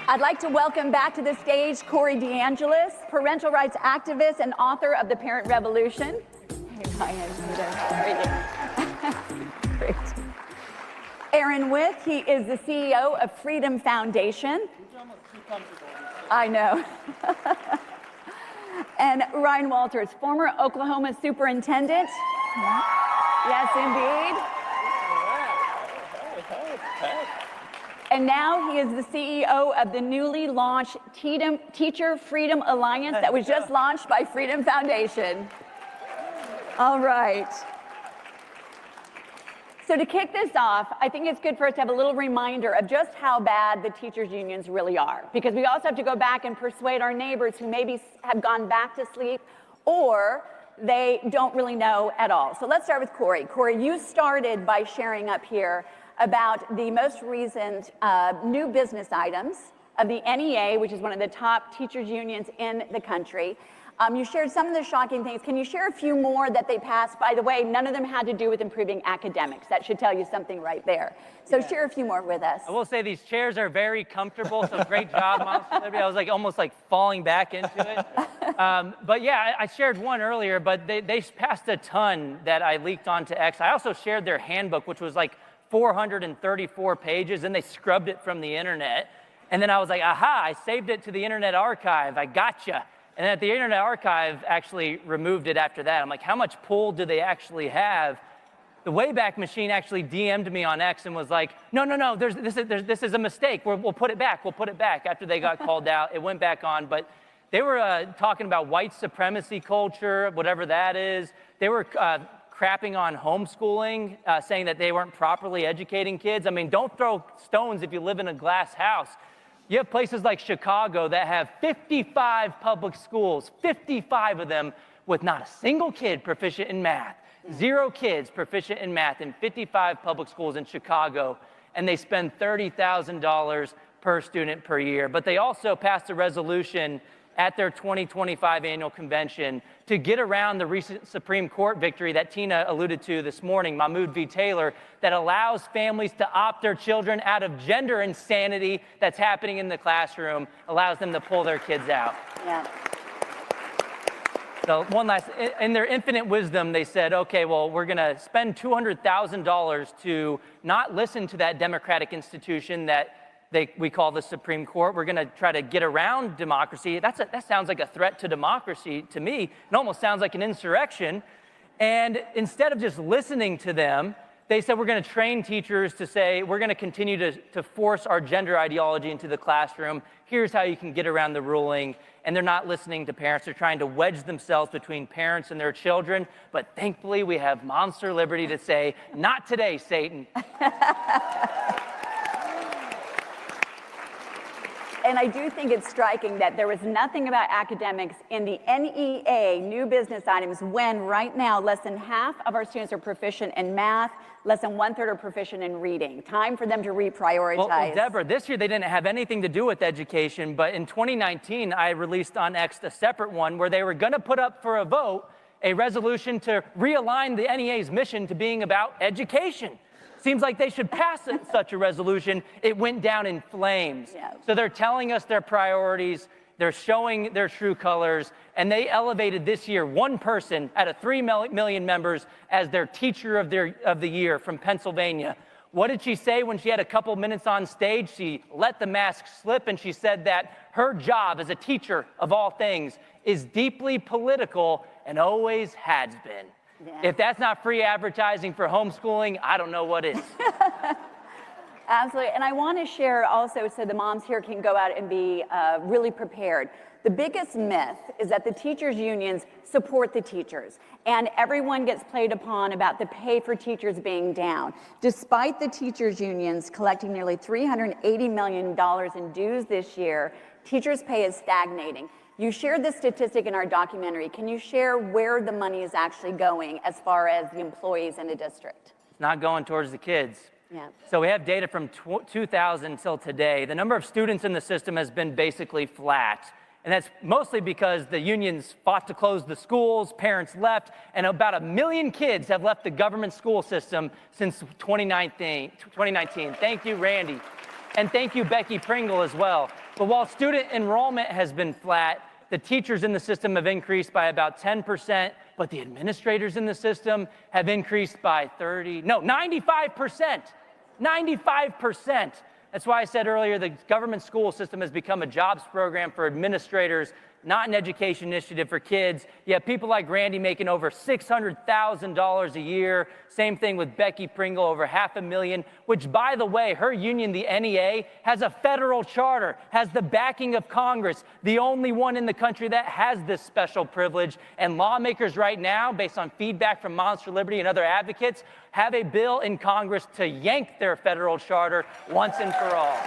I'd like to welcome back to the stage Corey DeAngelis, parental rights activist and author of The Parent Revolution. Hey, Ryan, how are you? Great. Aaron Wyth, he is the CEO of Freedom Foundation. I know. And Ryan Walters, former Oklahoma superintendent. Yes, indeed. And now he is the CEO of the newly launched Teacher Freedom Alliance that was just launched by Freedom Foundation. All right. So to kick this off, I think it's good for us to have a little reminder of just how bad the teachers' unions really are, because we also have to go back and persuade our neighbors who maybe have gone back to sleep or they don't really know at all. So let's start with Corey. Corey, you started by sharing up here about the most recent new business items of the NEA, which is one of the top teachers' unions in the country. You shared some of the shocking things. Can you share a few more that they passed? By the way, none of them had to do with improving academics. That should tell you something right there. So share a few more with us. I will say these chairs are very comfortable, so great job, Monster. I was like almost like falling back into it. But yeah, I shared one earlier, but they passed a ton that I leaked onto X. I also shared their handbook, which was like 434 pages, and they scrubbed it from the internet. And then I was like, aha, I saved it to the Internet Archive. I gotcha. And at the Internet Archive actually removed it after that. I'm like, how much pull do they actually have? The Wayback Machine actually DM'd me on X and was like, no, this is a mistake. We'll put it back. We'll put it back. After they got called out, it went back on. But they were talking about white supremacy culture, whatever that is. They were crapping on homeschooling, saying that they weren't properly educating kids. I mean, don't throw stones if you live in a glass house. You have places like Chicago that have 55 public schools, 55 of them with not a single kid proficient in math. 0 kids proficient in math in 55 public schools in Chicago, and they spend $30,000 per student per year. But they also passed a resolution at their 2025 annual convention to get around the recent Supreme Court victory that Tina alluded to this morning, Mahmoud v. Taylor, that allows families to opt their children out of gender insanity that's happening in the classroom, allows them to pull their kids out. Yeah. So one last, in their infinite wisdom, they said, okay, well, we're gonna spend $200,000 to not listen to that democratic institution that we call the Supreme Court. We're gonna try to get around democracy. That sounds like a threat to democracy to me. It almost sounds like an insurrection. And instead of just listening to them, they said we're gonna train teachers to say, we're gonna continue to force our gender ideology into the classroom. Here's how you can get around the ruling. And they're not listening to parents. They're trying to wedge themselves between parents and their children. But thankfully, we have Monster Liberty to say, not today, Satan. And I do think it's striking that there was nothing about academics in the NEA new business items when right now less than half of our students are proficient in math, less than 1/3 are proficient in reading. Time for them to reprioritize. Well, Deborah, this year they didn't have anything to do with education, but in 2019 I released on X a separate one where they were gonna put up for a vote a resolution to realign the NEA's mission to being about education. Seems like they should pass such a resolution. It went down in flames. Yeah. So they're telling us their priorities, they're showing their true colors, and they elevated this year one person out of 3 million members as their teacher of the year from Pennsylvania. What did she say when she had a couple minutes on stage? She let the mask slip and she said that her job as a teacher of all things is deeply political and always has been. Yeah. If that's not free advertising for homeschooling, I don't know what is. Absolutely, and I want to share also so the moms here can go out and be really prepared. The biggest myth is that the teachers' unions support the teachers, and everyone gets played upon about the pay for teachers being down. Despite the teachers' unions collecting nearly $380 million in dues this year, teachers' pay is stagnating. You shared this statistic in our documentary. Can you share where the money is actually going as far as the employees in the district? It's not going towards the kids. Yeah. So we have data from 2000 till today. The number of students in the system has been basically flat. And that's mostly because the unions fought to close the schools, parents left, and about 1 million kids have left the government school system since 2019. Thank you, Randy. And thank you, Becky Pringle, as well. But while student enrollment has been flat, the teachers in the system have increased by about 10%, but the administrators in the system have increased by 95%. 95%. That's why I said earlier the government school system has become a jobs program for administrators, not an education initiative for kids. You have people like Randy making over $600,000 a year. Same thing with Becky Pringle, over $500,000, which, by the way, her union, the NEA, has a federal charter, has the backing of Congress, the only one in the country that has this special privilege. And lawmakers right now, based on feedback from Moms for Liberty and other advocates, have a bill in Congress to yank their federal charter once and for all.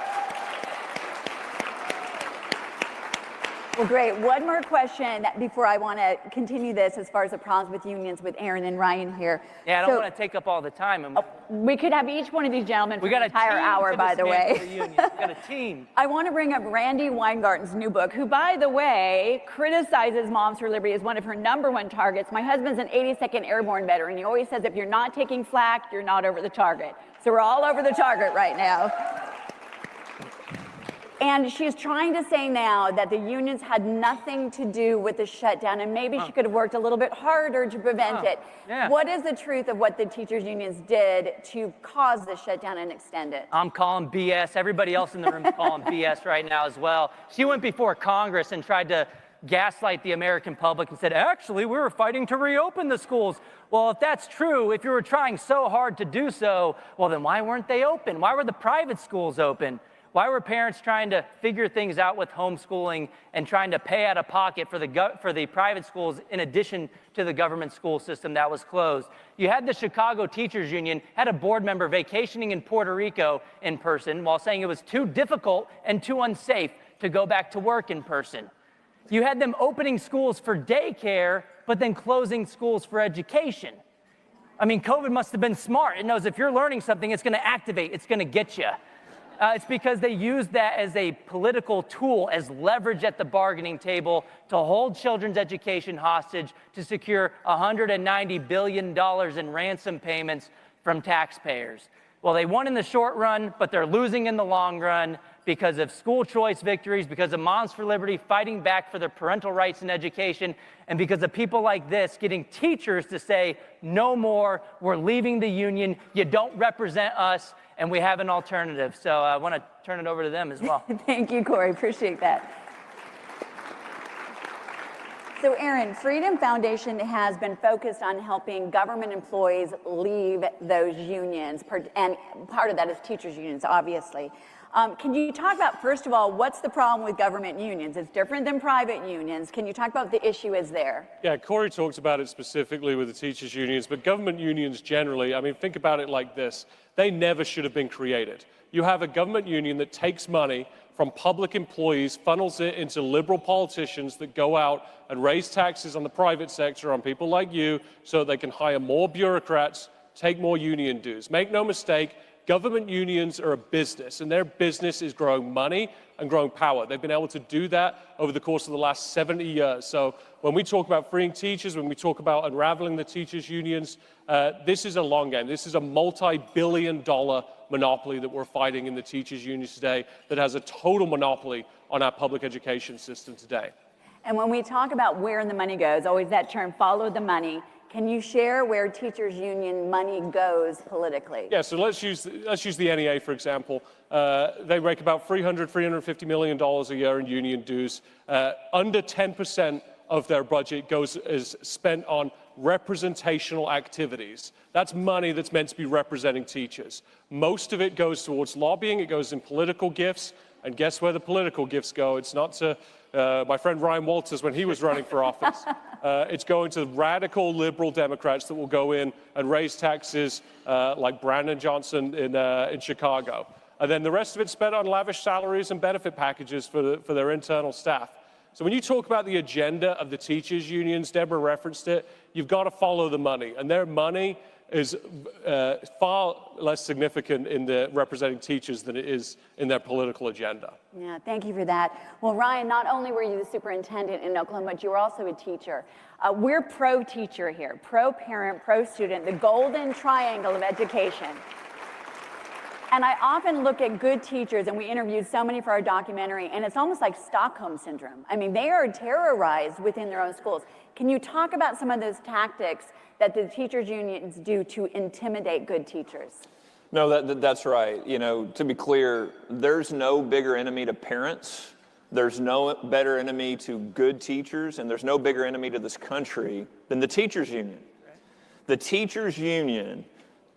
Well, great. One more question before I want to continue this as far as the problems with unions with Aaron and Ryan here. Yeah, I don't want to take up all the time. We could have each one of these gentlemen for an entire hour, by the way. We got a team. I want to bring up Randy Weingarten's new book, who, by the way, criticizes Moms for Liberty as one of her #1 targets. My husband's an 82nd Airborne veteran. He always says if you're not taking flak, you're not over the target. So we're all over the target right now. And she's trying to say now that the unions had nothing to do with the shutdown, and maybe she could have worked a little bit harder to prevent it. Yeah. What is the truth of what the teachers' unions did to cause the shutdown and extend it? I'm calling BS. Everybody else in the room is calling BS right now as well. She went before Congress and tried to gaslight the American public and said, actually, we were fighting to reopen the schools. Well, if that's true, if you were trying so hard to do so, well, then why weren't they open? Why were the private schools open? Why were parents trying to figure things out with homeschooling and trying to pay out of pocket for the private schools in addition to the government school system that was closed? You had the Chicago Teachers Union, had a board member vacationing in Puerto Rico in person while saying it was too difficult and too unsafe to go back to work in person. You had them opening schools for daycare, but then closing schools for education. I mean, COVID must have been smart. It knows if you're learning something, it's going to activate, it's going to get you. It's because they use that as a political tool, as leverage at the bargaining table to hold children's education hostage, to secure $190 billion in ransom payments from taxpayers. Well, they won in the short run, but they're losing in the long run because of school choice victories, because of Moms for Liberty fighting back for their parental rights in education, and because of people like this getting teachers to say, no more, we're leaving the union, you don't represent us, and we have an alternative. So I want to turn it over to them as well. Thank you, Corey. Appreciate that. So, Aaron, Freedom Foundation has been focused on helping government employees leave those unions, and part of that is teachers' unions, obviously. Can you talk about, first of all, what's the problem with government unions? It's different than private unions. Can you talk about what the issue is there? Yeah, Corey talks about it specifically with the teachers' unions, but government unions generally, I mean, think about it like this. They never should have been created. You have a government union that takes money from public employees, funnels it into liberal politicians that go out and raise taxes on the private sector, on people like you, so they can hire more bureaucrats, take more union dues. Make no mistake, government unions are a business, and their business is growing money and growing power. They've been able to do that over the course of the last 70 years. So when we talk about freeing teachers, when we talk about unraveling the teachers' unions, this is a long game. This is a multi-billion-dollar monopoly that we're fighting in the teachers' unions today that has a total monopoly on our public education system today. And when we talk about where the money goes, always that term, follow the money. Can you share where teachers' union money goes politically? Yeah, so let's use the NEA, for example. They rake about $350 million a year in union dues. Under 10% of their budget is spent on representational activities. That's money that's meant to be representing teachers. Most of it goes towards lobbying. It goes in political gifts. And guess where the political gifts go? It's not to my friend Ryan Walters when he was running for office. It's going to radical liberal Democrats that will go in and raise taxes like Brandon Johnson in Chicago. And then the rest of it's spent on lavish salaries and benefit packages for their internal staff. So when you talk about the agenda of the teachers' unions, Deborah referenced it, you've got to follow the money. And their money is far less significant in the representing teachers than it is in their political agenda. Yeah, thank you for that. Well, Ryan, not only were you the superintendent in Oklahoma, but you were also a teacher. We're pro-teacher here, pro-parent, pro-student, the golden triangle of education. And I often look at good teachers, and we interviewed so many for our documentary, and it's almost like Stockholm Syndrome. I mean, they are terrorized within their own schools. Can you talk about some of those tactics that the teachers' unions do to intimidate good teachers? No, that's right. You know, to be clear, there's no bigger enemy to parents. There's no better enemy to good teachers, and there's no bigger enemy to this country than the teachers' union. The teachers' union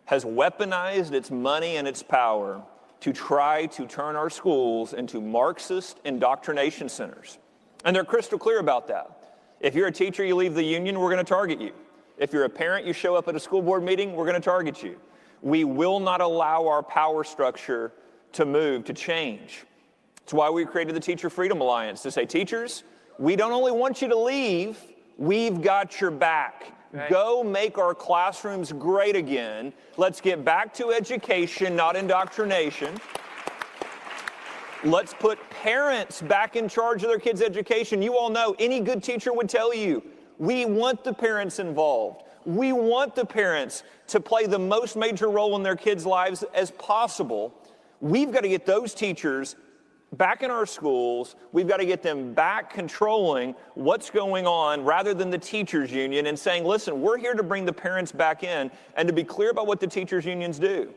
has weaponized its money and its power to try to turn our schools into Marxist indoctrination centers. And they're crystal clear about that. If you're a teacher, you leave the union, we're going to target you. If you're a parent, you show up at a school board meeting, we're going to target you. We will not allow our power structure to move, to change. It's why we created the Teacher Freedom Alliance, to say, teachers, we don't only want you to leave, we've got your back. Right. Go make our classrooms great again. Let's get back to education, not indoctrination. Let's put parents back in charge of their kids' education. You all know, any good teacher would tell you, we want the parents involved. We want the parents to play the most major role in their kids' lives as possible. We've got to get those teachers back in our schools. We've got to get them back controlling what's going on rather than the teachers union and saying, listen, we're here to bring the parents back in and to be clear about what the teachers unions do.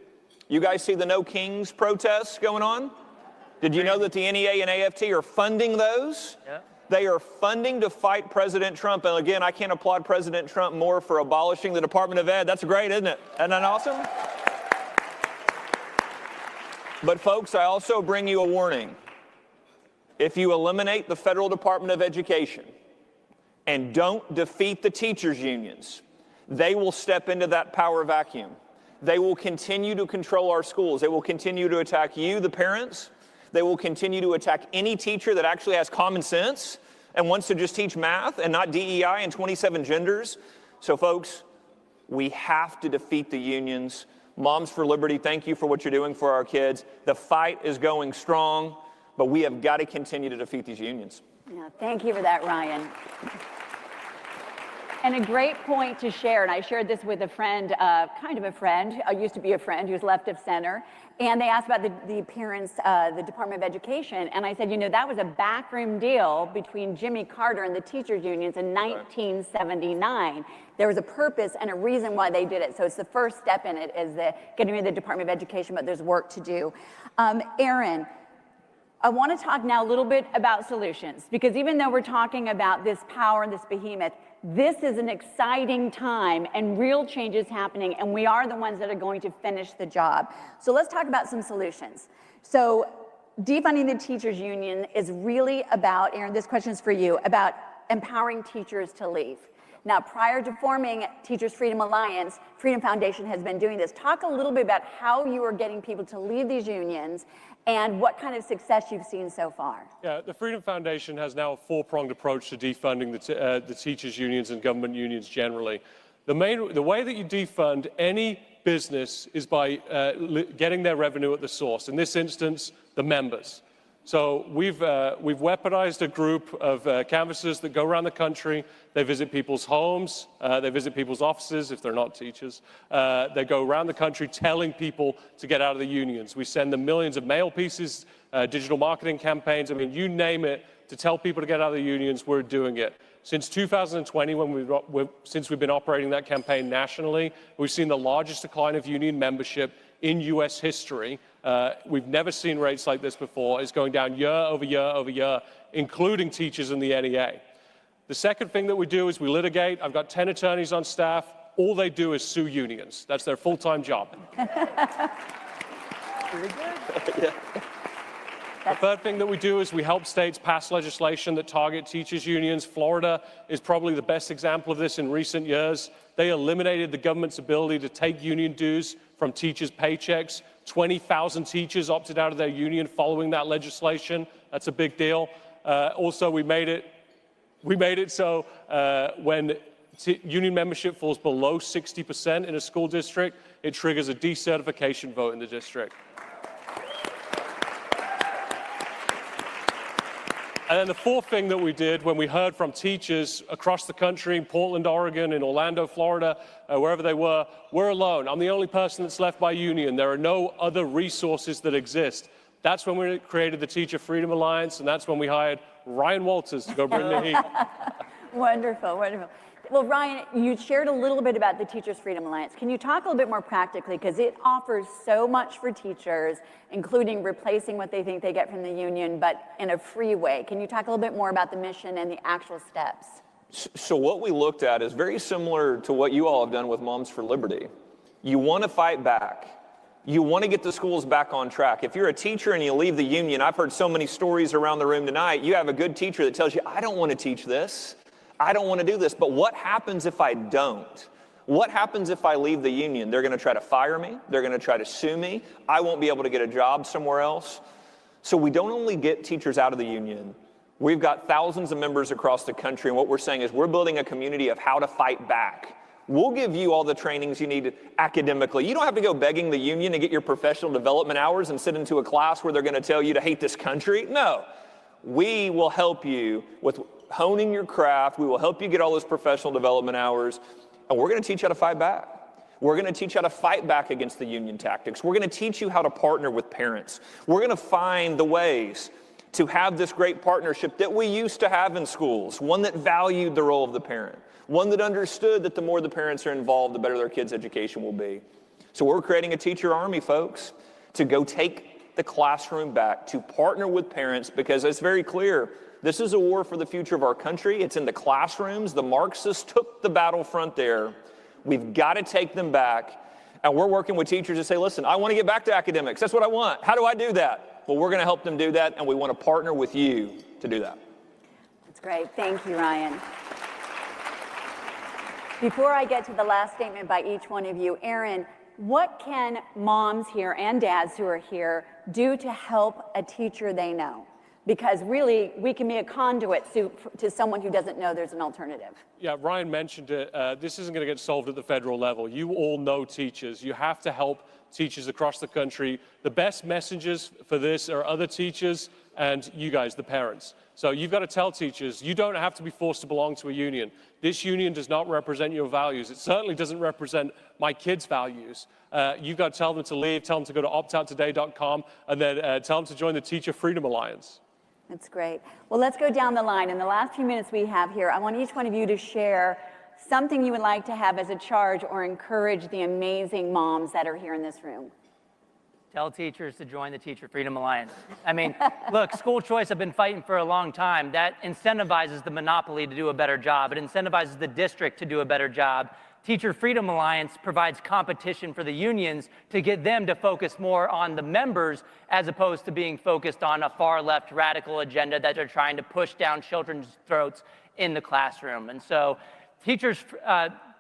You guys see the No Kings protests going on? Did you know that the NEA and AFT are funding those? Yeah. They are funding to fight President Trump. And again, I can't applaud President Trump more for abolishing the Department of Ed. That's great, isn't it? Isn't that awesome? But folks, I also bring you a warning. If you eliminate the Federal Department of Education and don't defeat the teachers' unions, they will step into that power vacuum. They will continue to control our schools. They will continue to attack you, the parents. They will continue to attack any teacher that actually has common sense and wants to just teach math and not DEI and 27 genders. So folks, we have to defeat the unions. Moms for Liberty, thank you for what you're doing for our kids. The fight is going strong, but we have got to continue to defeat these unions. Yeah, thank you for that, Ryan. And a great point to share, and I shared this with a friend, kind of a friend, used to be a friend who's left of center, and they asked about the appearance, the Department of Education, and I said, you know, that was a backroom deal between Jimmy Carter and the teachers unions in 1979. There was a purpose and a reason why they did it, so it's the first step in it is getting rid of the Department of Education, but there's work to do. Aaron, I want to talk now a little bit about solutions, because even though we're talking about this power and this behemoth, this is an exciting time and real change is happening, and we are the ones that are going to finish the job. So let's talk about some solutions. So defunding the teachers union is really about, Aaron, this question is for you, about empowering teachers to leave. Now, prior to forming Teachers Freedom Alliance, Freedom Foundation has been doing this. Talk a little bit about how you are getting people to leave these unions and what kind of success you've seen so far. Yeah, the Freedom Foundation has now a four-pronged approach to defunding the teachers' unions and government unions generally. The way that you defund any business is by getting their revenue at the source. In this instance, the members. So we've weaponized a group of canvassers that go around the country. They visit people's homes. They visit people's offices if they're not teachers. They go around the country telling people to get out of the unions. We send them millions of mail pieces, digital marketing campaigns. I mean, you name it, to tell people to get out of the unions, we're doing it. Since 2020, since we've been operating that campaign nationally, we've seen the largest decline of union membership in U.S. history. We've never seen rates like this before. It's going down year over year over year, including teachers in the NEA. The second thing that we do is we litigate. I've got 10 attorneys on staff. All they do is sue unions. That's their full-time job. Very good. Yeah. The third thing that we do is we help states pass legislation that target teachers' unions. Florida is probably the best example of this in recent years. They eliminated the government's ability to take union dues from teachers' paychecks. 20,000 teachers opted out of their union following that legislation. That's a big deal. Also, we made it so when union membership falls below 60% in a school district, it triggers a decertification vote in the district. And then the fourth thing that we did when we heard from teachers across the country, in Portland, Oregon, in Orlando, Florida, wherever they were, we're alone. I'm the only person that's left by union. There are no other resources that exist. That's when we created the Teacher Freedom Alliance, and that's when we hired Ryan Walters to go bring the heat. Wonderful, wonderful. Well, Ryan, you shared a little bit about the Teachers Freedom Alliance. Can you talk a little bit more practically, because it offers so much for teachers, including replacing what they think they get from the union, but in a free way. Can you talk a little bit more about the mission and the actual steps? So what we looked at is very similar to what you all have done with Moms for Liberty. You want to fight back. You want to get the schools back on track. If you're a teacher and you leave the union, I've heard so many stories around the room tonight, you have a good teacher that tells you, I don't want to teach this. I don't want to do this. But what happens if I don't? What happens if I leave the union? They're going to try to fire me. They're going to try to sue me. I won't be able to get a job somewhere else. So we don't only get teachers out of the union. We've got thousands of members across the country, and what we're saying is we're building a community of how to fight back. We'll give you all the trainings you need academically. You don't have to go begging the union to get your professional development hours and sit into a class where they're going to tell you to hate this country. No. We will help you with honing your craft. We will help you get all those professional development hours, and we're going to teach you how to fight back. We're going to teach you how to fight back against the union tactics. We're going to teach you how to partner with parents. We're going to find the ways to have this great partnership that we used to have in schools, one that valued the role of the parent, one that understood that the more the parents are involved, the better their kids' education will be. So we're creating a teacher army, folks, to go take the classroom back, to partner with parents, because it's very clear, this is a war for the future of our country. It's in the classrooms. The Marxists took the battlefront there. We've got to take them back. And we're working with teachers to say, listen, I want to get back to academics. That's what I want. How do I do that? Well, we're going to help them do that, and we want to partner with you to do that. That's great. Thank you, Ryan. Before I get to the last statement by each one of you, Aaron, what can moms here and dads who are here do to help a teacher they know? Because really, we can be a conduit to someone who doesn't know there's an alternative. Yeah, Ryan mentioned it. This isn't going to get solved at the federal level. You all know teachers. You have to help teachers across the country. The best messengers for this are other teachers and you guys, the parents. So you've got to tell teachers, you don't have to be forced to belong to a union. This union does not represent your values. It certainly doesn't represent my kids' values. You've got to tell them to leave, tell them to go to optouttoday.com, and then tell them to join the Teacher Freedom Alliance. That's great. Well, let's go down the line. In the last few minutes we have here, I want each one of you to share something you would like to have as a charge or encourage the amazing moms that are here in this room. Tell teachers to join the Teacher Freedom Alliance. I mean, look, school choice I've been fighting for a long time. That incentivizes the monopoly to do a better job. It incentivizes the district to do a better job. Teacher Freedom Alliance provides competition for the unions to get them to focus more on the members as opposed to being focused on a far-left radical agenda that they're trying to push down children's throats in the classroom. And so teachers,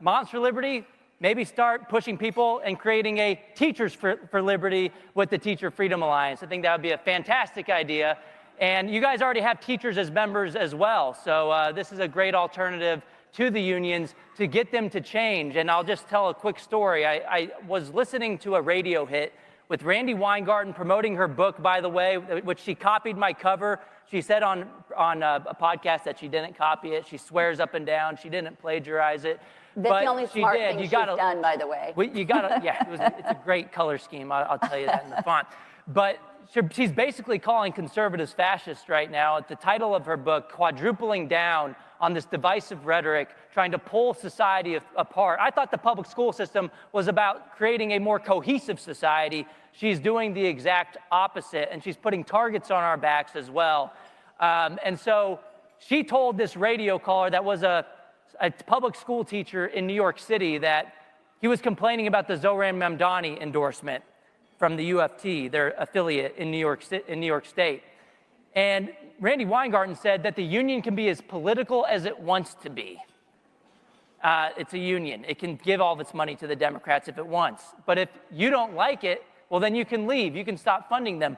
Moms for Liberty, maybe start pushing people and creating a Teachers for Liberty with the Teacher Freedom Alliance. I think that would be a fantastic idea. And you guys already have teachers as members as well. So this is a great alternative to the unions to get them to change. And I'll just tell a quick story. I was listening to a radio hit with Randi Weingarten promoting her book, by the way, which she copied my cover. She said on a podcast that she didn't copy it. She swears up and down she didn't plagiarize it. That's but the only smart thing she's done, by the way. You gotta, yeah, it's a great color scheme. I'll tell you that in the font. But she's basically calling conservatives fascists right now. The title of her book, Quadrupling Down on this divisive rhetoric, trying to pull society apart. I thought the public school system was about creating a more cohesive society. She's doing the exact opposite, and she's putting targets on our backs as well. And so she told this radio caller that was a public school teacher in New York City that he was complaining about the Zohran Mamdani endorsement from the UFT, their affiliate in New York State. And Randi Weingarten said that the union can be as political as it wants to be. It's a union. It can give all of its money to the Democrats if it wants. But if you don't like it, well, then you can leave. You can stop funding them.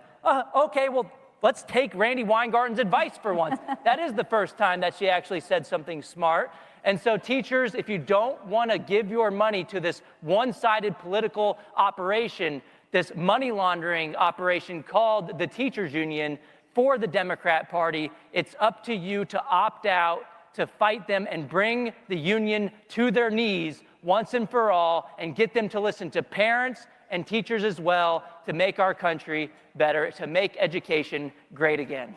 Okay, well, let's take Randi Weingarten's advice for once. That is the first time that she actually said something smart. And so teachers, if you don't want to give your money to this one-sided political operation, this money laundering operation called the Teachers Union, for the Democrat Party. It's up to you to opt out, to fight them and bring the union to their knees once and for all, and get them to listen to parents and teachers as well, to make our country better, to make education great again.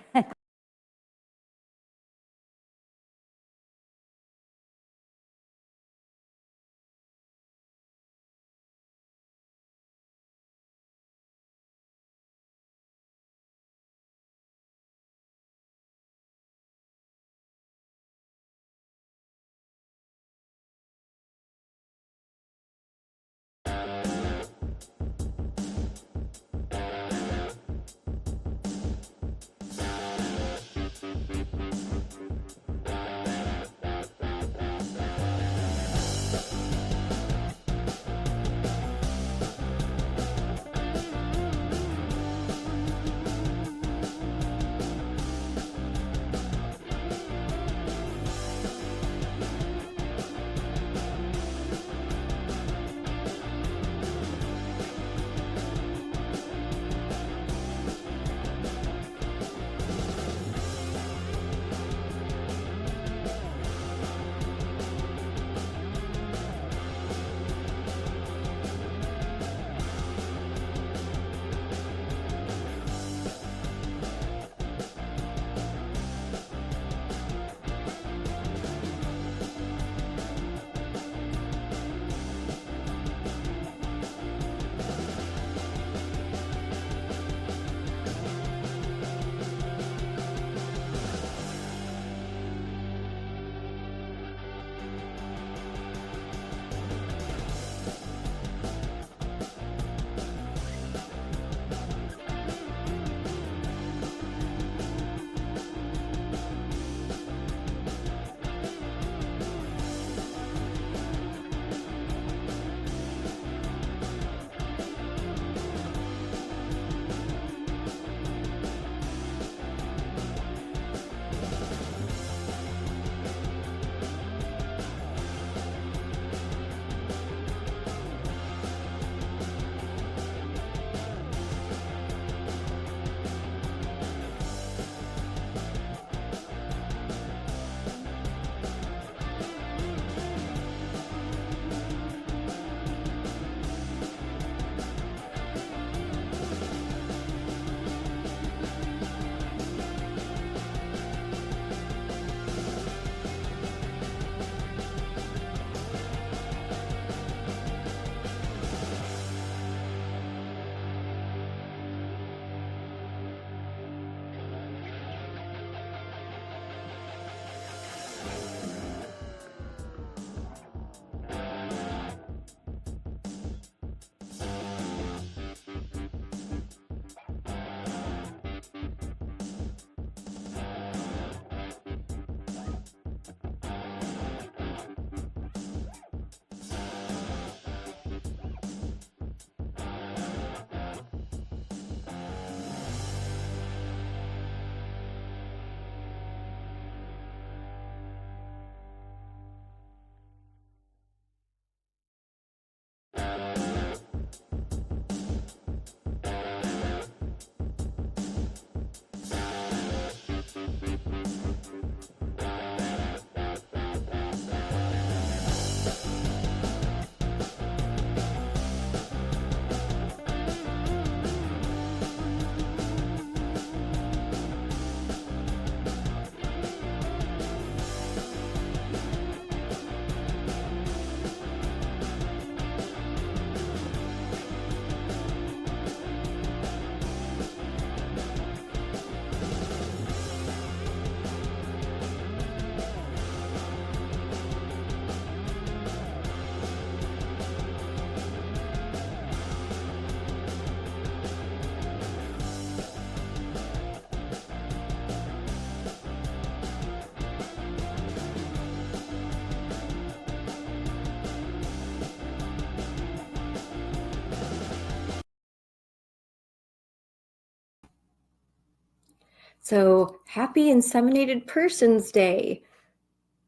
So happy Inseminated Persons Day,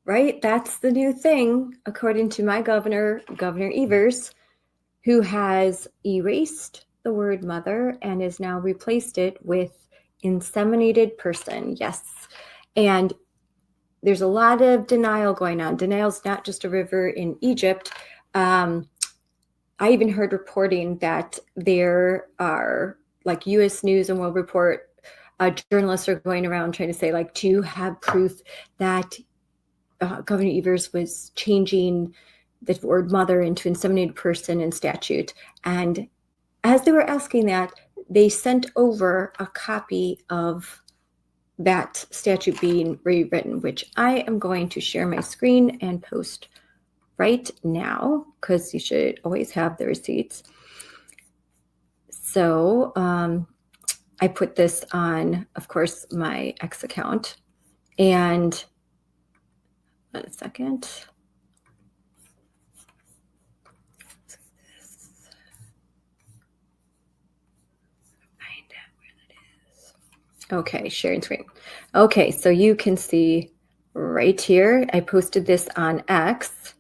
right? That's the new thing, according to my governor, Governor Evers, who has erased the word mother and has now replaced it with Inseminated person, yes. And there's a lot of denial going on. Denial's not just a river in Egypt. I even heard reporting that there are, like, U.S. News and World Report journalists are going around trying to say, like, do you have proof that Governor Evers was changing the word mother into inseminated person in statute? And as they were asking that, they sent over a copy of that statute being rewritten, which I am going to share my screen and post right now, because you should always have the receipts. So I put this on, of course, my X account. And a second. Okay, sharing screen. Okay, so you can see right here, I posted this on X.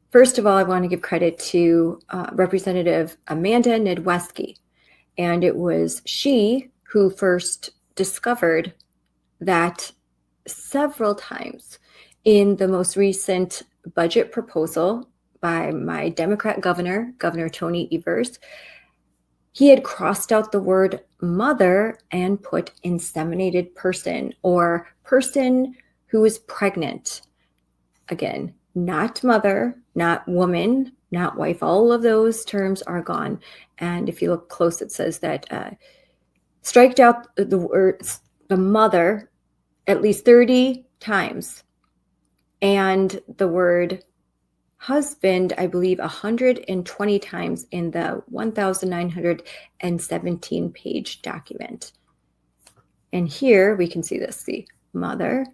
First of all, I want to give credit to Representative Amanda Nidweski. And it was she who first discovered that several times in the most recent budget proposal by my Democrat governor, Governor Tony Evers, he had crossed out the word mother and put inseminated person, or person who is pregnant. Again, not mother, not woman, not wife. All of those terms are gone. And if you look close, it says that striked out the word the mother at least 30 times, and the word husband, I believe, 120 times in the 1,917 page document. And here we can see this, the mother,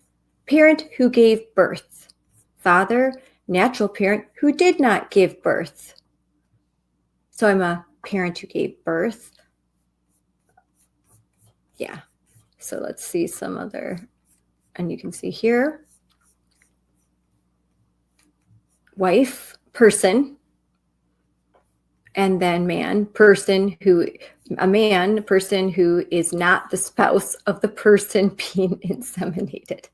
parent who gave birth, father, natural parent who did not give birth. So I'm a parent who gave birth. Yeah. So let's see some other, and you can see here, wife, person, and then man, person who, a man, person who is not the spouse of the person being inseminated.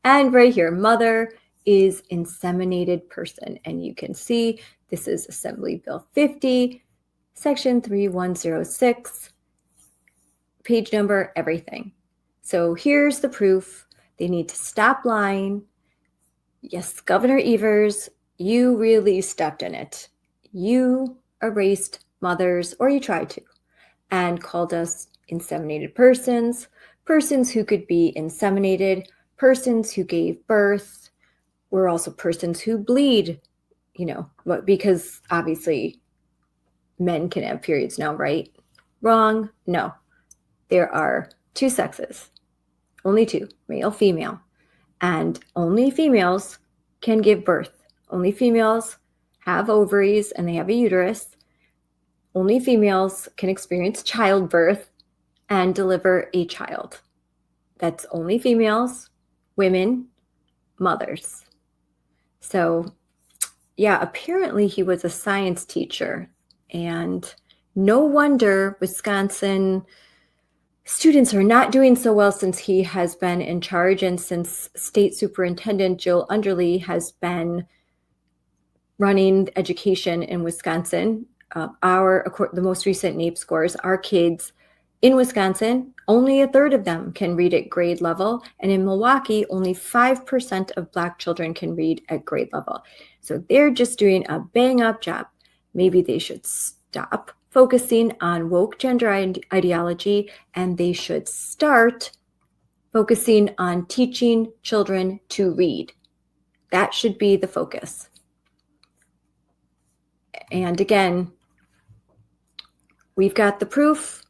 And right here, mother is inseminated person. And you can see this is Assembly Bill 50, Section 3106, page number, everything. So here's the proof. They need to stop lying. Yes, Governor Evers, you really stepped in it. You erased mothers, or you tried to, and called us inseminated persons, persons who could be inseminated, persons who gave birth. We're also persons who bleed, because obviously men can have periods now, right? Wrong. No, there are two sexes, only two, male, female, and only females can give birth. Only females have ovaries and they have a uterus. Only females can experience childbirth and deliver a child. That's only females, women, mothers. So, yeah, apparently he was a science teacher, and no wonder Wisconsin students are not doing so well since he has been in charge, and since State Superintendent Jill Underly has been running education in Wisconsin. The most recent NAEP scores, our kids in Wisconsin, only a third of them can read at grade level. And in Milwaukee, only 5% of Black children can read at grade level. So they're just doing a bang up job. Maybe they should stop focusing on woke gender ideology, and they should start focusing on teaching children to read. That should be the focus. And again, we've got the proof.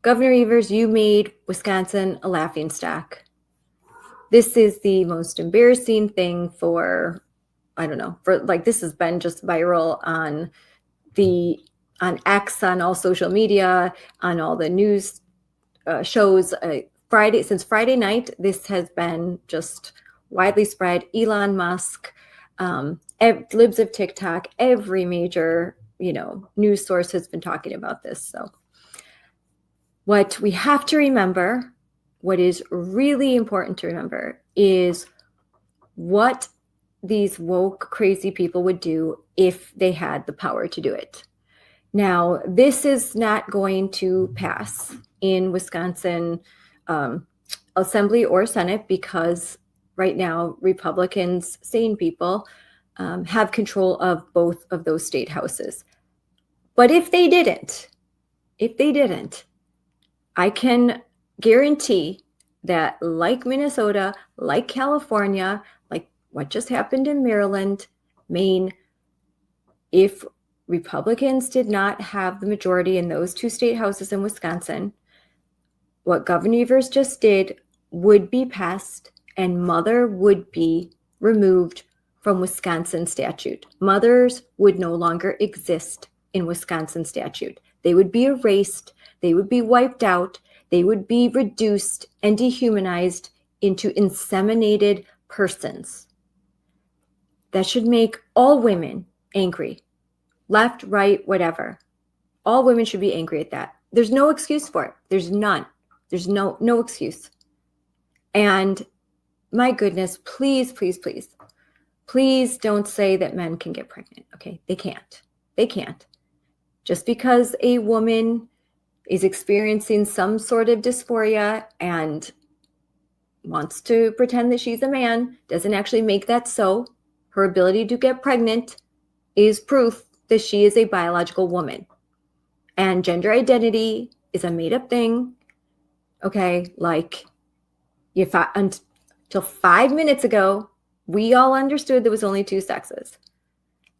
Governor Evers, you made Wisconsin a laughingstock. This is the most embarrassing thing for this has been just viral on X, on all social media, on all the news shows. Since Friday night, this has been just widely spread. Elon Musk, libs of TikTok, every major, news source has been talking about this. So What we have to remember, what is really important to remember, is what these woke, crazy people would do if they had the power to do it. Now, this is not going to pass in Wisconsin Assembly or Senate because right now Republicans, sane people, have control of both of those state houses. But if they didn't, I can guarantee that, like Minnesota, like California, like what just happened in Maryland, Maine, if Republicans did not have the majority in those two state houses in Wisconsin, what Governor Evers just did would be passed and mother would be removed from Wisconsin statute. Mothers would no longer exist in Wisconsin statute. They would be erased. They would be wiped out. They would be reduced and dehumanized into inseminated persons. That should make all women angry. Left, right, whatever. All women should be angry at that. There's no excuse for it. There's none. There's no excuse. And my goodness, please, please, please, please don't say that men can get pregnant. Okay, they can't. They can't. Just because a woman is experiencing some sort of dysphoria and wants to pretend that she's a man doesn't actually make that so. Her ability to get pregnant is proof that she is a biological woman. And gender identity is a made-up thing. Okay, like until 5 minutes ago, we all understood there was only two sexes.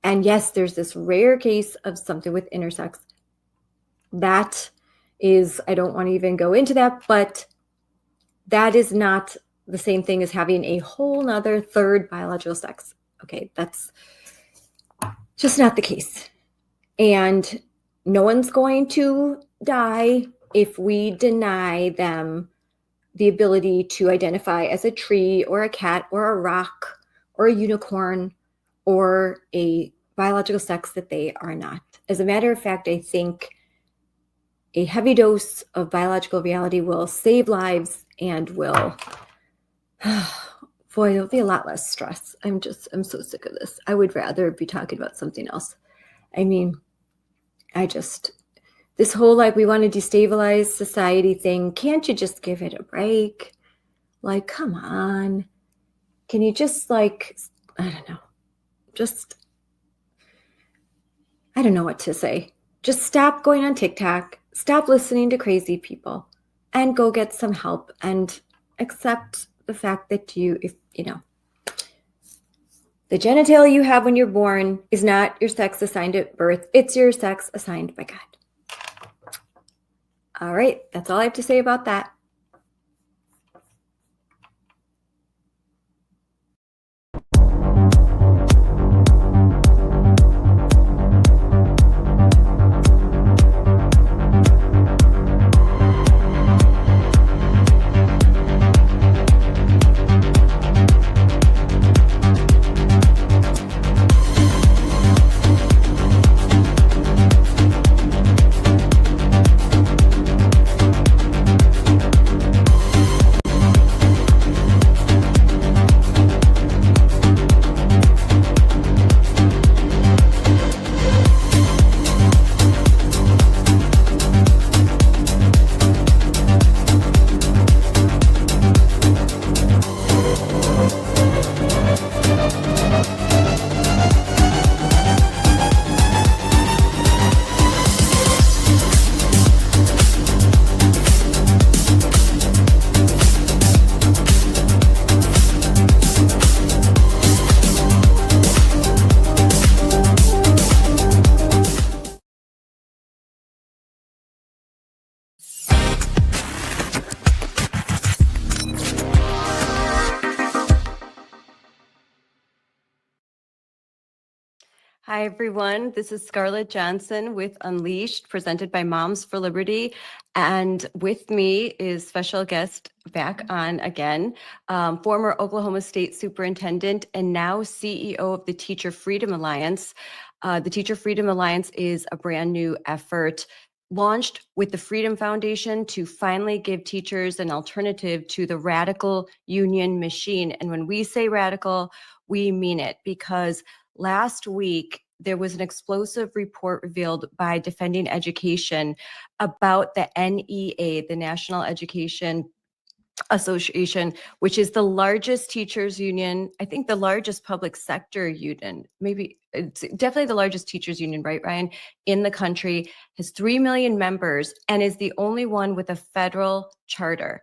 And yes, there's this rare case of something with intersex. That is, I don't want to even go into that, but that is not the same thing as having a whole nother third biological sex. Okay, that's just not the case. And no one's going to die if we deny them the ability to identify as a tree or a cat or a rock or a unicorn or a biological sex that they are not. As a matter of fact, I think a heavy dose of biological reality will save lives and will, boy, there'll be a lot less stress. I'm so sick of this. I would rather be talking about something else. I mean, this whole like we want to destabilize society thing, can't you just give it a break? Like, come on. Can you just like, I don't know, I don't know what to say. Just stop going on TikTok, stop listening to crazy people, and go get some help and accept the fact that the genitalia you have when you're born is not your sex assigned at birth. It's your sex assigned by God. All right, that's all I have to say about that. Hi, everyone. This is Scarlett Johnson with Unleashed, presented by Moms for Liberty. And with me is special guest back on again, former Oklahoma State Superintendent and now CEO of the Teacher Freedom Alliance. The Teacher Freedom Alliance is a brand new effort launched with the Freedom Foundation to finally give teachers an alternative to the radical union machine. And when we say radical, we mean it, because last week there was an explosive report revealed by Defending Education about the NEA, the National Education Association, which is the largest teachers union, I think the largest public sector union, maybe it's definitely the largest teachers union, right, Ryan, in the country, has 3 million members and is the only one with a federal charter.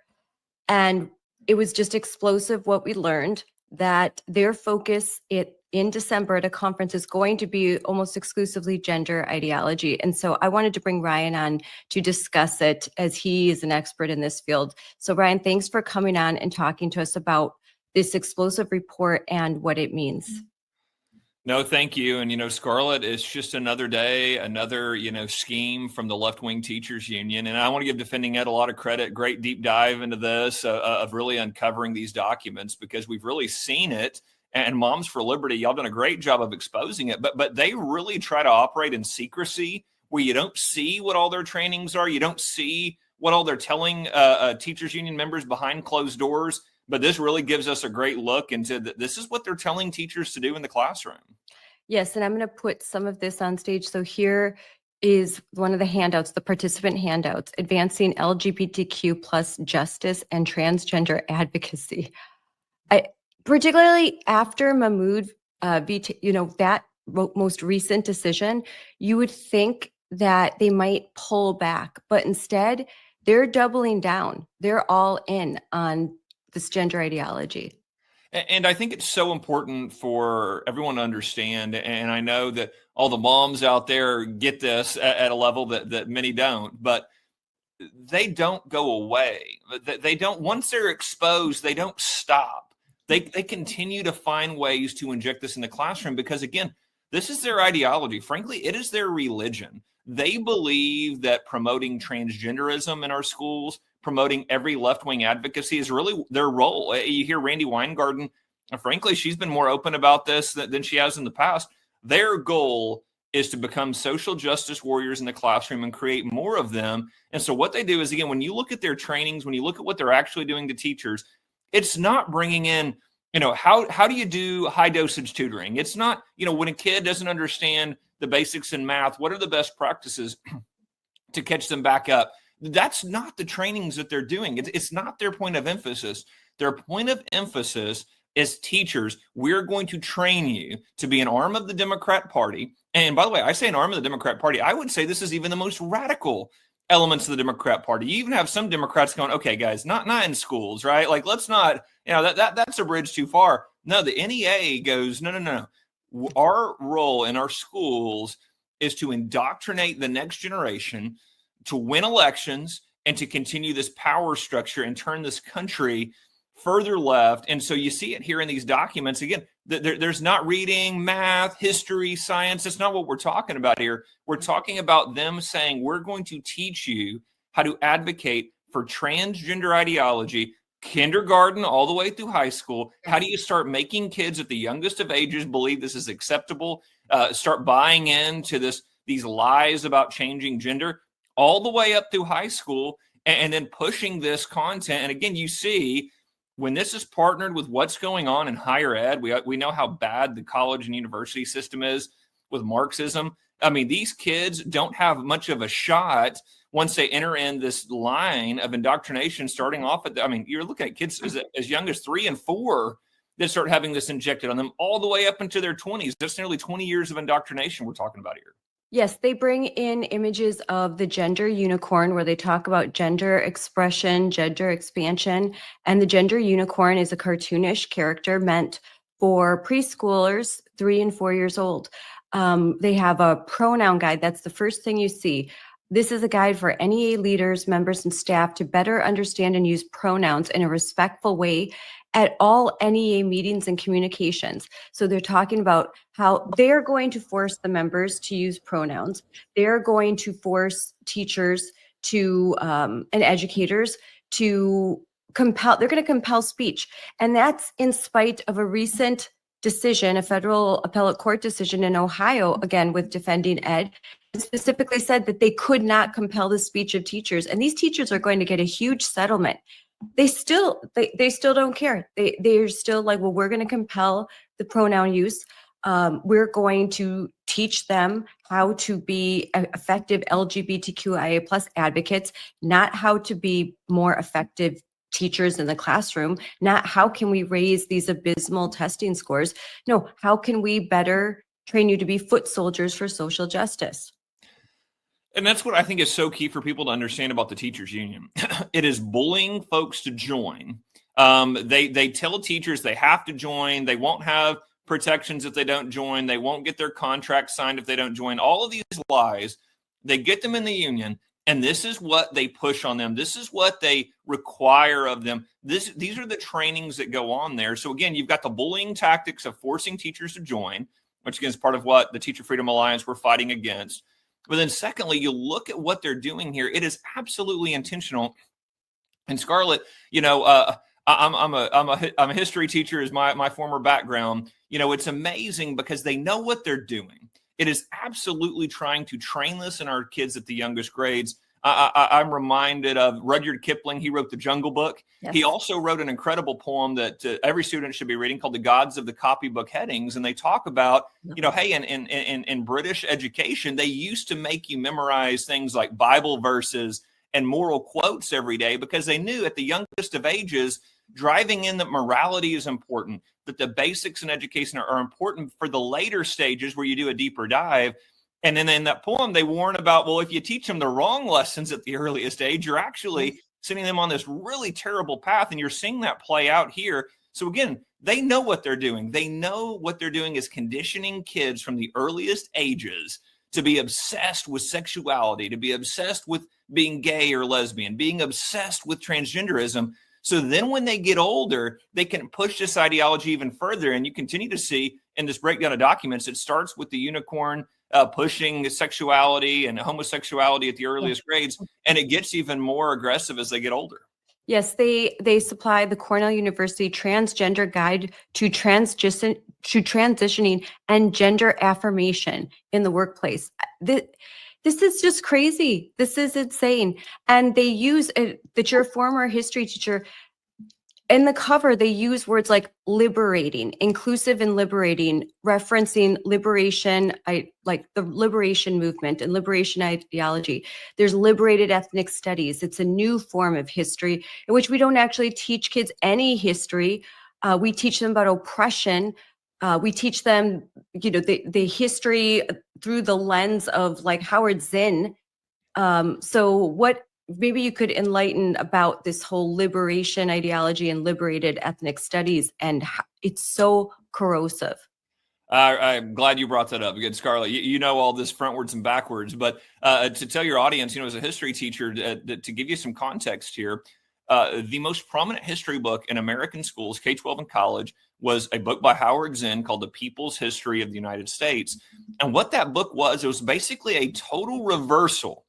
And it was just explosive what we learned, that their focus in December at a conference is going to be almost exclusively gender ideology. And so I wanted to bring Ryan on to discuss it, as he is an expert in this field. So Ryan, thanks for coming on and talking to us about this explosive report and what it means. No, thank you. And, Scarlett, it's just another day, another, scheme from the left-wing teachers union. And I want to give Defending Ed a lot of credit, great deep dive into this, of really uncovering these documents, because we've really seen it. And Moms for Liberty, y'all done a great job of exposing it, but they really try to operate in secrecy, where you don't see what all their trainings are. You don't see what all they're telling teachers union members behind closed doors. But this really gives us a great look into this is what they're telling teachers to do in the classroom. Yes, and I'm going to put some of this on stage. So here is one of the handouts, the participant handouts, Advancing LGBTQ plus Justice and Transgender Advocacy. Particularly after Mahmoud, that most recent decision, you would think that they might pull back, but instead they're doubling down. They're all in on this gender ideology. And I think it's so important for everyone to understand. And I know that all the moms out there get this at a level that many don't, but they don't go away. They don't, once they're exposed, they don't stop. They continue to find ways to inject this in the classroom, because again, this is their ideology. Frankly, it is their religion. They believe that promoting transgenderism in our schools, promoting every left-wing advocacy is really their role. You hear Randi Weingarten, frankly, she's been more open about this than she has in the past. Their goal is to become social justice warriors in the classroom and create more of them. And so what they do is, again, when you look at their trainings, when you look at what they're actually doing to teachers, it's not bringing in, how do you do high dosage tutoring? It's not, when a kid doesn't understand the basics in math, what are the best practices to catch them back up? That's not the trainings that they're doing. It's not their point of emphasis. Their point of emphasis is, teachers, we're going to train you to be an arm of the Democrat Party. And by the way, I say an arm of the Democrat Party. I would say this is even the most radical elements of the Democrat Party. You even have some Democrats going, okay, guys, not in schools, right? Like, let's not, that's a bridge too far. No, the NEA goes, no. Our role in our schools is to indoctrinate the next generation, to win elections, and to continue this power structure and turn this country further left. And so you see it here in these documents. Again, there's not reading, math, history, science. That's not what we're talking about here. We're talking about them saying, we're going to teach you how to advocate for transgender ideology, kindergarten all the way through high school. How do you start making kids at the youngest of ages believe this is acceptable, start buying into these lies about changing gender, all the way up through high school, and then pushing this content. And again, you see, when this is partnered with what's going on in higher ed, we know how bad the college and university system is with Marxism. I mean, these kids don't have much of a shot once they enter in this line of indoctrination, starting off you're looking at kids as young as 3 and 4 that start having this injected on them all the way up into their 20s. That's nearly 20 years of indoctrination we're talking about here. Yes, they bring in images of the gender unicorn, where they talk about gender expression, gender expansion. And the gender unicorn is a cartoonish character meant for preschoolers 3 and 4 years old. They have a pronoun guide. That's the first thing you see. This is a guide for NEA leaders, members, and staff to better understand and use pronouns in a respectful way at all NEA meetings and communications. So they're talking about how they're going to force the members to use pronouns. They're going to force teachers and educators to compel, they're going to compel speech. And that's in spite of a recent decision, a federal appellate court decision in Ohio, again, with Defending Ed, specifically said that they could not compel the speech of teachers, and these teachers are going to get a huge settlement. They still don't care. They're still like, well, we're going to compel the pronoun use. We're going to teach them how to be effective LGBTQIA plus advocates, not how to be more effective teachers in the classroom, not how can we raise these abysmal testing scores. No, how can we better train you to be foot soldiers for social justice? And that's what I think is so key for people to understand about the teachers union. It is bullying folks to join. They tell teachers they have to join. They won't have protections if they don't join. They won't get their contract signed if they don't join. All of these lies, they get them in the union, and this is what they push on them. This is what they require of them. These are the trainings that go on there. So again, you've got the bullying tactics of forcing teachers to join, which again is part of what the Teacher Freedom Alliance we're fighting against. But then secondly, you look at what they're doing here. It is absolutely intentional. And Scarlett, you know, I'm a history teacher is my former background. You know, it's amazing because they know what they're doing. It is absolutely trying to train this in our kids at the youngest grades. I'm reminded of Rudyard Kipling. He wrote The Jungle Book. Yes. He also wrote an incredible poem that every student should be reading called The Gods of the Copybook Headings. And they talk about, you know, hey, in British education, they used to make you memorize things like Bible verses and moral quotes every day because they knew at the youngest of ages, driving in that morality is important, that the basics in education are important for the later stages where you do a deeper dive. And then in that poem, they warn about, well, if you teach them the wrong lessons at the earliest age, you're actually sending them on this really terrible path. And you're seeing that play out here. So again, they know what they're doing. They know what they're doing is conditioning kids from the earliest ages to be obsessed with sexuality, to be obsessed with being gay or lesbian, being obsessed with transgenderism. So then when they get older, they can push this ideology even further. And you continue to see in this breakdown of documents, it starts with the unicorn pushing sexuality and homosexuality at the earliest grades, and it gets even more aggressive as they get older. Yes, they supply the Cornell University Transgender Guide to Transitioning and Gender Affirmation in the Workplace. This is just crazy. This is insane. And they use that you're a former history teacher. In the cover, they use words like liberating, inclusive and liberating, referencing liberation, like the liberation movement and liberation ideology. There's liberated ethnic studies. It's a new form of history in which we don't actually teach kids any history. We teach them about oppression. We teach them, you know, the history through the lens of like Howard Zinn. So what? Maybe you could enlighten about this whole liberation ideology and liberated ethnic studies and how it's so corrosive. I'm glad you brought that up. Good, Scarlett. You know all this frontwards and backwards, but to tell your audience, you know, as a history teacher, to give you some context here, the most prominent history book in American schools, K-12 and college, was a book by Howard Zinn called The People's History of the United States. And what that book was, it was basically a total reversal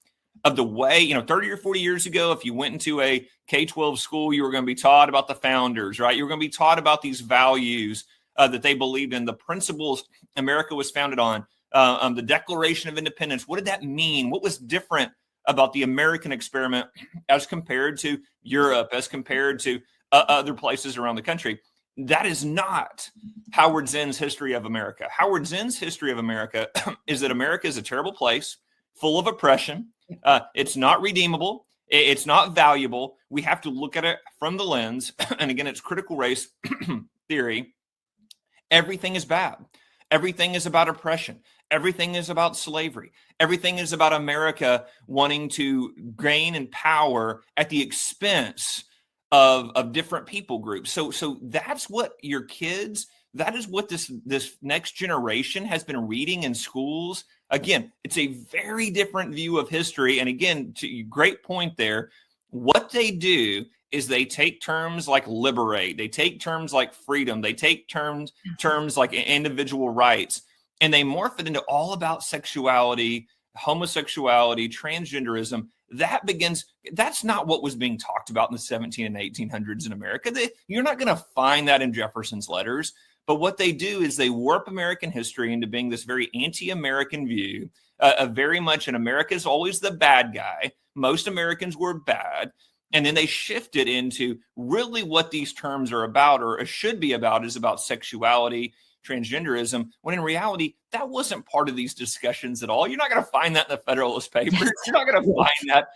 of the way, you know, 30 or 40 years ago, if you went into a K-12 school, you were going to be taught about the founders, right? You were going to be taught about these values that they believed in, the principles America was founded on, the Declaration of Independence. What did that mean? What was different about the American experiment as compared to Europe, as compared to other places around the country? That is not Howard Zinn's history of America. Howard Zinn's history of America is that America is a terrible place, full of oppression. It's not redeemable. It's not valuable. We have to look at it from the lens. And again, it's critical race theory. Everything is bad. Everything is about oppression. Everything is about slavery. Everything is about America wanting to gain in power at the expense of different people groups. So that's what your kids, that is what this next generation has been reading in schools. Again, it's a very different view of history. And again, to your great point there, what they do is they take terms like liberate, they take terms like freedom, they take terms like individual rights, and they morph it into all about sexuality, homosexuality, transgenderism. That's not what was being talked about in the 17 and 1800s in America. You're not going to find that in Jefferson's letters. But what they do is they warp American history into being this very anti-American view very much in America is always the bad guy. Most Americans were bad. And then they shifted into really what these terms are about, or should be about, is about sexuality, transgenderism, when in reality, that wasn't part of these discussions at all. You're not going to find that in the Federalist Papers. You're not going to find that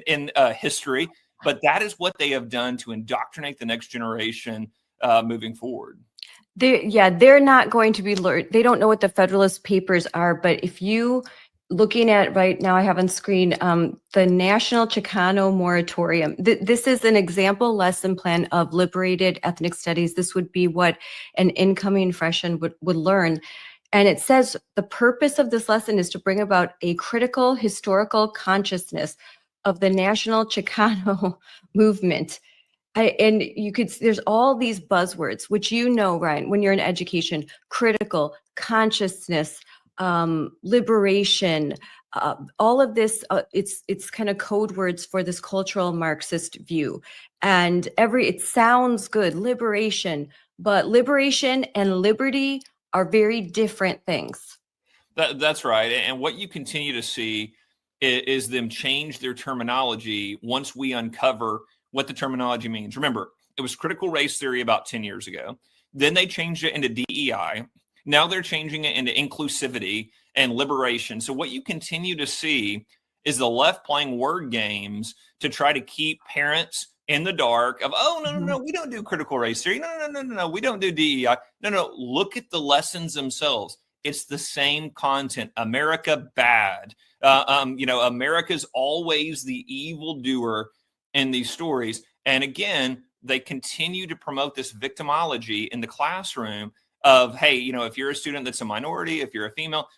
in history. But that is what they have done to indoctrinate the next generation moving forward. They're not going to be learned. They don't know what the Federalist Papers are, but if you looking at right now, I have on screen the National Chicano Moratorium. This is an example lesson plan of liberated ethnic studies. This would be what an incoming freshman would learn. And it says the purpose of this lesson is to bring about a critical historical consciousness of the national Chicano movement. And there's all these buzzwords, which Ryan, when you're in education: critical, consciousness, liberation, all of this, it's kind of code words for this cultural Marxist view. And it sounds good, liberation, but liberation and liberty are very different things. That's right. And what you continue to see is them change their terminology once we uncover what the terminology means. Remember, it was critical race theory about 10 years ago. Then they changed it into DEI. Now they're changing it into inclusivity and liberation. So what you continue to see is the left playing word games to try to keep parents in the dark of, oh, no, we don't do critical race theory. No, we don't do DEI. No, look at the lessons themselves. It's the same content. America bad. America's always the evildoer in these stories. And again, they continue to promote this victimology in the classroom of, hey, if you're a student that's a minority, if you're a female,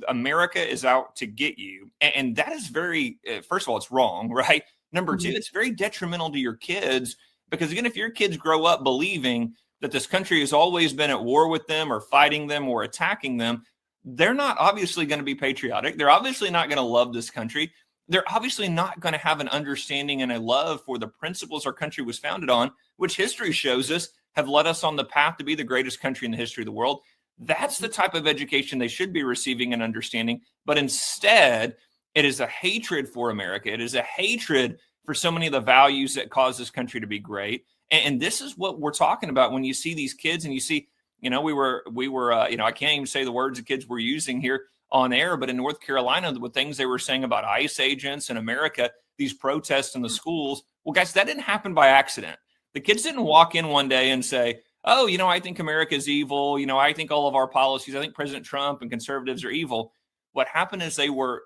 America is out to get you. And that is very, first of all, it's wrong, right? Number two, it's very detrimental to your kids, because again, if your kids grow up believing that this country has always been at war with them or fighting them or attacking them, they're not obviously going to be patriotic. They're obviously not going to love this country. They're obviously not going to have an understanding and a love for the principles our country was founded on, which history shows us have led us on the path to be the greatest country in the history of the world. That's the type of education they should be receiving and understanding. But instead, it is a hatred for America. It is a hatred for so many of the values that cause this country to be great. And this is what we're talking about when you see these kids and you see, we were, I can't even say the words the kids were using here on air, but in North Carolina, the things they were saying about ICE agents in America, these protests in the schools. Well, guys, that didn't happen by accident. The kids didn't walk in one day and say, oh, I think America's evil. I think all of our policies, I think President Trump and conservatives are evil. What happened is they were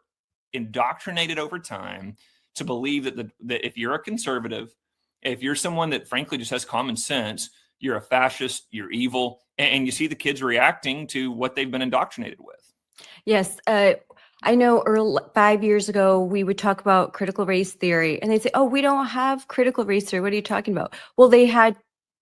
indoctrinated over time to believe that if you're a conservative, if you're someone that frankly just has common sense, you're a fascist, you're evil. And you see the kids reacting to what they've been indoctrinated with. Yes. I know 5 years ago, we would talk about critical race theory and they'd say, oh, we don't have critical race theory. What are you talking about? Well, they had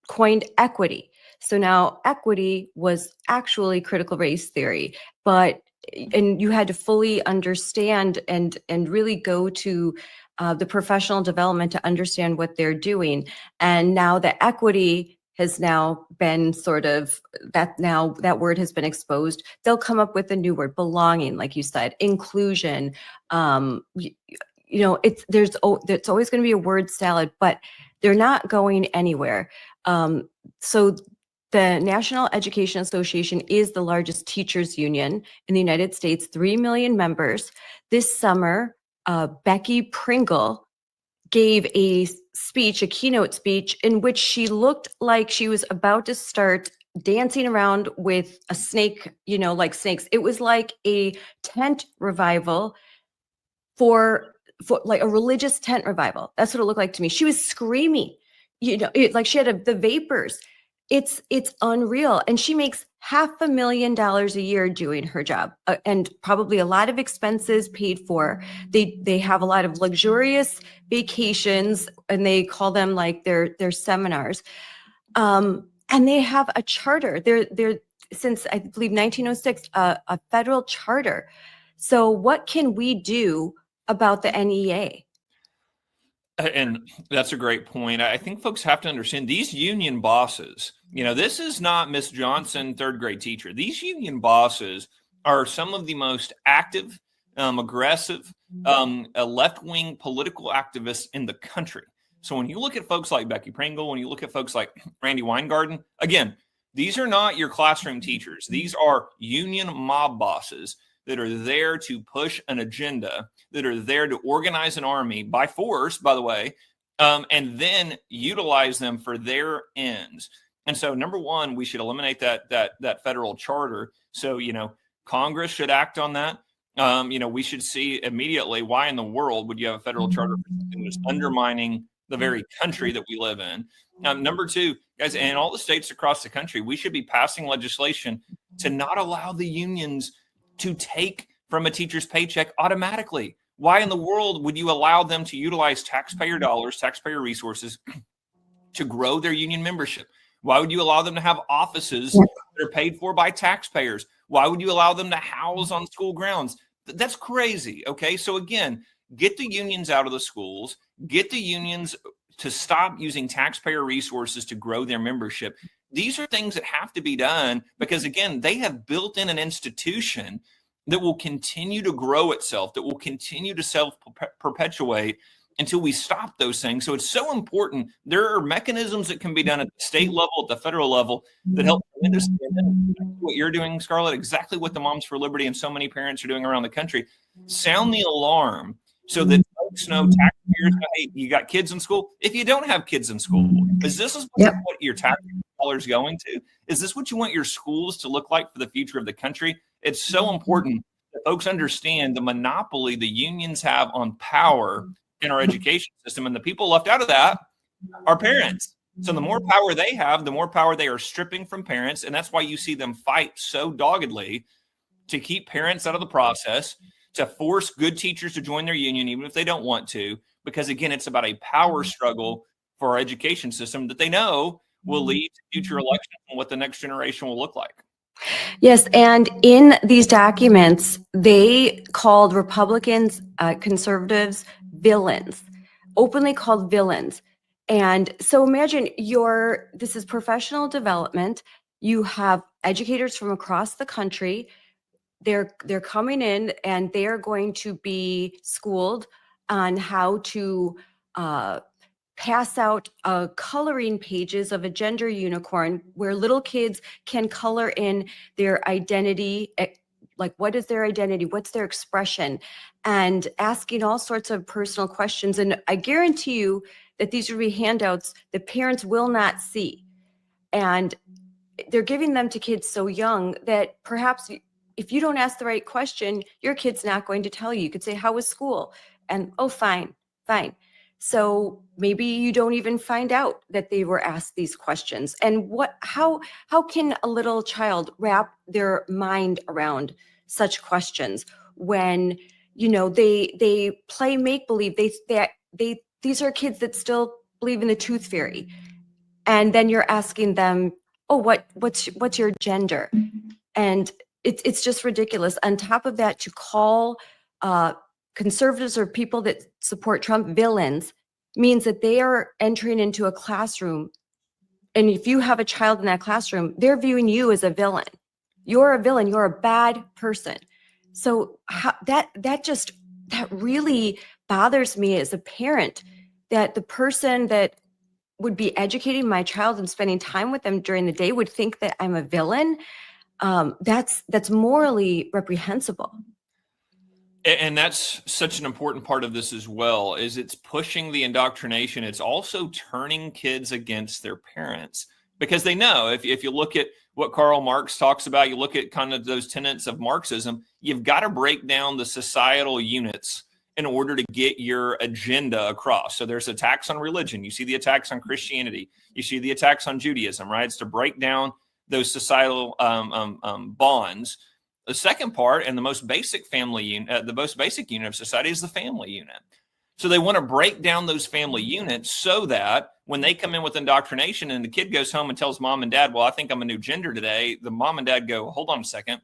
coined equity. So now equity was actually critical race theory, and you had to fully understand and really go to the professional development to understand what they're doing. And now the equity has now been that word has been exposed. They'll come up with a new word, belonging, like you said, inclusion. It's always going to be a word salad, but they're not going anywhere. So the National Education Association is the largest teachers union in the United States, 3 million members. This summer, Becky Pringle gave a keynote speech, in which she looked like she was about to start dancing around with a snake, like snakes. It was like a tent revival for like a religious tent revival. That's what it looked like to me. She was screaming, like she had the vapors. It's unreal. And she makes $500,000 a year doing her job, and probably a lot of expenses paid for. They have a lot of luxurious vacations, and they call them like their seminars. And they have a charter. They're since I believe 1906, a federal charter. So what can we do about the NEA? And that's a great point. I think folks have to understand these union bosses, this is not Miss Johnson, third grade teacher. These union bosses are some of the most active aggressive, left-wing political activists in the country. So when you look at folks like Becky Pringle, when you look at folks like Randy Weingarten, again, these are not your classroom teachers. These are union mob bosses that are there to push an agenda, that are there to organize an army by force, by the way, and then utilize them for their ends. And so, number one, we should eliminate that federal charter. So, Congress should act on that. We should see immediately, why in the world would you have a federal charter for something that's undermining the very country that we live in? Number two, guys, in all the states across the country, we should be passing legislation to not allow the unions to take from a teacher's paycheck automatically. Why in the world would you allow them to utilize taxpayer dollars, taxpayer resources to grow their union membership? Why would you allow them to have offices that are paid for by taxpayers? Why would you allow them to house on school grounds? That's crazy. Okay. So again, get the unions out of the schools, get the unions to stop using taxpayer resources to grow their membership. These are things that have to be done because, again, they have built in an institution that will continue to grow itself, that will continue to self-perpetuate until we stop those things. So it's so important. There are mechanisms that can be done at the state level, at the federal level, that help tremendously. And then what you're doing, Scarlett, exactly what the Moms for Liberty and so many parents are doing around the country. Sound the alarm so that folks know, taxpayers know, hey, you got kids in school. If you don't have kids in school, is this what your tax dollars going to? Is this what you want your schools to look like for the future of the country? It's so important that folks understand the monopoly the unions have on power in our education system, and the people left out of that are parents. So the more power they have, the more power they are stripping from parents, and that's why you see them fight so doggedly to keep parents out of the process, to force good teachers to join their union even if they don't want to, because again, it's about a power struggle for our education system that they know will lead to future elections and what the next generation will look like. Yes, and in these documents, they called Republicans, conservatives, villains, openly called villains. And so imagine this is professional development. You have educators from across the country. They're coming in and they are going to be schooled on how to pass out coloring pages of a gender unicorn where little kids can color in their identity, like what is their identity, what's their expression, and asking all sorts of personal questions. And I guarantee you that these will be handouts that parents will not see. And they're giving them to kids so young that perhaps if you don't ask the right question, your kid's not going to tell you. You could say, how was school? And, oh, fine. So maybe you don't even find out that they were asked these questions. And how can a little child wrap their mind around such questions when, they play make-believe? These are kids that still believe in the tooth fairy. And then you're asking them, oh, what's your gender? And it's just ridiculous. On top of that, to call conservatives or people that support Trump villains means that they are entering into a classroom. And if you have a child in that classroom, they're viewing you as a villain. You're a villain. You're a bad person. So that really bothers me as a parent, that the person that would be educating my child and spending time with them during the day would think that I'm a villain. That's morally reprehensible. And that's such an important part of this as well, is it's pushing the indoctrination. It's also turning kids against their parents, because they know if you look at what Karl Marx talks about, you look at kind of those tenets of Marxism, you've got to break down the societal units in order to get your agenda across. So there's attacks on religion. You see the attacks on Christianity. You see the attacks on Judaism, right? It's to break down those societal bonds. The second part, and the most basic unit of society, is the family unit. So they want to break down those family units so that when they come in with indoctrination and the kid goes home and tells mom and dad, well, I think I'm a new gender today, the mom and dad go, hold on a second.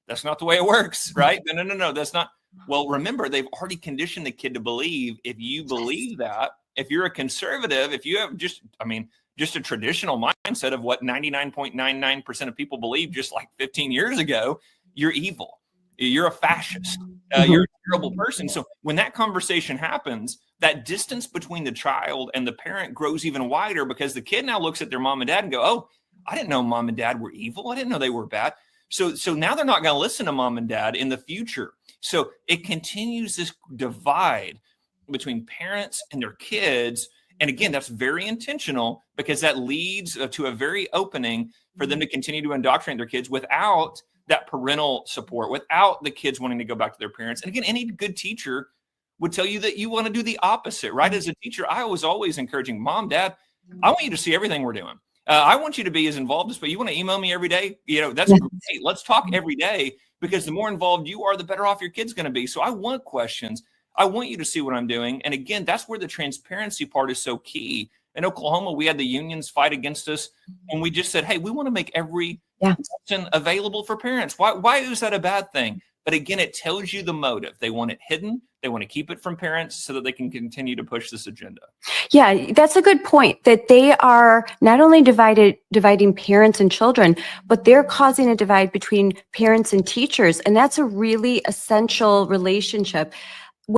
That's not the way it works, right? No, that's not. Well, remember, they've already conditioned the kid to believe, if you believe that, if you're a conservative, if you have just a traditional mindset of what 99.99% of people believe just like 15 years ago, you're evil. You're a fascist. You're a terrible person. So when that conversation happens, that distance between the child and the parent grows even wider, because the kid now looks at their mom and dad and go, oh, I didn't know mom and dad were evil. I didn't know they were bad. So now they're not going to listen to mom and dad in the future. So it continues this divide between parents and their kids. And again, that's very intentional, because that leads to a very opening for them to continue to indoctrinate their kids without that parental support, without the kids wanting to go back to their parents. And again, any good teacher would tell you that you want to do the opposite, right? As a teacher, I was always encouraging mom, dad, I want you to see everything we're doing. I want you to be as involved as, but you want to email me every day? That's great. Let's talk every day, because the more involved you are, the better off your kid's going to be. So I want questions. I want you to see what I'm doing. And again, that's where the transparency part is so key. In Oklahoma, we had the unions fight against us, and we just said, hey, we want to make every option available for parents. Why is that a bad thing? But again, it tells you the motive. They want it hidden. They want to keep it from parents so that they can continue to push this agenda. Yeah, that's a good point, that they are not only dividing parents and children, but they're causing a divide between parents and teachers. And that's a really essential relationship.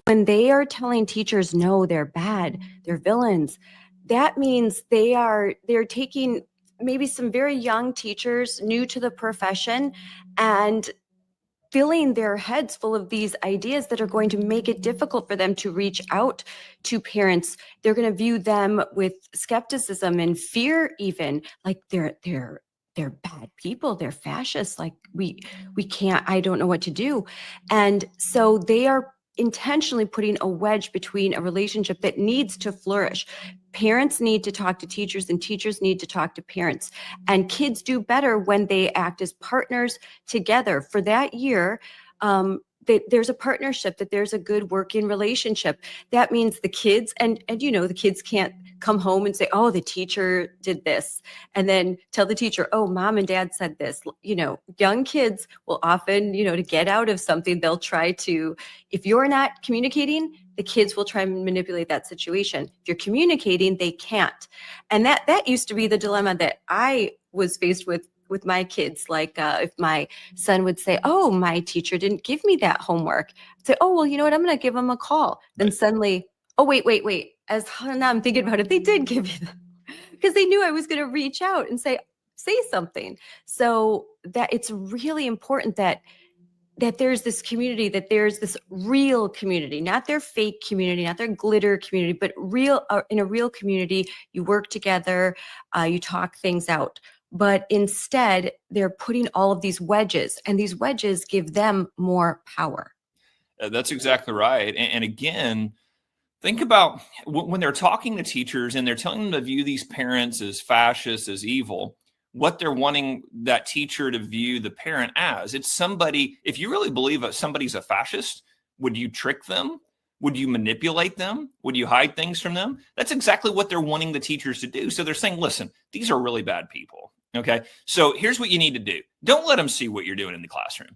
When they are telling teachers, no, they're bad, they're villains, that means they're taking maybe some very young teachers new to the profession and filling their heads full of these ideas that are going to make it difficult for them to reach out to parents. They're going to view them with skepticism and fear, even like they're bad people, they're fascists, like we can't, I don't know what to do. And so they are intentionally putting a wedge between a relationship that needs to flourish. Parents need to talk to teachers, and teachers need to talk to parents. And kids do better when they act as partners together. For that year, that there's a partnership, that there's a good working relationship. That means the kids, and the kids can't come home and say, oh, the teacher did this, and then tell the teacher, oh, mom and dad said this. Young kids will often, to get out of something, they'll try to, if you're not communicating, the kids will try and manipulate that situation. If you're communicating, they can't. And that used to be the dilemma that I was faced with my kids. Like if my son would say, oh, my teacher didn't give me that homework, I'd say, oh, well, you know what, I'm going to give them a call. Then suddenly, oh, wait. Now I'm thinking about it, they did give you them, because they knew I was going to reach out and say something. So that it's really important that there's this community, that there's this real community, not their fake community, not their glitter community, but in a real community, you work together, you talk things out. But instead, they're putting all of these wedges, and these wedges give them more power. That's exactly right. And again, think about when they're talking to teachers and they're telling them to view these parents as fascists, as evil, what they're wanting that teacher to view the parent as. It's somebody, if you really believe that somebody's a fascist, would you trick them? Would you manipulate them? Would you hide things from them? That's exactly what they're wanting the teachers to do. So they're saying, listen, these are really bad people. Okay. So here's what you need to do. Don't let them see what you're doing in the classroom.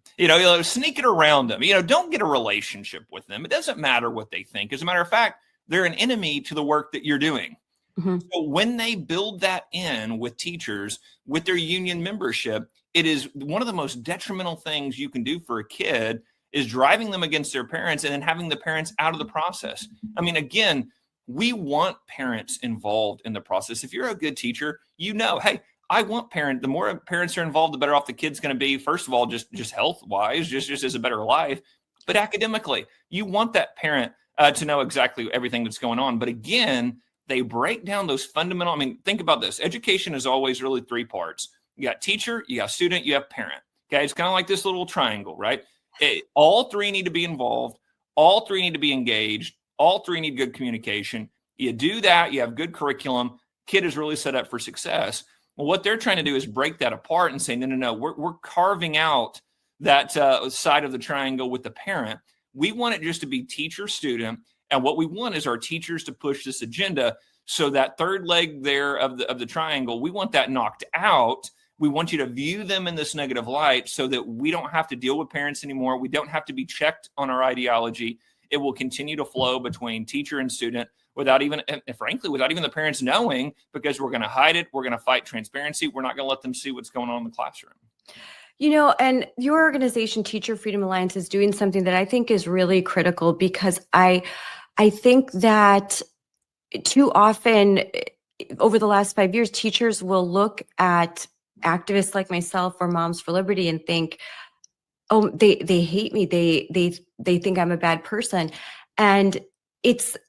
Sneak it around them. Don't get a relationship with them. It doesn't matter what they think. As a matter of fact, they're an enemy to the work that you're doing. Mm-hmm. So when they build that in with teachers, with their union membership, it is one of the most detrimental things you can do for a kid, is driving them against their parents and then having the parents out of the process. I mean, again, we want parents involved in the process. If you're a good teacher, hey, I want the more parents are involved, the better off the kid's going to be. First of all, just health wise, just as a better life, but academically, you want that parent to know exactly everything that's going on. But again, they break down those fundamental, think about this. Education is always really three parts. You got teacher, you got student, you have parent. Okay. It's kind of like this little triangle, right? All three need to be involved. All three need to be engaged. All three need good communication. You do that, you have good curriculum. Kid is really set up for success. Well, what they're trying to do is break that apart and say, no, we're carving out that side of the triangle with the parent. We want it just to be teacher, student. And what we want is our teachers to push this agenda. So that third leg there of the triangle, we want that knocked out. We want you to view them in this negative light so that we don't have to deal with parents anymore. We don't have to be checked on our ideology. It will continue to flow between teacher and student without even the parents knowing, because we're going to hide it. We're going to fight transparency. We're not going to let them see what's going on in the classroom. You know, and your organization, Teacher Freedom Alliance, is doing something that I think is really critical, because I think that too often over the last 5 years, teachers will look at activists like myself or Moms for Liberty and think, oh, they hate me. They think I'm a bad person. And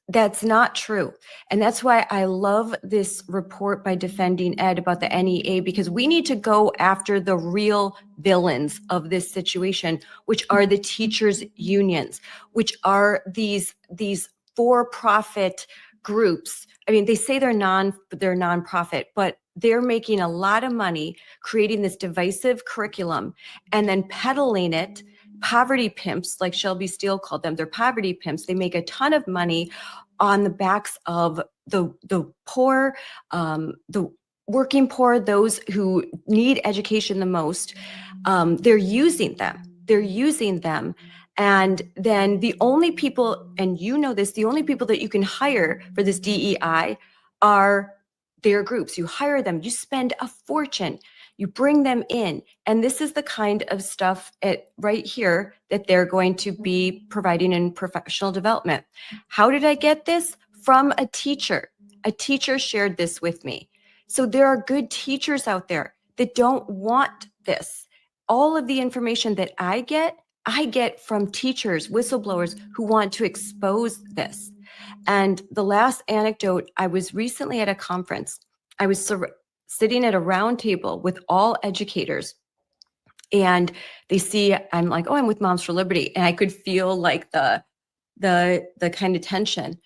that's not true. And that's why I love this report by Defending Ed about the NEA, because we need to go after the real villains of this situation, which are the teachers' unions, which are these for-profit groups. I mean, they say they're nonprofit, but they're making a lot of money creating this divisive curriculum and then peddling it. Poverty pimps, like Shelby Steele called them, they're poverty pimps. They make a ton of money on the backs of the poor, the working poor, those who need education the most. They're using them. And then the only people, and you know this, the only people that you can hire for this DEI are their groups. You hire them, you spend a fortune, you bring them in. And this is the kind of stuff right here that they're going to be providing in professional development. How did I get this? From a teacher. A teacher shared this with me. So there are good teachers out there that don't want this. All of the information that I get from teachers, whistleblowers who want to expose this. And the last anecdote, I was recently at a conference. I was sitting at a round table with all educators, and they see I'm like, oh, I'm with Moms for Liberty. And I could feel like the kind of tension.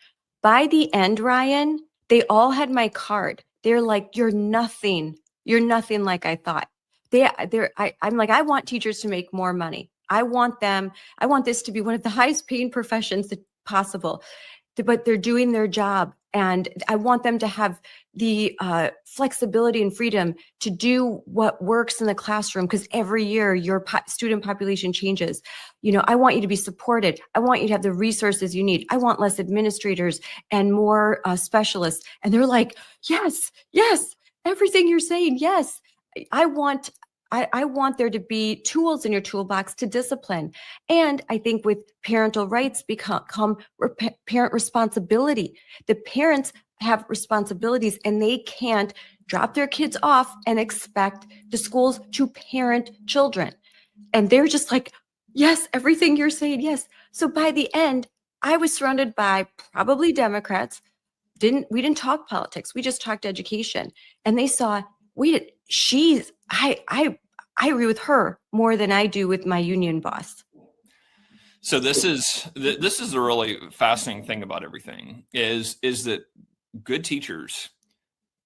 By the end, Ryan, they all had my card. They're like, you're nothing like I thought. I'm like, I want teachers to make more money. I want this to be one of the highest paying professions possible, but they're doing their job. And I want them to have the flexibility and freedom to do what works in the classroom, because every year your student population changes. You know, I want you to be supported. I want you to have the resources you need. I want less administrators and more specialists. And they're like, yes, everything you're saying, yes. I want there to be tools in your toolbox to discipline. And I think with parental rights come parent responsibility. The parents have responsibilities, and they can't drop their kids off and expect the schools to parent children. And they're just like, yes, everything you're saying, yes. So by the end, I was surrounded by probably Democrats. We didn't talk politics. We just talked education. And they saw, wait, I agree with her more than I do with my union boss. So this is the really fascinating thing about everything is that good teachers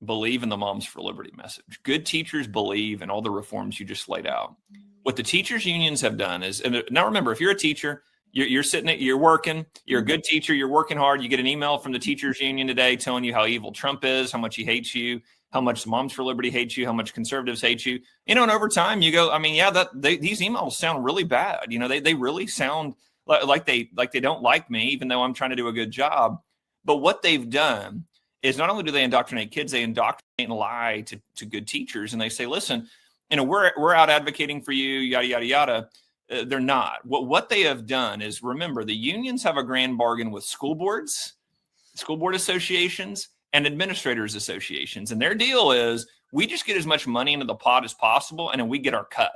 believe in the Moms for Liberty message. Good teachers believe in all the reforms you just laid out. What the teachers unions have done is, and now remember, if you're a teacher, you're sitting, you're working, you're a good teacher, you're working hard. You get an email from the teachers union today telling you how evil Trump is, how much he hates you, how much Moms for Liberty hates you, how much conservatives hate you. You know, and over time you go, I mean, yeah, these emails sound really bad. You know, they really sound like they don't like me, even though I'm trying to do a good job. But what they've done is not only do they indoctrinate kids, they indoctrinate and lie to good teachers. And they say, listen, you know, we're out advocating for you, yada, yada, yada. They're not. What they have done is, remember, the unions have a grand bargain with school boards, school board associations, and administrators associations. And their deal is, we just get as much money into the pot as possible, and then we get our cut.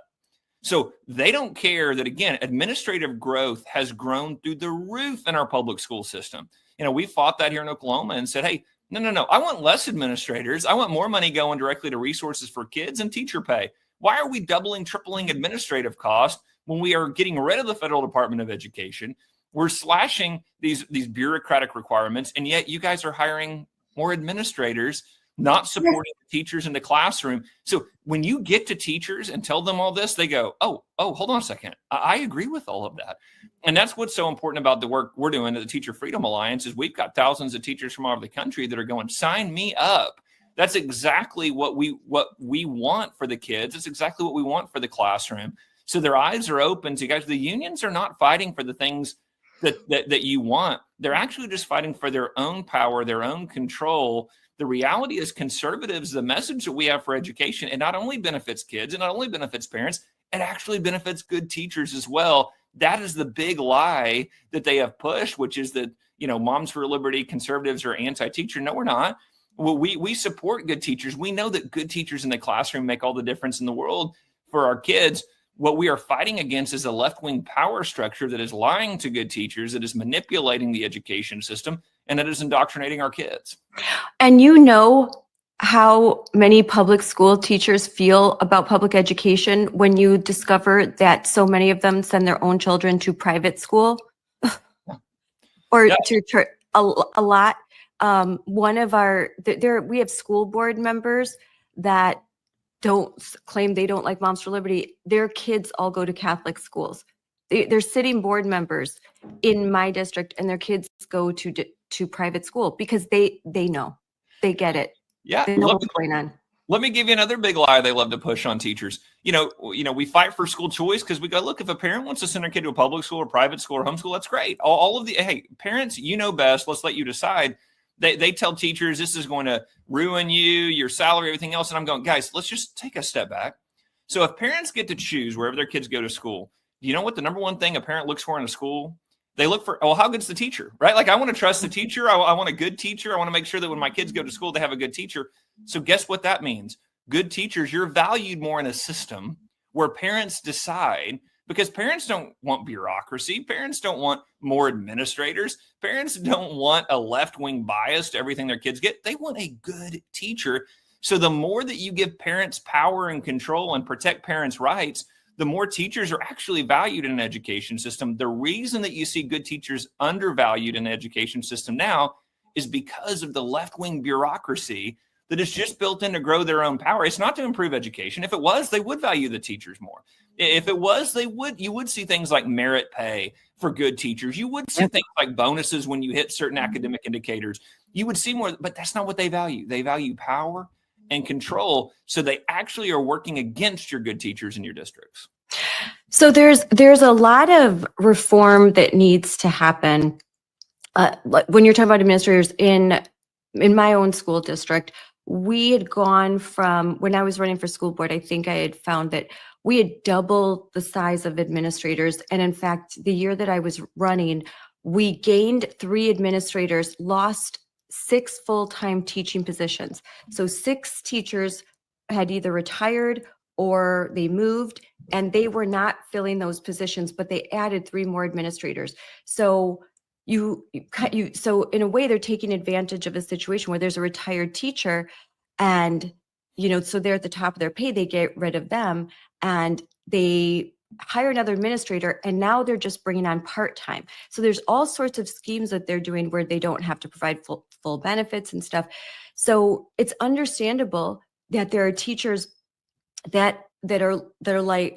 So they don't care that, again, administrative growth has grown through the roof in our public school system. You know, we fought that here in Oklahoma and said, hey, no. I want less administrators. I want more money going directly to resources for kids and teacher pay. Why are we doubling, tripling administrative costs when we are getting rid of the Federal Department of Education? We're slashing these bureaucratic requirements, and yet you guys are hiring more administrators, not supporting the teachers in the classroom. So when you get to teachers and tell them all this, they go, oh, hold on a second. I agree with all of that. And that's what's so important about the work we're doing at the Teacher Freedom Alliance is we've got thousands of teachers from all over the country that are going, sign me up. That's exactly what we want for the kids. It's exactly what we want for the classroom. So their eyes are open to, guys, the unions are not fighting for the things that you want. They're actually just fighting for their own power, their own control. The reality is, conservatives, the message that we have for education, it not only benefits kids, it not only benefits parents, it actually benefits good teachers as well. That is the big lie that they have pushed, which is that, Moms for Liberty, conservatives are anti-teacher. No, we're not. Well, we support good teachers. We know that good teachers in the classroom make all the difference in the world for our kids. What we are fighting against is a left-wing power structure that is lying to good teachers, that is manipulating the education system, and that is indoctrinating our kids. And you know how many public school teachers feel about public education when you discover that so many of them send their own children to private school or Yeah. to a lot. One of our, we have school board members that don't claim they don't like Moms for Liberty. Their kids all go to Catholic schools. They're sitting board members in my district, and their kids go to private school because they know, they get it. Yeah. They know what's going on. Let me give you another big lie they love to push on teachers. We fight for school choice because we go, look, if a parent wants to send their kid to a public school or private school or homeschool, that's great. Hey, parents, you know best. Let's let you decide. They tell teachers this is going to ruin you, your salary, everything else. And I'm going, guys, let's just take a step back. So if parents get to choose wherever their kids go to school, do you know what the number one thing a parent looks for in a school? They look for, how good's the teacher, right? Like, I want to trust the teacher. I want a good teacher. I want to make sure that when my kids go to school, they have a good teacher. So guess what that means? Good teachers, you're valued more in a system where parents decide, because parents don't want bureaucracy. Parents don't want more administrators. Parents don't want a left-wing bias to everything their kids get. They want a good teacher. So the more that you give parents power and control and protect parents' rights, the more teachers are actually valued in an education system. The reason that you see good teachers undervalued in the education system now is because of the left-wing bureaucracy that is just built in to grow their own power. It's not to improve education. If it was, they would value the teachers more. If it was, you would see things like merit pay for good teachers. You would see things like bonuses when you hit certain academic indicators. You would see more, but that's not what they value. They value power and control. So they actually are working against your good teachers in your districts. So there's a lot of reform that needs to happen. When you're talking about administrators in my own school district, we had gone from, when I was running for school board, I think I had found that we had doubled the size of administrators. And in fact, the year that I was running, we gained 3 administrators, lost 6 full-time teaching positions. So 6 teachers had either retired or they moved, and they were not filling those positions, but they added 3 more administrators. So so in a way, they're taking advantage of a situation where there's a retired teacher, and so they're at the top of their pay, they get rid of them and they hire another administrator, and now they're just bringing on part-time. So there's all sorts of schemes that they're doing where they don't have to provide full benefits and stuff. So it's understandable that there are teachers that are like,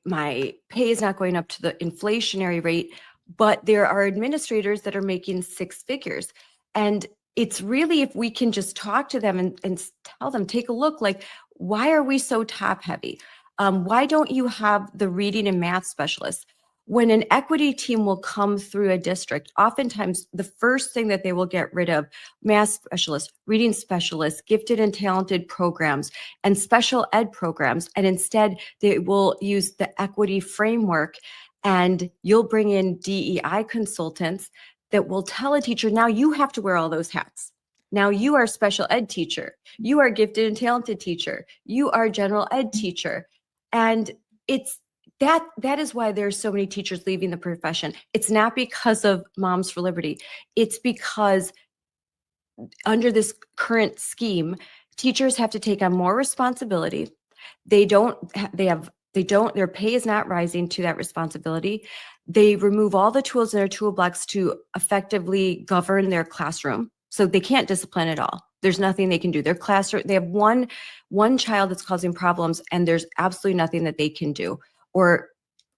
my pay is not going up to the inflationary rate, but there are administrators that are making 6 figures. And it's really, if we can just talk to them and tell them, take a look, like, why are we so top heavy? Why don't you have the reading and math specialists? When an equity team will come through a district, oftentimes the first thing that they will get rid of, math specialists, reading specialists, gifted and talented programs, and special ed programs. And instead they will use the equity framework, and you'll bring in DEI consultants that will tell a teacher, now you have to wear all those hats. Now you are a special ed teacher, you are a gifted and talented teacher, you are a general ed teacher. And that is why there's so many teachers leaving the profession. It's not because of Moms for Liberty. It's because under this current scheme, teachers have to take on more responsibility. Their pay is not rising to that responsibility. They remove all the tools in their toolbox to effectively govern their classroom. So they can't discipline at all. There's nothing they can do. Their classroom, they have one child that's causing problems, and there's absolutely nothing that they can do. Or,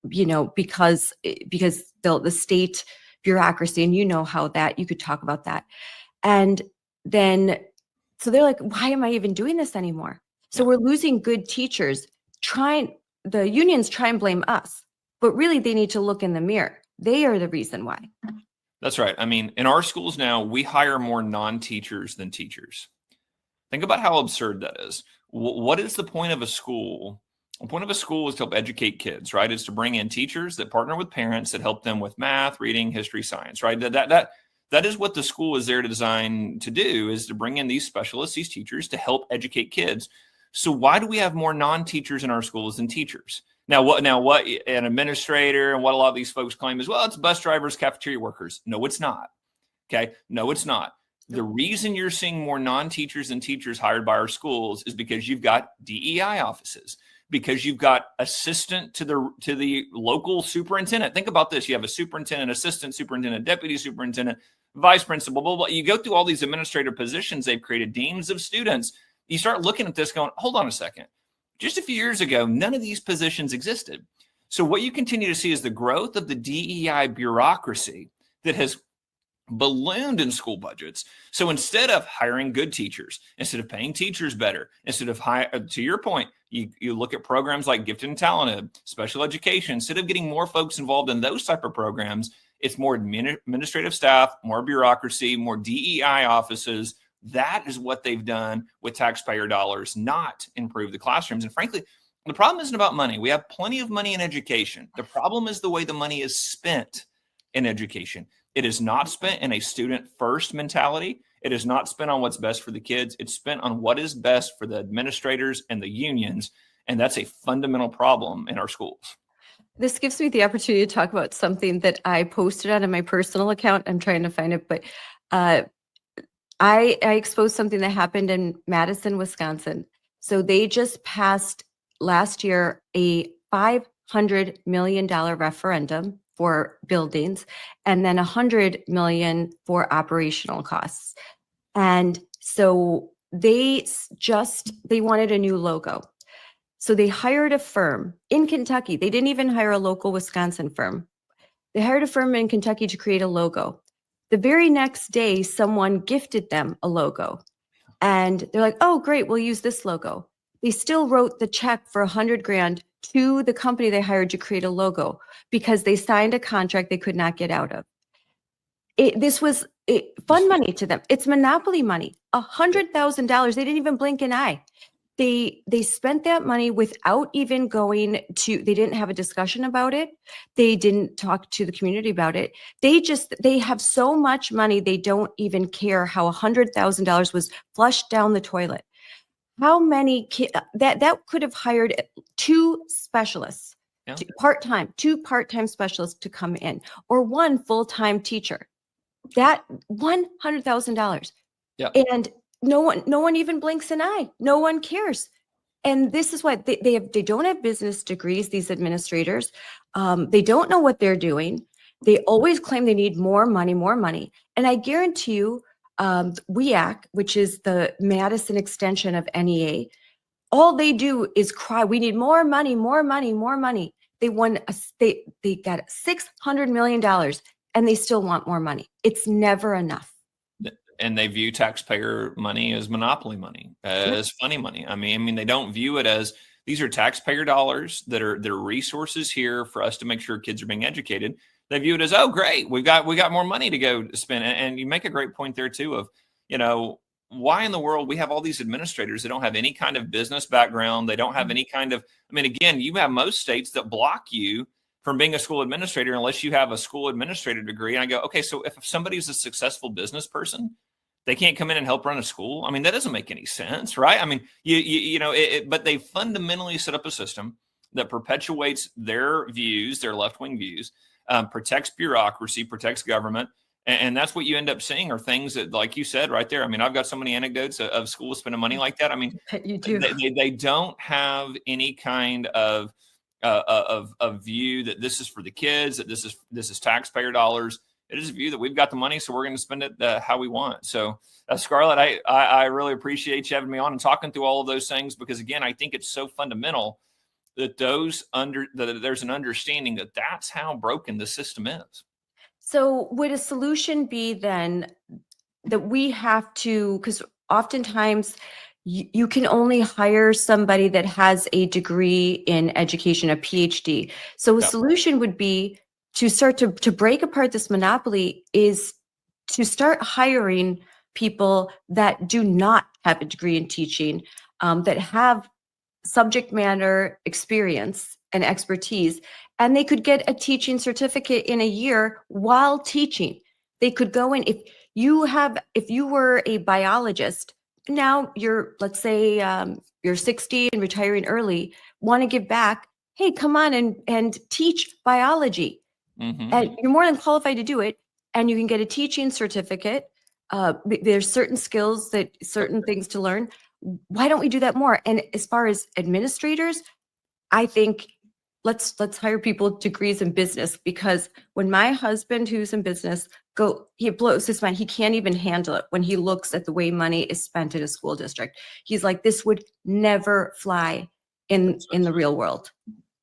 because the state bureaucracy, and how that, you could talk about that. And then, so they're like, why am I even doing this anymore? So we're losing good teachers. The unions try and blame us, but really they need to look in the mirror. They are the reason why. That's right. I mean, in our schools now, we hire more non-teachers than teachers. Think about how absurd that is. what is the point of a school? The point of a school is to help educate kids, right? It's to bring in teachers that partner with parents that help them with math, reading, history, science, right? That is what the school is there to design to do, is to bring in these specialists, these teachers, to help educate kids. So why do we have more non-teachers in our schools than teachers? Now what an administrator and what a lot of these folks claim is, well, it's bus drivers, cafeteria workers. No, it's not. Okay. No, it's not. The reason you're seeing more non-teachers than teachers hired by our schools is because you've got DEI offices, because you've got assistant to the local superintendent. Think about this. You have a superintendent, assistant superintendent, deputy superintendent, vice principal, blah, blah, blah. You go through all these administrative positions. They've created deans of students. You start looking at this going, hold on a second. Just a few years ago, none of these positions existed. So what you continue to see is the growth of the DEI bureaucracy that has ballooned in school budgets. So instead of hiring good teachers, instead of paying teachers better, instead of to your point, you look at programs like Gifted and Talented, special education. Instead of getting more folks involved in those type of programs, it's more administrative staff, more bureaucracy, more DEI offices. That is what they've done with taxpayer dollars, not improve the classrooms. And frankly, the problem isn't about money. We have plenty of money in education. The problem is the way the money is spent in education. It is not spent in a student-first mentality. It is not spent on what's best for the kids. It's spent on what is best for the administrators and the unions, and that's a fundamental problem in our schools. This gives me the opportunity to talk about something that I posted on my personal account. I'm trying to find it, but I exposed something that happened in Madison, Wisconsin. So they just passed last year a $500 million referendum for buildings, and then $100 million for operational costs. And so they wanted a new logo. So they hired a firm in Kentucky. They didn't even hire a local Wisconsin firm. They hired a firm in Kentucky to create a logo. The very next day, someone gifted them a logo. And they're like, oh, great, we'll use this logo. They still wrote the check for $100,000 to the company they hired to create a logo because they signed a contract they could not get out of. This was fun money to them. It's monopoly money, $100,000. They didn't even blink an eye. They spent that money without even they didn't have a discussion about it. They didn't talk to the community about it. They have so much money, they don't even care how $100,000 was flushed down the toilet. How many kids that could have hired two specialists, Yeah. two part-time specialists to come in, or one full-time teacher. That $100,000. Yeah. And no one even blinks an eye. No one cares. And this is why they don't have business degrees, these administrators. They don't know what they're doing. They always claim they need more money. And I guarantee you, WEAC, which is the Madison extension of NEA, all they do is cry, we need more money. They got $600 million and they still want more money. It's never enough. And they view taxpayer money as monopoly money, as funny money. I mean, they don't view it as these are taxpayer dollars that are resources here for us to make sure kids are being educated. They view it as, oh, great, we got more money to go spend. And you make a great point there too of, why in the world we have all these administrators that don't have any kind of business background. They don't have any kind of, again, you have most states that block you from being a school administrator unless you have a school administrator degree. And I go, okay, so if somebody's a successful business person, they can't come in and help run a school. That doesn't make any sense, right? But they fundamentally set up a system that perpetuates their views, their left-wing views, protects bureaucracy, protects government. And that's what you end up seeing are things that, like you said right there. I've got so many anecdotes of schools spending money like that. You do. They don't have any kind of view that this is for the kids, that this is taxpayer dollars. It is a view that we've got the money, so we're going to spend it how we want. So, Scarlett, I really appreciate you having me on and talking through all of those things because, again, I think it's so fundamental that there's an understanding that that's how broken the system is. So would a solution be then that we have to, because oftentimes you can only hire somebody that has a degree in education, a PhD. So a solution would be to start to break apart this monopoly is to start hiring people that do not have a degree in teaching that have subject matter experience and expertise, and they could get a teaching certificate in a year while teaching. They could go in, if you were a biologist, now you're, let's say, you're 60 and retiring early, want to give back, hey, come on and teach biology. And you're more than qualified to do it, and you can get a teaching certificate. There's certain skills, certain things to learn. Why don't we do that more? And as far as administrators, I think let's hire people with degrees in business, because when my husband, who's in business, he blows his mind. He can't even handle it when he looks at the way money is spent in a school district. He's like, this would never fly in the real world.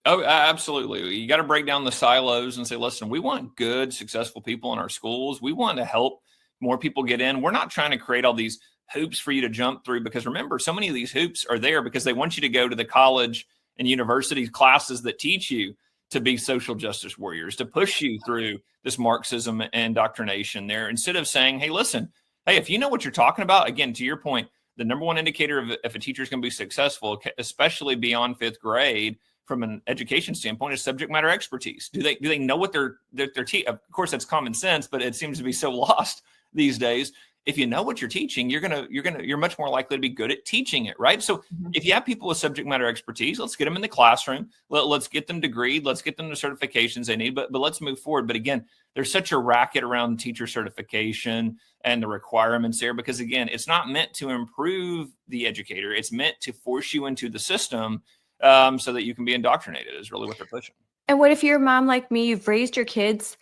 Oh, absolutely. You got to break down the silos and say, listen, we want good, successful people in our schools. We want to help more people get in. We're not trying to create all these hoops for you to jump through, because remember, so many of these hoops are there because they want you to go to the college and university classes that teach you to be social justice warriors, to push you through this Marxism and indoctrination there, instead of saying, hey, listen, hey, if you know what you're talking about, again, to your point, the number one indicator of if a teacher is going to be successful, especially beyond 5th grade, from an education standpoint, is subject matter expertise. Do they know what they're teaching? Of course, that's common sense, but it seems to be so lost these days. If you know what you're teaching, you're much more likely to be good at teaching it, right? So if you have people with subject matter expertise, let's get them in the classroom. Let's get them degreed. Let's get them the certifications they need. But let's move forward. But again, there's such a racket around teacher certification and the requirements there, because again, it's not meant to improve the educator. It's meant to force you into the system so that you can be indoctrinated, is really what they're pushing. And what if you're a mom like me, you've raised your kids,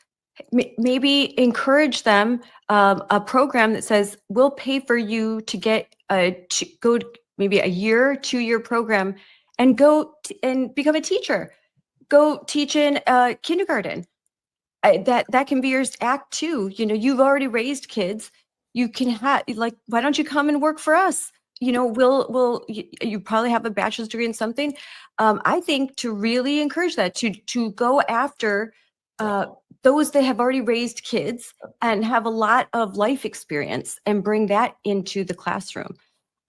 maybe encourage them a program that says, we'll pay for you to get go maybe a year, 2-year program and go and become a teacher. Go teach in kindergarten. That can be your act too. You know, you've already raised kids. You can have, like, why don't you come and work for us? You know, you probably have a bachelor's degree in something. I think to really encourage that, to go after those that have already raised kids and have a lot of life experience and bring that into the classroom.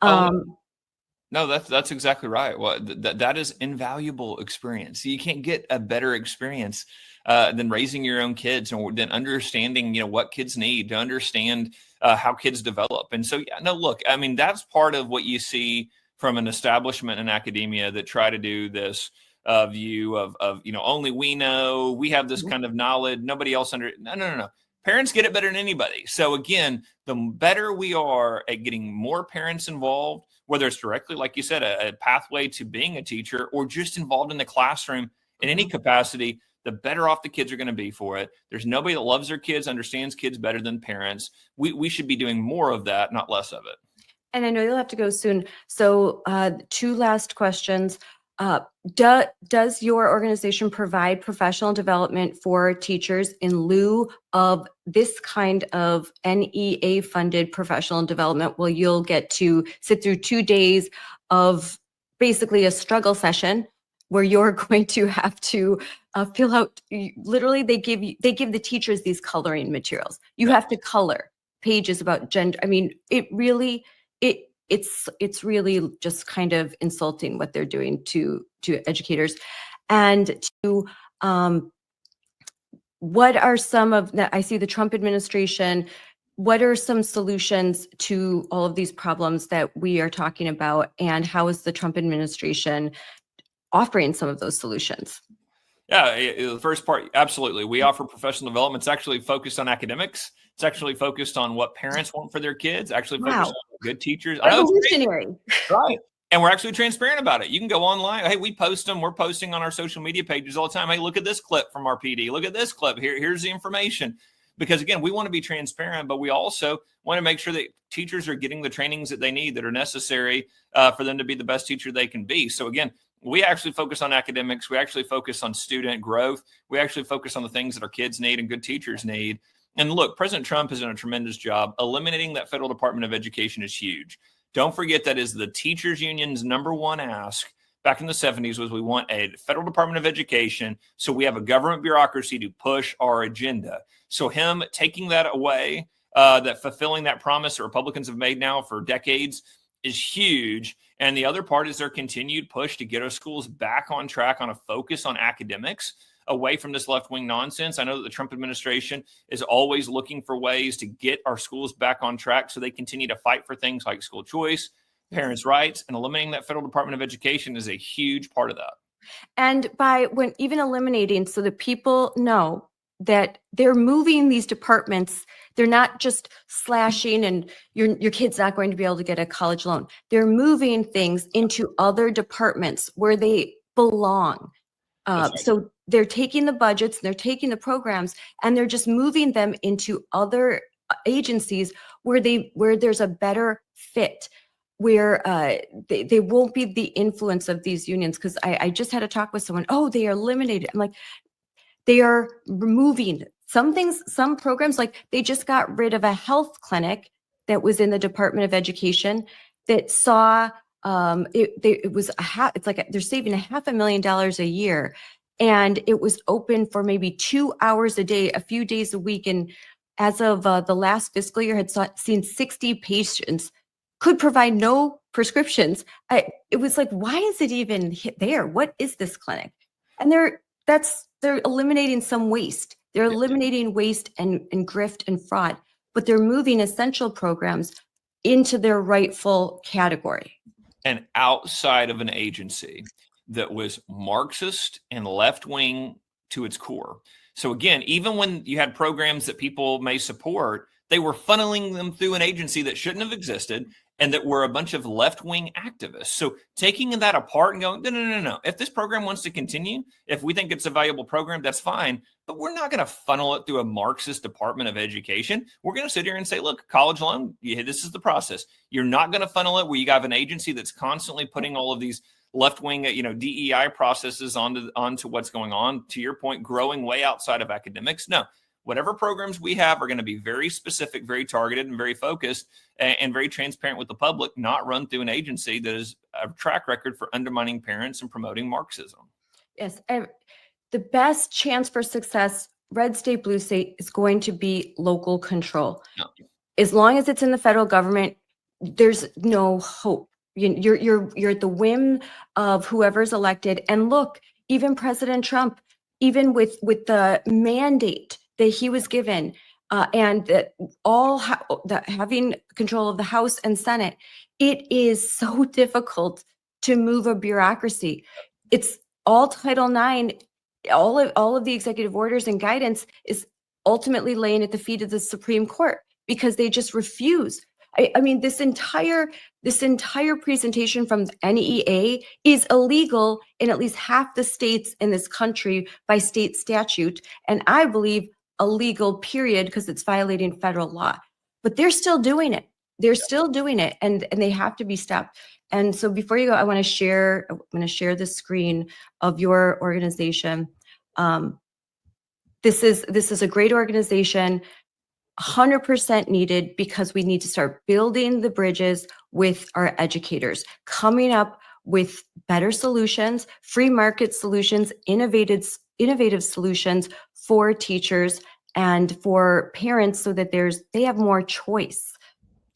No, that's exactly right. Well, that is invaluable experience. You can't get a better experience than raising your own kids, or than understanding, what kids need, to understand how kids develop. And so, yeah, no, look, I mean, that's part of what you see from an establishment in academia that try to do this view of only we know, we have this kind of knowledge, nobody else no. Parents get it better than anybody. So again, the better we are at getting more parents involved, whether it's directly, like you said, a pathway to being a teacher, or just involved in the classroom in any capacity, the better off the kids are going to be for it. There's nobody that loves their kids, understands kids better than parents. We should be doing more of that, not less of it. And I know you'll have to go soon. So 2 last questions. Does your organization provide professional development for teachers in lieu of this kind of NEA-funded professional development, where you'll get to sit through 2 days of basically a struggle session where you're going to have to fill out, literally they give the teachers these coloring materials. You have to color pages about gender. I mean, it's really just kind of insulting what they're doing to educators. And to what are some of that? I see the Trump administration. What are some solutions to all of these problems that we are talking about? And how is the Trump administration offering some of those solutions? Yeah, the first part, absolutely. We offer professional development. It's actually focused on academics. It's actually focused on what parents want for their kids, actually focused on good teachers. Revolutionary. Right. And we're actually transparent about it. You can go online. Hey, we post them. We're posting on our social media pages all the time. Hey, look at this clip from our PD. Look at this clip. Here's the information. Because again, we want to be transparent, but we also want to make sure that teachers are getting the trainings that they need, that are necessary for them to be the best teacher they can be. So again, we actually focus on academics. We actually focus on student growth. We actually focus on the things that our kids need and good teachers need. And look, President Trump has done a tremendous job. Eliminating that federal Department of Education is huge. Don't forget that is the teachers union's number one ask back in the 70s, was we want a federal Department of Education so we have a government bureaucracy to push our agenda. So him taking that away, that fulfilling that promise that Republicans have made now for decades, is huge. And the other part is their continued push to get our schools back on track on a focus on academics, away from this left-wing nonsense. I know that the Trump administration is always looking for ways to get our schools back on track so they continue to fight for things like school choice, parents' rights, and eliminating that federal Department of Education is a huge part of that. And by when even eliminating so that people know that they're moving these departments, they're not just slashing and your kid's not going to be able to get a college loan. They're moving things into other departments where they belong. That's right. So they're taking the budgets, they're taking the programs, and they're just moving them into other agencies where there's a better fit, where they won't be the influence of these unions. Because I just had a talk with someone, oh, they are eliminated. I'm like, they are removing some things, some programs, like they just got rid of a health clinic that was in the Department of Education that saw they're saving $500,000 a year, and it was open for maybe 2 hours a day, a few days a week. And as of the last fiscal year, had seen 60 patients, could provide no prescriptions. It was like, why is it even there? What is this clinic? And they're eliminating some waste. They're eliminating waste and grift and fraud, but they're moving essential programs into their rightful category. And outside of an agency that was Marxist and left-wing to its core. So again, even when you had programs that people may support, they were funneling them through an agency that shouldn't have existed and that were a bunch of left-wing activists. So taking that apart and going, no. If this program wants to continue, if we think it's a valuable program, that's fine. But we're not going to funnel it through a Marxist Department of Education. We're going to sit here and say, look, college loan, this is the process. You're not going to funnel it where you have an agency that's constantly putting all of these left-wing, DEI processes onto what's going on. To your point, growing way outside of academics. No. Whatever programs we have are going to be very specific, very targeted, and very focused, and very transparent with the public, not run through an agency that is a track record for undermining parents and promoting Marxism. Yes. The best chance for success, red state, blue state, is going to be local control. No. As long as it's in the federal government, there's no hope. You're at the whim of whoever's elected. And look, even President Trump, even with the mandate that he was given, and that having control of the House and Senate, it is so difficult to move a bureaucracy. It's all Title IX, all of the executive orders and guidance is ultimately laying at the feet of the Supreme Court because they just refuse. I mean, this entire presentation from the NEA is illegal in at least half the states in this country by state statute, and I believe illegal, period, because it's violating federal law. But they're still doing it. They're still doing it, and they have to be stopped. And so before you go, I'm going to share the screen of your organization. This is a great organization, 100% needed, because we need to start building the bridges with our educators, coming up with better solutions, free market solutions, innovative solutions for teachers and for parents so that they have more choice.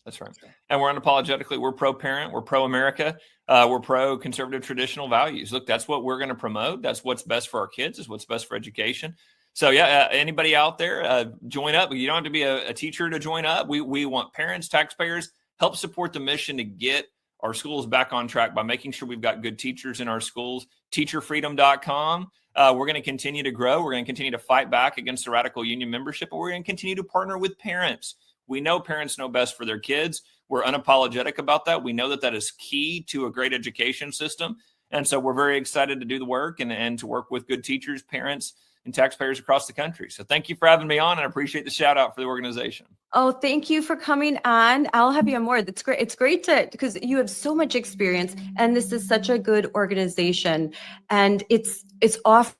That's right. And we're unapologetically, we're pro-parent, we're pro-America, we're pro-conservative traditional values. Look, that's what we're going to promote. That's what's best for our kids, is what's best for education. So yeah, anybody out there, join up. You don't have to be a teacher to join up. We want parents, taxpayers, help support the mission to get our schools back on track by making sure we've got good teachers in our schools. Teacherfreedom.com. We're going to continue to grow. We're going to continue to fight back against the radical union membership, but we're going to continue to partner with parents. We know parents know best for their kids. We're unapologetic about that. We know that that is key to a great education system. And so we're very excited to do the work and to work with good teachers, parents, and taxpayers across the country. So thank you for having me on. And I appreciate the shout out for the organization. Oh, thank you for coming on. I'll have you on more. That's great. It's great because you have so much experience and this is such a good organization. And it's off,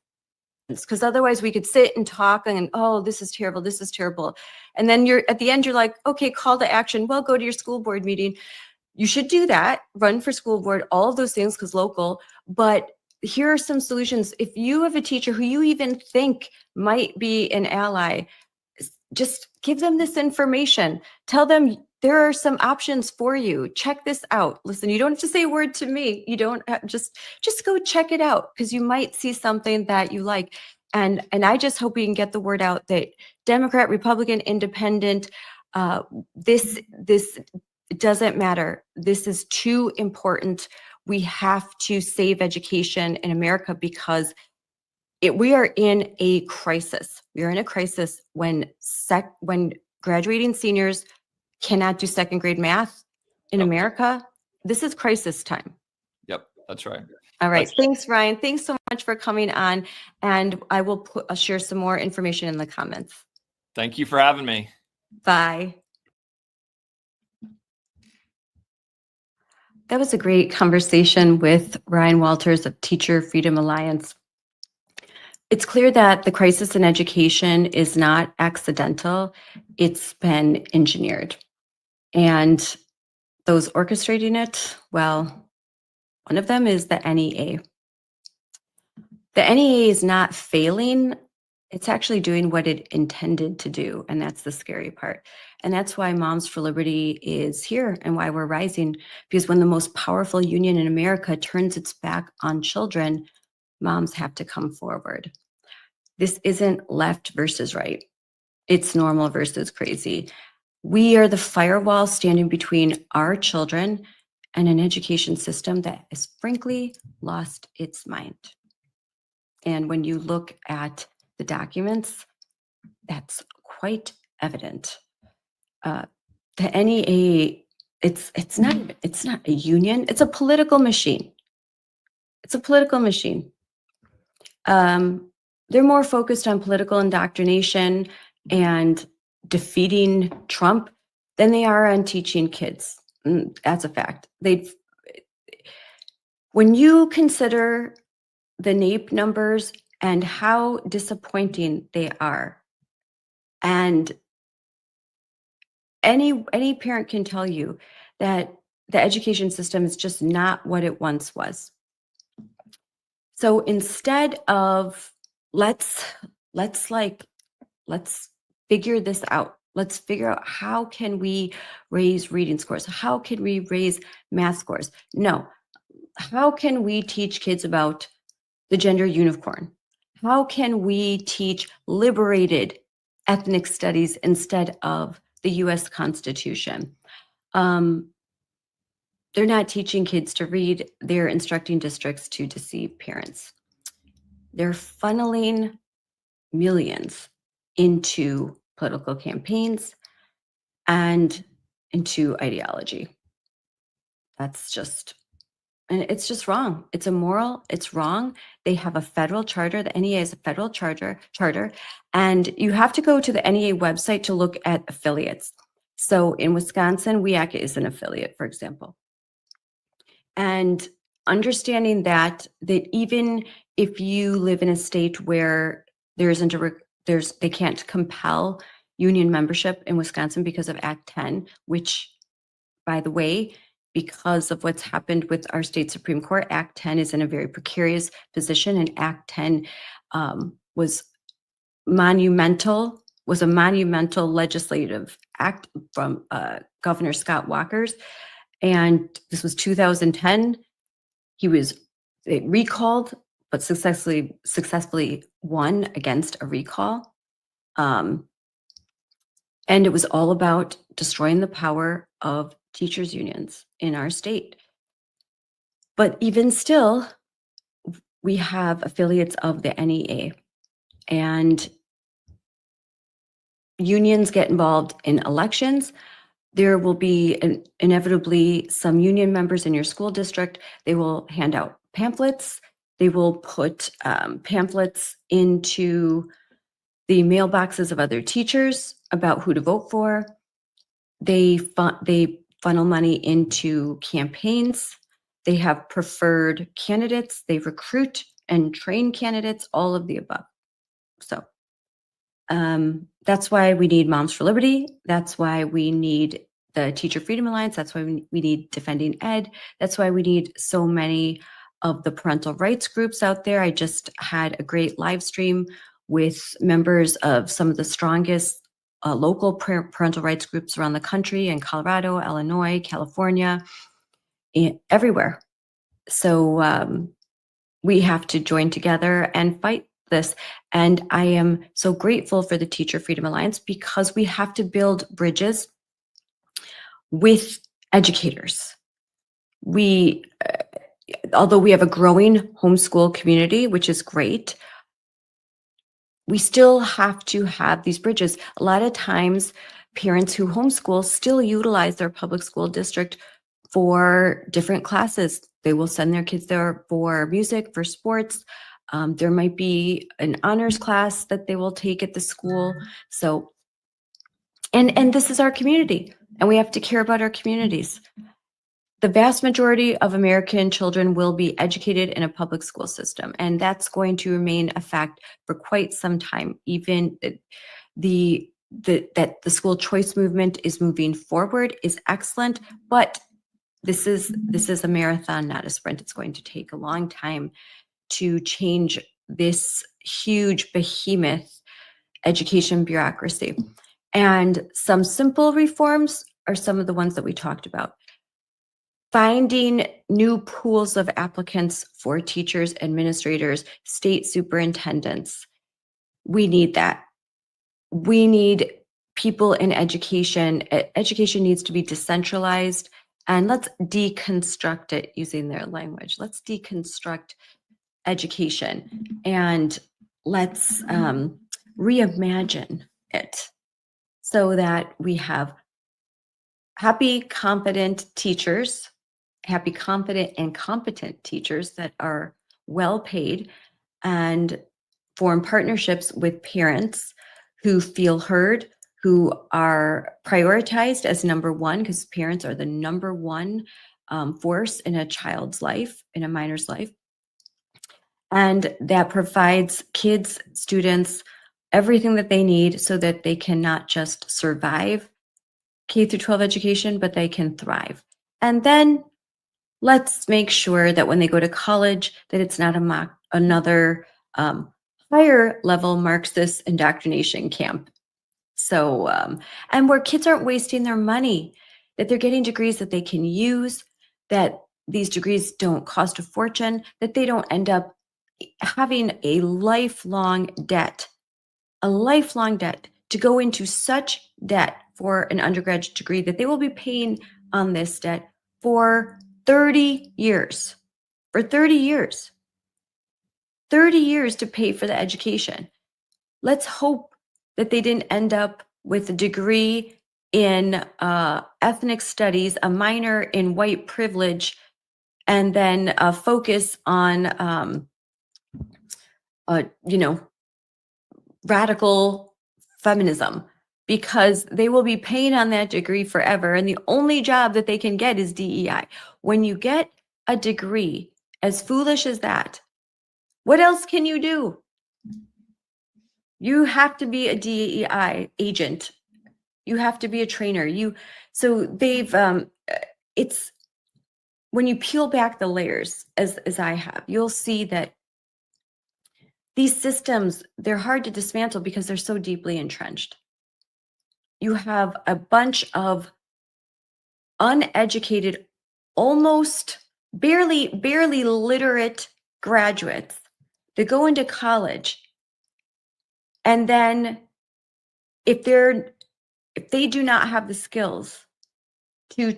because otherwise we could sit and talk and, oh, this is terrible. This is terrible. And then at the end, you're like, okay, call to action. Well, go to your school board meeting. You should do that. Run for school board, all of those things, because local. But here are some solutions. If you have a teacher who you even think might be an ally, just give them this information. Tell them there are some options for you. Check this out. Listen, you don't have to say a word to me. You don't have, just go check it out, because you might see something that you like. And I just hope we can get the word out that Democrat, Republican, Independent, this doesn't matter. This is too important. We have to save education in America, because we are in a crisis. We are in a crisis when graduating seniors cannot do second grade math in America. This is crisis time. Yep, that's right. All right. Thanks, Ryan. Thanks so much for coming on. And I will share some more information in the comments. Thank you for having me. Bye. That was a great conversation with Ryan Walters of Teacher Freedom Alliance. It's clear that the crisis in education is not accidental. It's been engineered. And those orchestrating it, well, one of them is the NEA. The NEA is not failing. It's actually doing what it intended to do. And that's the scary part. And that's why Moms for Liberty is here and why we're rising. Because when the most powerful union in America turns its back on children, moms have to come forward. This isn't left versus right. It's normal versus crazy. We are the firewall standing between our children and an education system that has frankly lost its mind. And when you look at the documents, that's quite evident. The NEA, it's not a union. It's a political machine. It's a political machine. They're more focused on political indoctrination and defeating Trump than they are on teaching kids. That's a fact. When you consider the NAEP numbers and how disappointing they are, and any parent can tell you that the education system is just not what it once was. So instead of let's figure this out. Let's figure out how can we raise reading scores? How can we raise math scores? No. How can we teach kids about the gender unicorn? How can we teach liberated ethnic studies instead of the US Constitution? They're not teaching kids to read. They're instructing districts to deceive parents. They're funneling millions into political campaigns and into ideology. That's just, and it's just wrong. It's immoral. It's wrong. They have a federal charter. The NEA is a federal charter, and you have to go to the NEA website to look at affiliates. So in Wisconsin, WIAC is an affiliate, for example. And understanding that even if you live in a state where there isn't they can't compel union membership in Wisconsin because of Act 10, which, by the way, because of what's happened with our state Supreme Court, Act 10 is in a very precarious position, and Act 10 was a monumental legislative act from Governor Scott Walker's, and this was 2010. He was recalled, but successfully won against a recall. And it was all about destroying the power of teachers' unions in our state. But even still, we have affiliates of the NEA, and unions get involved in elections. There will be inevitably some union members in your school district. They will hand out pamphlets. They will put pamphlets into the mailboxes of other teachers about who to vote for. They funnel money into campaigns. They have preferred candidates. They recruit and train candidates, all of the above. So that's why we need Moms for Liberty. That's why we need the Teacher Freedom Alliance. That's why we need Defending Ed. That's why we need so many of the parental rights groups out there. I just had a great live stream with members of some of the strongest local parental rights groups around the country in Colorado, Illinois, California, everywhere. So we have to join together and fight this. And I am so grateful for the Teacher Freedom Alliance, because we have to build bridges with educators. Although we have a growing homeschool community, which is great, we still have to have these bridges. A lot of times, parents who homeschool still utilize their public school district for different classes. They will send their kids there for music, for sports. There might be an honors class that they will take at the school. So, and this is our community, and we have to care about our communities. The vast majority of American children will be educated in a public school system, and that's going to remain a fact for quite some time. Even that the school choice movement is moving forward is excellent, but this is a marathon, not a sprint. It's going to take a long time to change this huge behemoth education bureaucracy. And some simple reforms are some of the ones that we talked about. Finding new pools of applicants for teachers, administrators, state superintendents. We need that. We need people in education. Education needs to be decentralized, and let's deconstruct it, using their language. Let's deconstruct education, and let's reimagine it so that we have happy, confident teachers, happy, confident, and competent teachers that are well paid, and form partnerships with parents who feel heard, who are prioritized as number one, because parents are the number one force in a child's life, in a minor's life. And that provides kids, students, everything that they need so that they can not just survive K through 12 education, but they can thrive. And then let's make sure that when they go to college, that it's not another higher level Marxist indoctrination camp. So, and where kids aren't wasting their money, that they're getting degrees that they can use, that these degrees don't cost a fortune, that they don't end up having a lifelong debt to go into such debt for an undergraduate degree that they will be paying on this debt for 30 years. For 30 years. 30 years to pay for the education. Let's hope that they didn't end up with a degree in ethnic studies, a minor in white privilege, and then a focus on, radical feminism, because they will be paying on that degree forever. And the only job that they can get is DEI. When you get a degree as foolish as that, what else can you do? You have to be a DEI agent. You have to be a trainer. So they've, it's, when you peel back the layers, as I have, you'll see that these systems, they're hard to dismantle because they're so deeply entrenched. You have a bunch of uneducated, almost barely literate graduates that go into college, and then if they do not have the skills to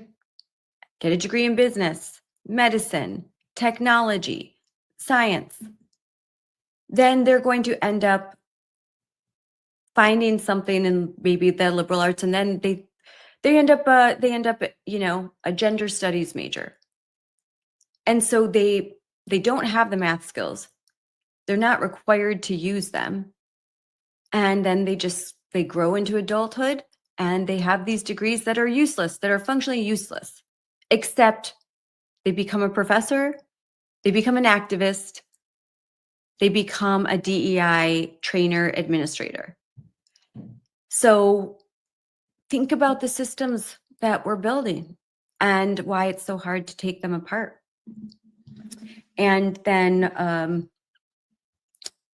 get a degree in business, medicine, technology, science, then they're going to end up finding something in maybe the liberal arts, and then they end up a gender studies major, and so they don't have the math skills. They're not required to use them, and then they grow into adulthood, and they have these degrees that are useless, that are functionally useless, except they become a professor, they become an activist, they become a DEI trainer, administrator. So think about the systems that we're building and why it's so hard to take them apart. And then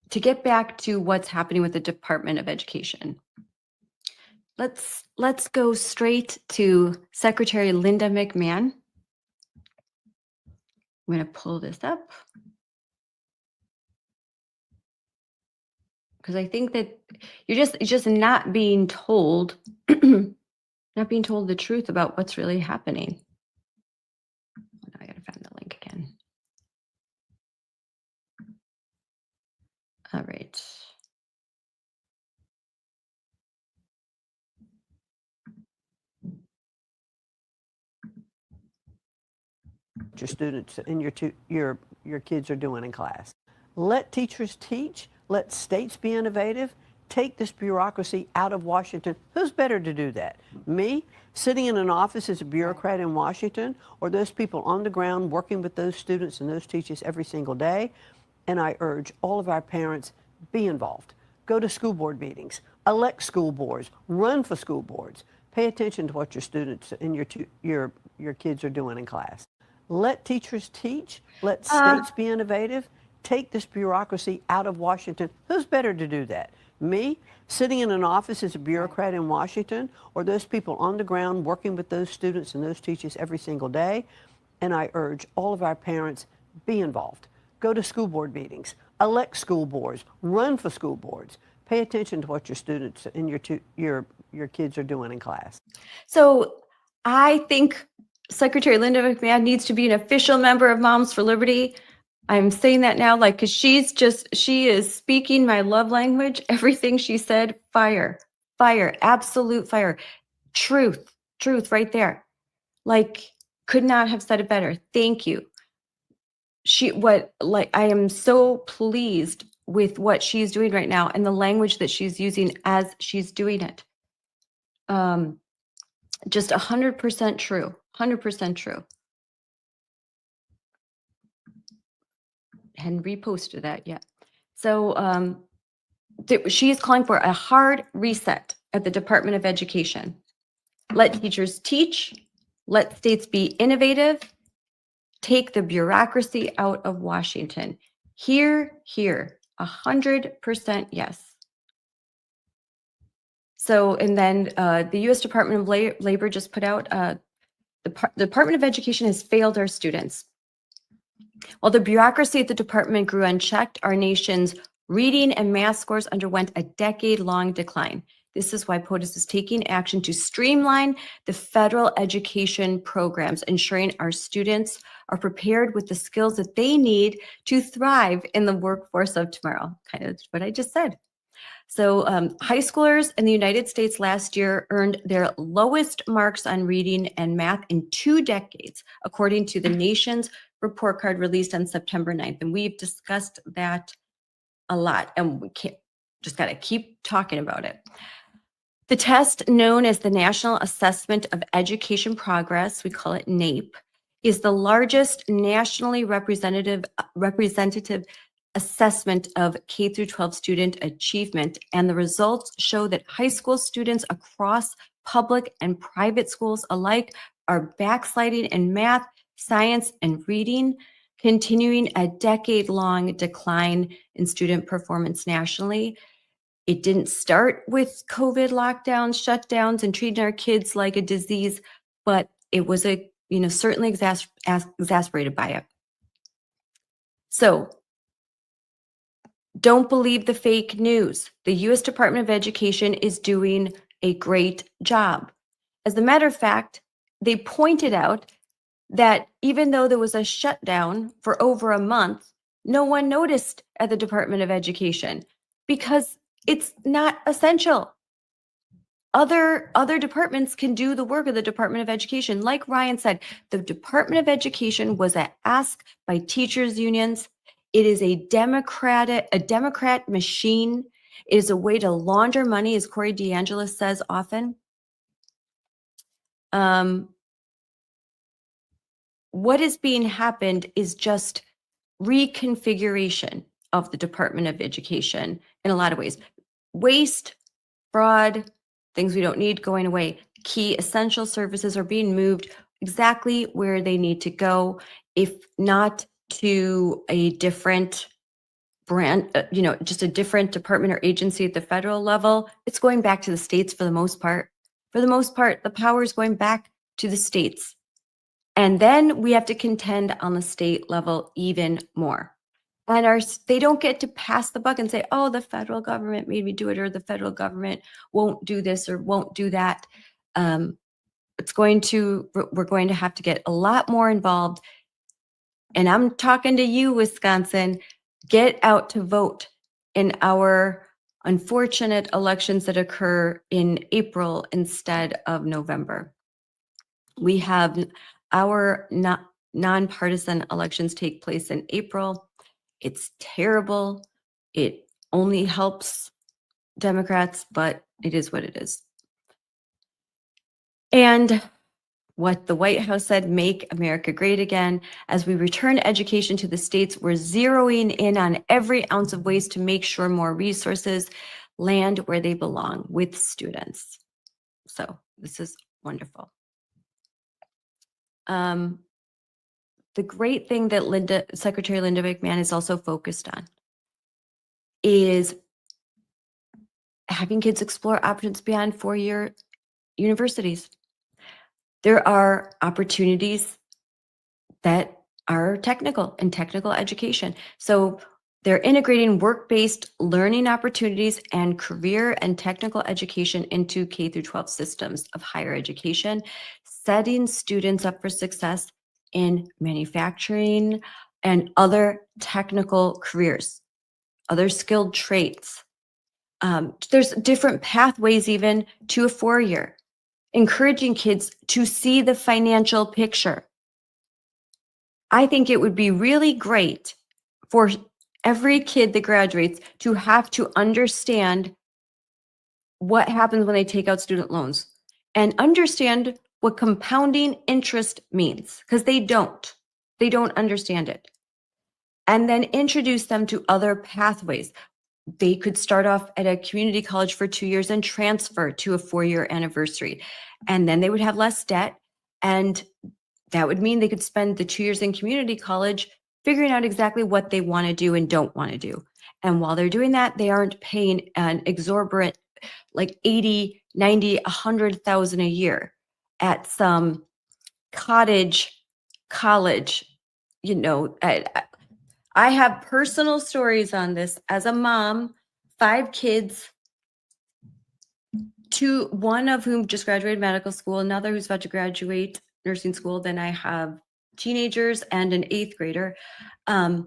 to get back to what's happening with the Department of Education. let's go straight to Secretary Linda McMahon. I'm going to pull this up because I think that you're just not being told not being told the truth about what's really happening. Now I got to find the link again. All right. Your students and your kids are doing in class. Let teachers teach. Let states be innovative. Take this bureaucracy out of Washington. Who's better to do that? Me, sitting in an office as a bureaucrat in Washington, or those people on the ground working with those students and those teachers every single day? And I urge all of our parents, be involved. Go to school board meetings. Elect school boards. Run for school boards. Pay attention to what your students and your kids are doing in class. Let teachers teach. Let states be innovative. Take this bureaucracy out of Washington. Who's better to do that? Me, sitting in an office as a bureaucrat in Washington, or those people on the ground working with those students and those teachers every single day? And I urge all of our parents, be involved. Go to school board meetings. Elect school boards. Run for school boards. Pay attention to what your students and your kids are doing in class. So I think Secretary Linda McMahon needs to be an official member of Moms for Liberty. I'm saying that now, like, because she is speaking my love language. Everything she said, fire, absolute fire, truth right there. Like, could not have said it better. Thank you. I am so pleased with what she's doing right now and the language that she's using as she's doing it. Just 100% true, 100% true. Hadn't reposted that yet. So she is calling for a hard reset at the Department of Education. Let teachers teach, let states be innovative, take the bureaucracy out of Washington. Here, 100% yes. So, and then the U.S. Department of Labor just put out, the Department of Education has failed our students. While the bureaucracy at the department grew unchecked, our nation's reading and math scores underwent a decade-long decline. This is why POTUS is taking action to streamline the federal education programs, ensuring our students are prepared with the skills that they need to thrive in the workforce of tomorrow. Kind of what I just said. So high schoolers in the United States last year earned their lowest marks on reading and math in 2 decades, according to the nation's report card released on September 9th. And we've discussed that a lot, and we just got to keep talking about it. The test, known as the National Assessment of Education Progress, we call it NAEP, is the largest nationally representative assessment of K through 12 student achievement, and the results show that high school students across public and private schools alike are backsliding in math, science, and reading, continuing a decade-long decline in student performance nationally. It didn't start with COVID lockdowns, shutdowns, and treating our kids like a disease, but it was certainly exacerbated by it. So don't believe the fake news. The U.S. Department of Education is doing a great job. As a matter of fact, they pointed out that even though there was a shutdown for over a month, no one noticed at the Department of Education because it's not essential. Other departments can do the work of the Department of Education. Like Ryan said, the Department of Education was an ask by teachers' unions. It is a Democrat machine. It is a way to launder money, as Corey DeAngelis says often. What is being happened is just reconfiguration of the Department of Education in a lot of ways. Waste, fraud, things we don't need going away. Key essential services are being moved exactly where they need to go, if not to a different just a different department or agency at the federal level. It's going back to the states for the most part. For the most part, the power is going back to the states. And then we have to contend on the state level even more. And they don't get to pass the buck and say, oh, the federal government made me do it, or the federal government won't do this or won't do that. We're going to have to get a lot more involved. And I'm talking to you, Wisconsin, get out to vote in our unfortunate elections that occur in April instead of November. We have our nonpartisan elections take place in April. It's terrible. It only helps Democrats, but it is what it is. And what the White House said, make America great again. As we return education to the states, we're zeroing in on every ounce of ways to make sure more resources land where they belong, with students. So this is wonderful. The great thing that Secretary Linda McMahon is also focused on is having kids explore options beyond four-year universities. There are opportunities that are technical and technical education. So they're integrating work-based learning opportunities and career and technical education into K through 12 systems of higher education, setting students up for success in manufacturing and other technical careers, other skilled traits. There's different pathways even to a four-year, encouraging kids to see the financial picture. I think it would be really great for every kid that graduates to have to understand what happens when they take out student loans and understand what compounding interest means, because they don't understand it. And then introduce them to other pathways. They could start off at a community college for 2 years and transfer to a four-year anniversary. And then they would have less debt. And that would mean they could spend the 2 years in community college figuring out exactly what they want to do and don't want to do. And while they're doing that, they aren't paying an exorbitant, like 80, 90, 100,000 a year at some cottage college. You know, I have personal stories on this as a mom, 5 kids, one of whom just graduated medical school, another who's about to graduate nursing school. Then I have teenagers and an 8th grader. I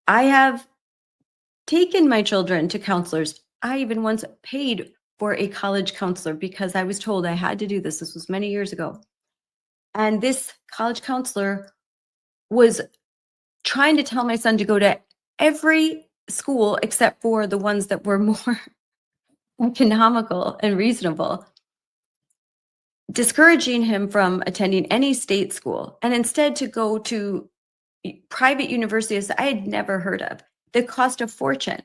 have taken my children to counselors. I even once paid for a college counselor because I was told I had to do this. This was many years ago. And this college counselor was trying to tell my son to go to every school except for the ones that were more economical and reasonable, discouraging him from attending any state school and instead to go to private universities I had never heard of that cost a fortune.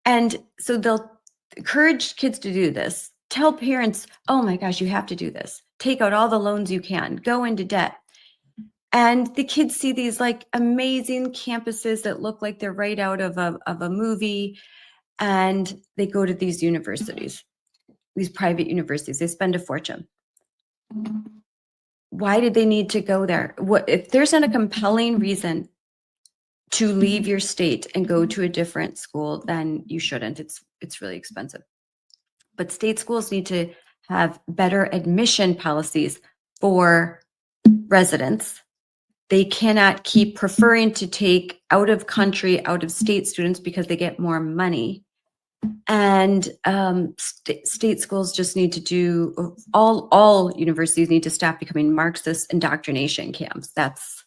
And so they'll encourage kids to do this, tell parents, oh my gosh, you have to do this, take out all the loans you can, go into debt. And the kids see these like amazing campuses that look like they're right out of a movie. And they go to these universities, these private universities. They spend a fortune. Why did they need to go there? What if there's not a compelling reason to leave your state and go to a different school? Then you shouldn't. It's really expensive. But state schools need to have better admission policies for residents. They cannot keep preferring to take out of country, out of state students because they get more money. And state schools just need to do, all universities need to stop becoming Marxist indoctrination camps. That's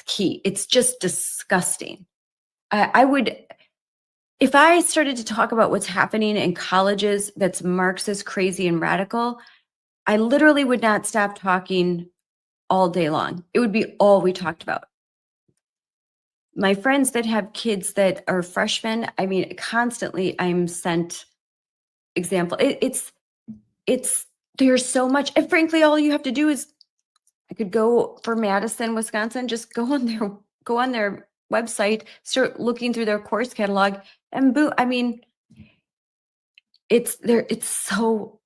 key. It's just disgusting. I would, if I started to talk about what's happening in colleges that's Marxist, crazy, and radical, I literally would not stop talking all day long. It would be all we talked about. My friends that have kids that are freshmen, I mean, constantly I'm sent example. There's so much, and frankly, all you have to do is, I could go for Madison, Wisconsin, just go on their website, start looking through their course catalog, and boom, I mean, it's there, it's so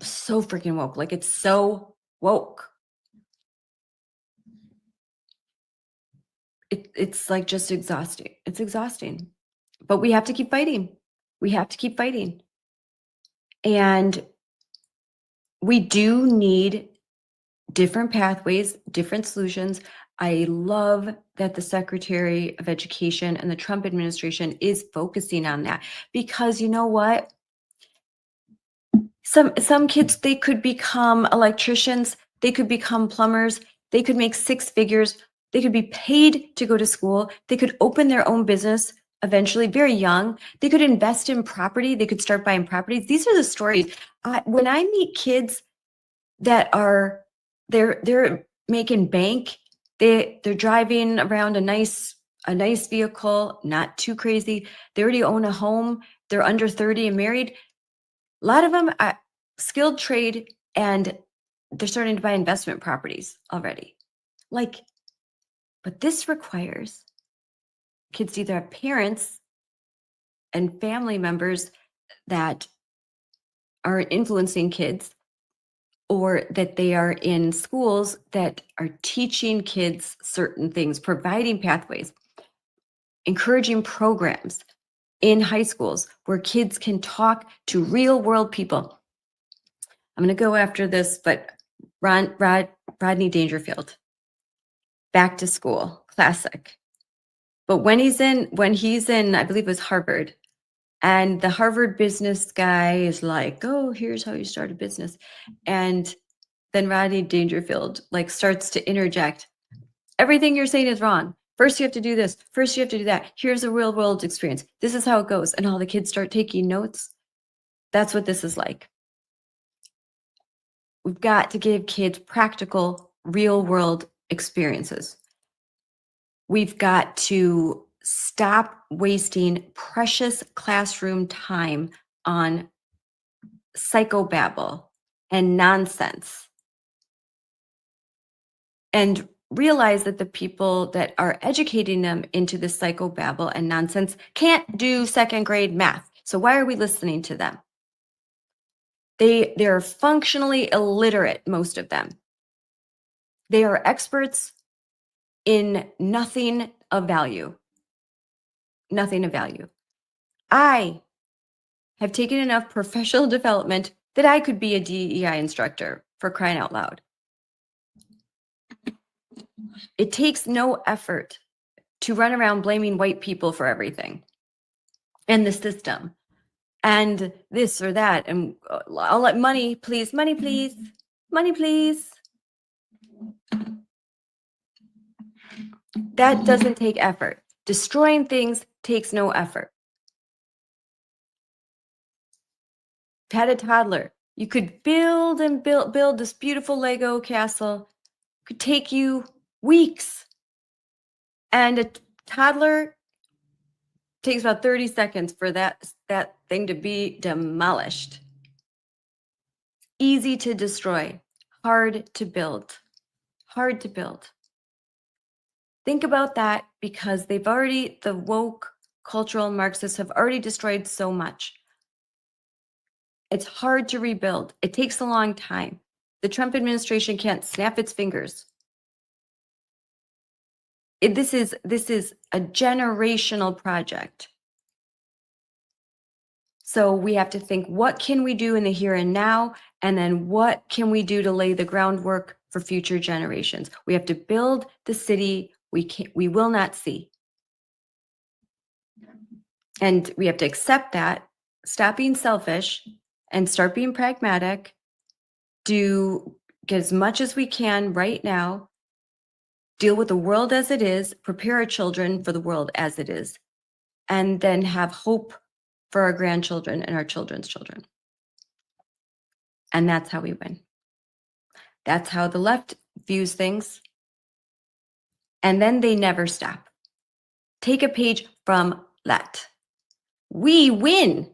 freaking woke. Like, it's so woke. It's like just exhausting. It's exhausting. But we have to keep fighting. We have to keep fighting. And we do need different pathways, different solutions. I love that the Secretary of Education and the Trump administration is focusing on that, because you know what? Some kids, they could become electricians, they could become plumbers, they could make six figures, they could be paid to go to school, they could open their own business eventually, very young, they could invest in property, they could start buying properties. These are the stories. When I meet kids that are they're making bank, they're driving around a nice vehicle, not too crazy, they already own a home, they're under 30 and married. A lot of them are skilled trade, and they're starting to buy investment properties already. Like, but this requires kids to either have parents and family members that are influencing kids, or that they are in schools that are teaching kids certain things, providing pathways, encouraging programs in high schools where kids can talk to real world people. I'm going to go after this, but Rodney Dangerfield, back to school, classic. But when he's in, I believe it was Harvard, and the Harvard business guy is like, oh, here's how you start a business. And then Rodney Dangerfield like starts to interject. Everything you're saying is wrong. First, you have to do this. First, you have to do that. Here's a real world experience. This is how it goes. And all the kids start taking notes. That's what this is like. We've got to give kids practical, real world experiences. We've got to stop wasting precious classroom time on psychobabble and nonsense, and realize that the people that are educating them into this psychobabble and nonsense can't do second grade math. So why are we listening to them? They're functionally illiterate, most of them. They are experts in nothing of value. Nothing of value. I have taken enough professional development that I could be a DEI instructor, for crying out loud. It takes no effort to run around blaming white people for everything and the system and this or that. And I'll let money, please, money, please, money, please. That doesn't take effort. Destroying things takes no effort. Had a toddler, you could build and build this beautiful Lego castle. It could take you weeks. And a toddler takes about 30 seconds for that thing to be demolished. Easy to destroy, hard to build. Hard to build. Think about that, because the woke cultural Marxists have already destroyed so much. It's hard to rebuild. It takes a long time. The Trump administration can't snap its fingers. This is a generational project. So we have to think, what can we do in the here and now? And then what can we do to lay the groundwork for future generations? We have to build the city we will not see. And we have to accept that, stop being selfish, and start being pragmatic, do get as much as we can right now, deal with the world as it is, prepare our children for the world as it is, and then have hope for our grandchildren and our children's children. And that's how we win. That's how the left views things. And then they never stop. Take a page from Let. We win.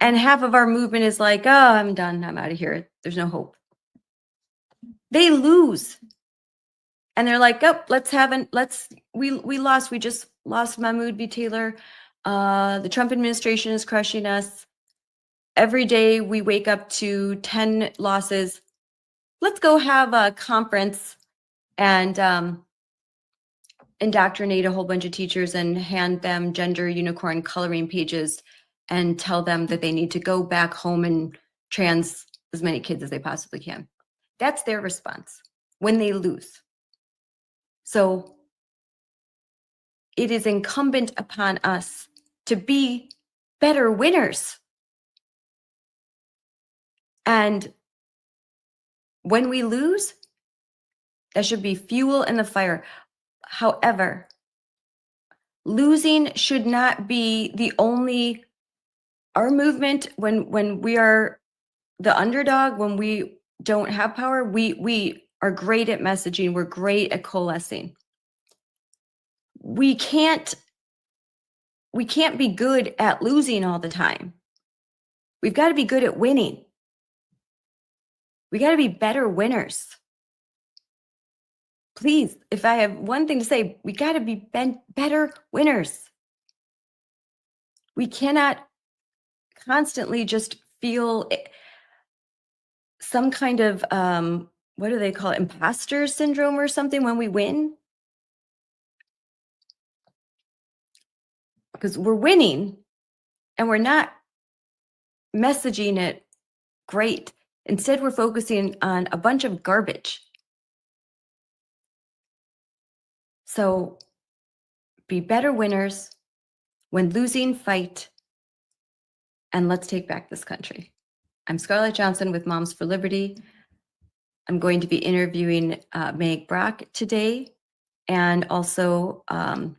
And half of our movement is like, oh, I'm done. I'm out of here. There's no hope. They lose. And they're like, oh, we just lost Mahmoud B. Taylor. The Trump administration is crushing us. Every day we wake up to 10 losses. Let's go have a conference and indoctrinate a whole bunch of teachers and hand them gender unicorn coloring pages and tell them that they need to go back home and trans as many kids as they possibly can. That's their response when they lose. So it is incumbent upon us to be better winners. And when we lose, that should be fuel in the fire. However, losing should not be the only, our movement when we are the underdog, when we don't have power, we are great at messaging. We're great at coalescing. We can't be good at losing all the time. We've got to be good at winning. We got to be better winners. Please, if I have one thing to say, we got to be better winners. We cannot constantly just feel some kind of, what do they call it, imposter syndrome or something when we win. Because we're winning and we're not messaging it great. Instead, we're focusing on a bunch of garbage. So be better winners. When losing, fight. And let's take back this country. I'm Scarlett Johnson with Moms for Liberty. I'm going to be interviewing Meg Brock today. And also, I'm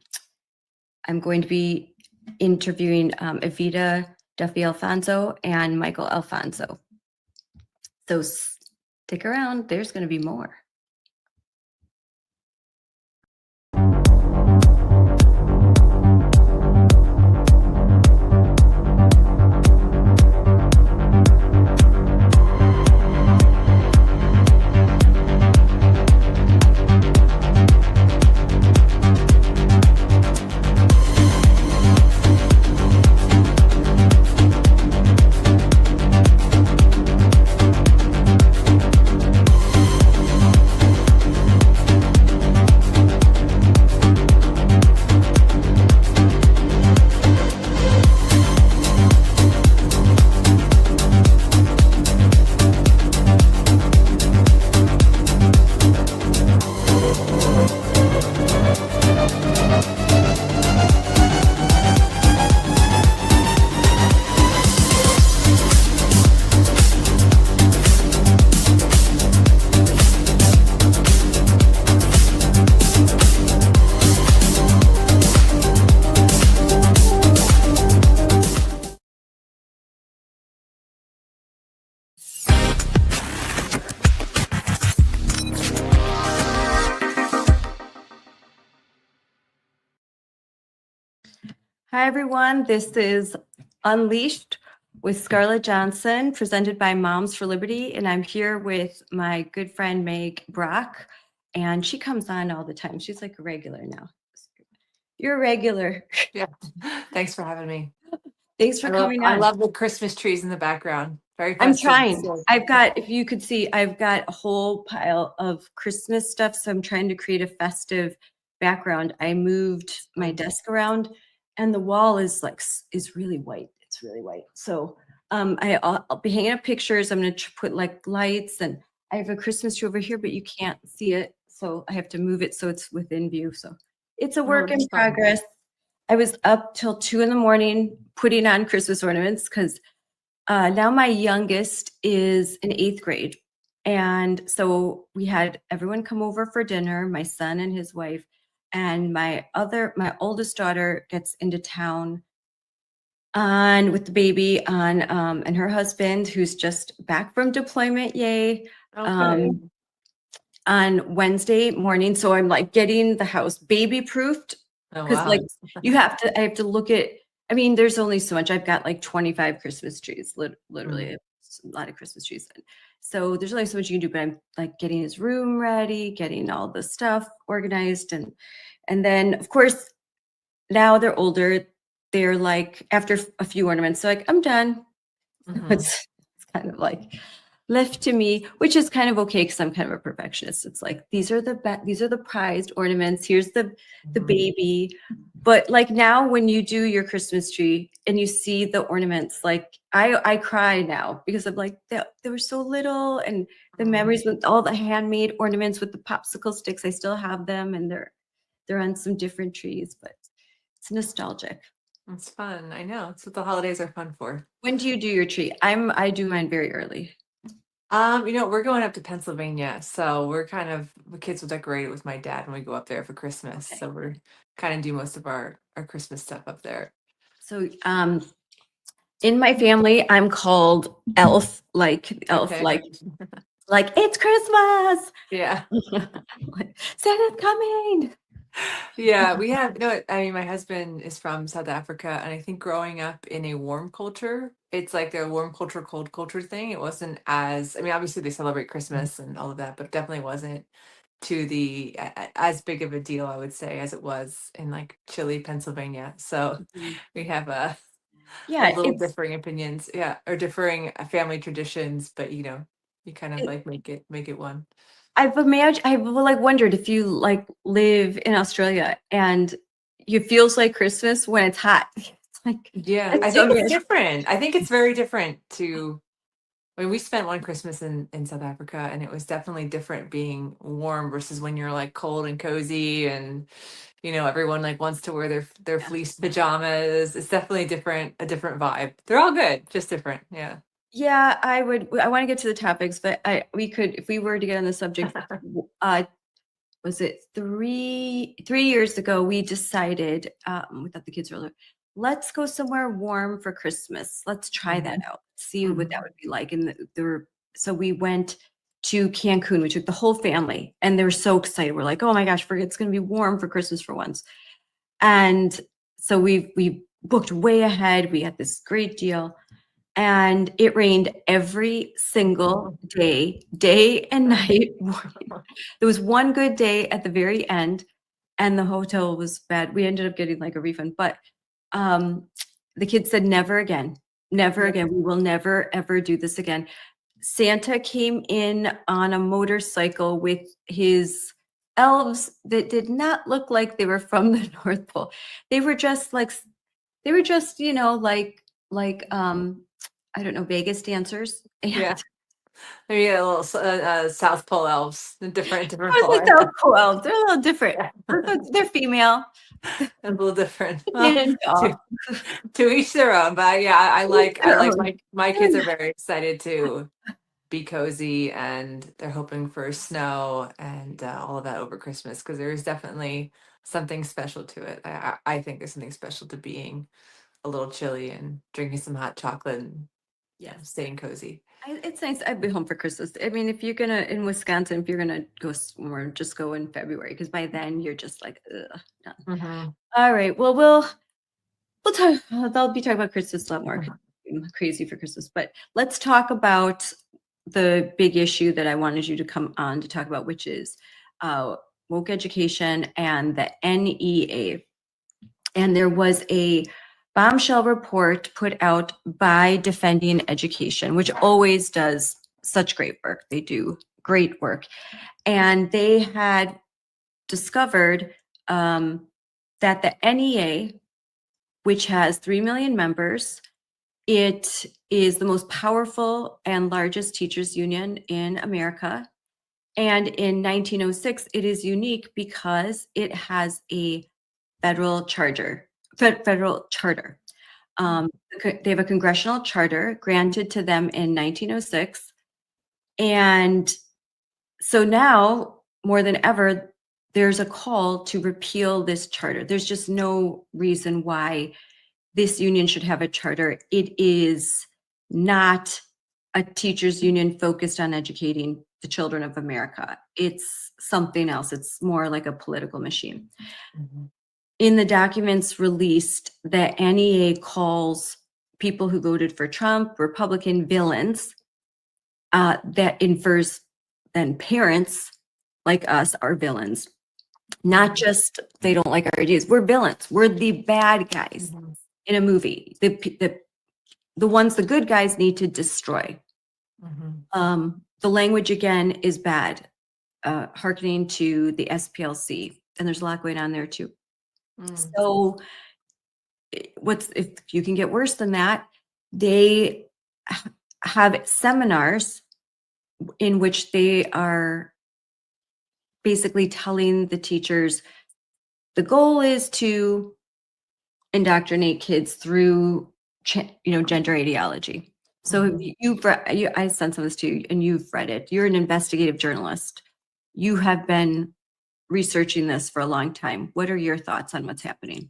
going to be interviewing Evita Duffy Alfonso and Michael Alfonso. So stick around, there's going to be more. Hi, everyone. This is Unleashed with Scarlett Johnson, presented by Moms for Liberty. And I'm here with my good friend, Meg Brock. And she comes on all the time. She's like a regular now. You're a regular. Yeah. Thanks for having me. Thanks for coming on. I love the Christmas trees in the background. Very I'm festive. trying. So- I've got, if you could see, I've got a whole pile of Christmas stuff. So I'm trying to create a festive background. I moved my desk around and the wall is really white. It's really white. So I'll be hanging up pictures. I'm going to put like lights, and I have a Christmas tree over here, but you can't see it. So I have to move it so it's within view. So it's a work in that's fun. progress. I was up till 2 a.m. putting on Christmas ornaments because now my youngest is in 8th grade. And so we had everyone come over for dinner, my son and his wife, and my oldest daughter gets into town with the baby and her husband, who's just back from deployment, yay, Okay. on Wednesday morning. So I'm like getting the house baby proofed Oh, because wow. like I have to look at, I mean, there's only so much. I've got like 25 Christmas trees, literally. It's a lot of Christmas trees. So there's only so much you can do, but I'm like getting his room ready, getting all the stuff organized. And then of course, now they're older. They're like, after a few ornaments, so like, I'm done. Mhm. It's kind of like left to me, which is kind of okay because I'm kind of a perfectionist. It's like these are the prized ornaments. Here's the Mhm. baby. But like now when you do your Christmas tree and you see the ornaments, like I cry now because I'm like they were so little, and the Mhm. memories with all the handmade ornaments with the popsicle sticks, I still have them, and they're on some different trees, but it's nostalgic. It's fun. I know. It's what the holidays are fun for. When do you do your tree? I do mine very early. We're going up to Pennsylvania, so the kids will decorate it with my dad when we go up there for Christmas. Okay. So we're kind of do most of our Christmas stuff up there. So in my family, I'm called Elf, Okay. like it's Christmas. Yeah. Like, Santa's coming. Yeah, we have, I mean, my husband is from South Africa, and I think growing up in a warm culture, it's like a warm culture, cold culture thing. It wasn't I mean, obviously they celebrate Christmas and all of that, but it definitely wasn't to as big of a deal, I would say, as it was in like Chile, Pennsylvania. So we have a Yeah, little it's differing opinions, yeah, or differing family traditions, but you kind of it, like make it one. I've like wondered if you like live in Australia and it feels like Christmas when it's hot. It's like Yeah, I it's so think it's weird. different. I think it's very different to. I mean, we spent one Christmas in South Africa, and it was definitely different being warm versus when you're like cold and cozy, and everyone like wants to wear their fleece pajamas. It's definitely a different vibe. They're all good, just different. Yeah. Yeah, I want to get to the topics, but we could, if we were to get on the subject, was it 3 years ago, we decided, we thought the kids were older, let's go somewhere warm for Christmas. Let's try that out, see what that would be like. And so we went to Cancun. We took the whole family, and they were so excited. We're like, oh my gosh, it's going to be warm for Christmas for once. And so we booked way ahead. We had this great deal. And it rained every single day and night. There was one good day at the very end, and the hotel was bad. We ended up getting like a refund, but the kids said, never again, never Yep. again. We will never, ever do this again. Santa came in on a motorcycle with his elves that did not look like they were from the North Pole. They were just like, I don't know, Vegas dancers. And Yeah. Maybe a little South Pole elves, different I was like, color. those cool elves. They're a little different. They're female. A little different. And To each their own, but yeah, I like their own. my kids are very excited to be cozy, and they're hoping for snow and all of that over Christmas, because there is definitely something special to it. I think there's something special to being a little chilly and drinking some hot chocolate and staying cozy. It's nice. I'd be home for Christmas. I mean, if you're gonna in Wisconsin, if you're gonna go somewhere, just go in February, because by then you're just like, ugh, done. Mhm. All right. Well, we'll talk. They'll be talking about Christmas a lot more. 'Cause I'm crazy for Christmas, but let's talk about the big issue that I wanted you to come on to talk about, which is woke education and the NEA. And there was a bombshell report put out by Defending Education, which always does such great work. They do great work. And they had discovered that the NEA, which has 3 million members, it is the most powerful and largest teachers union in America. And in 1906, it is unique because it has a federal charter. They have a congressional charter granted to them in 1906. And so now, more than ever, there's a call to repeal this charter. There's just no reason why this union should have a charter. It is not a teachers union focused on educating the children of America. It's something else. It's more like a political machine. Mhm. In the documents released, the NEA calls people who voted for Trump Republican villains, that infers then parents like us are villains. Not just they don't like our ideas. We're villains. We're the bad guys in a movie. The ones the good guys need to destroy. The language again is bad, hearkening to the SPLC, and there's a lot going on there too. So if you can get worse than that, they have seminars in which they are basically telling the teachers the goal is to indoctrinate kids through gender ideology. So you've read, I sent some of this to you and you've read it. You're an investigative journalist. You have been researching this for a long time. What are your thoughts on what's happening?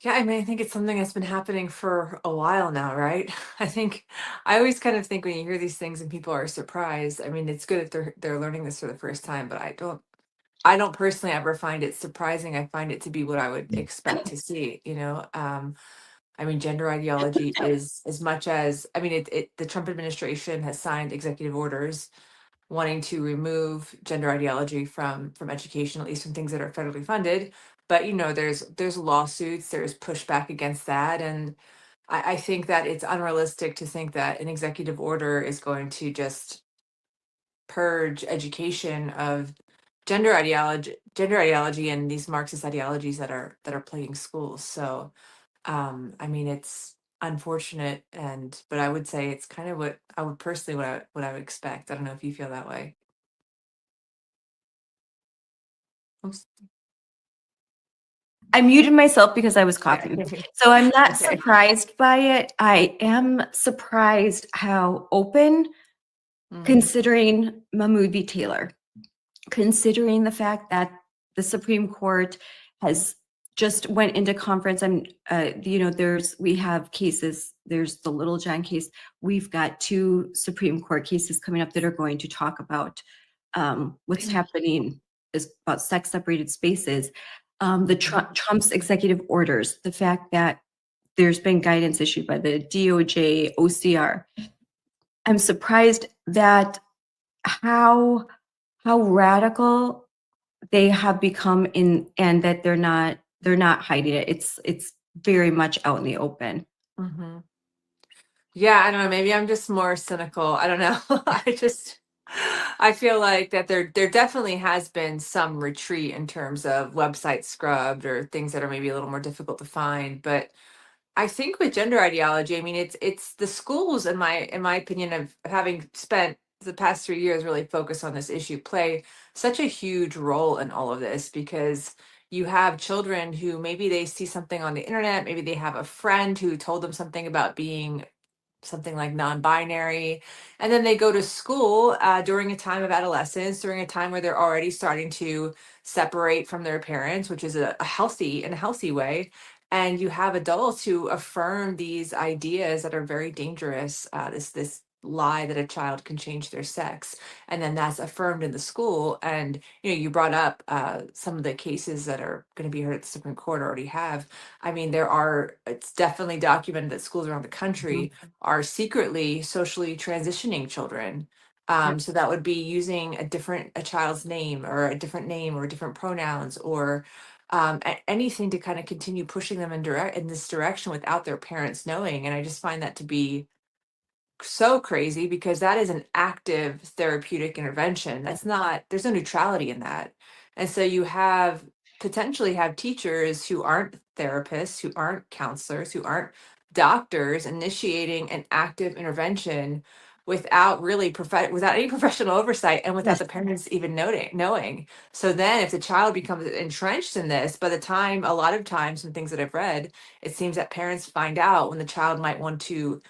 Yeah, I mean, I think it's something that's been happening for a while now, right? I always kind of think when you hear these things and people are surprised. I mean, it's good if they're learning this for the first time, but I don't personally ever find it surprising. I find it to be what I would expect to see, you know. I mean, gender ideology is as much as, I mean, the Trump administration has signed executive orders wanting to remove gender ideology from education, at least from things that are federally funded. But you know, there's lawsuits, there's pushback against that, and I think that it's unrealistic to think that an executive order is going to just purge education of gender ideology and these Marxist ideologies that are plaguing schools. So I mean, it's unfortunate, but I would say it's kind of what I would personally what I would expect. I don't know if you feel that way. Oops. I muted myself because I was coughing. Okay. So I'm not Okay. surprised by it. I am surprised how open, considering Mahmoud v. Taylor, considering the fact that the Supreme Court has just went into conference. We have cases, there's the Little John case. We've got 2 Supreme Court cases coming up that are going to talk about what's happening is about sex separated spaces. Trump's executive orders, the fact that there's been guidance issued by the DOJ, OCR. I'm surprised that how radical they have become and that they're not hiding it. It's very much out in the open. Yeah, I don't know. Maybe I'm just more cynical. I don't know. I feel like that there definitely has been some retreat in terms of websites scrubbed or things that are maybe a little more difficult to find. But I think with gender ideology, I mean, it's the schools, in my opinion, of having spent the past 3 years really focused on this issue, play such a huge role in all of this, because you have children who maybe they see something on the internet, maybe they have a friend who told them something about being something like non-binary, and then they go to school during a time of adolescence, during a time where they're already starting to separate from their parents, which is in a healthy way. And you have adults who affirm these ideas that are very dangerous. This lie that a child can change their sex, and then that's affirmed in the school. And you brought up some of the cases that are going to be heard at the Supreme Court already have. I mean, it's definitely documented that schools around the country are secretly socially transitioning children. So that would be using a child's name or a different pronouns, or anything to kind of continue pushing them in this direction without their parents knowing. And I just find that to be so crazy, because that is an active therapeutic intervention. There's no neutrality in that. And so you potentially have teachers who aren't therapists, who aren't counselors, who aren't doctors initiating an active intervention without without any professional oversight, and without the parents even knowing. So then if the child becomes entrenched in this, by the time, a lot of times from things that I've read, it seems that parents find out when the child might want to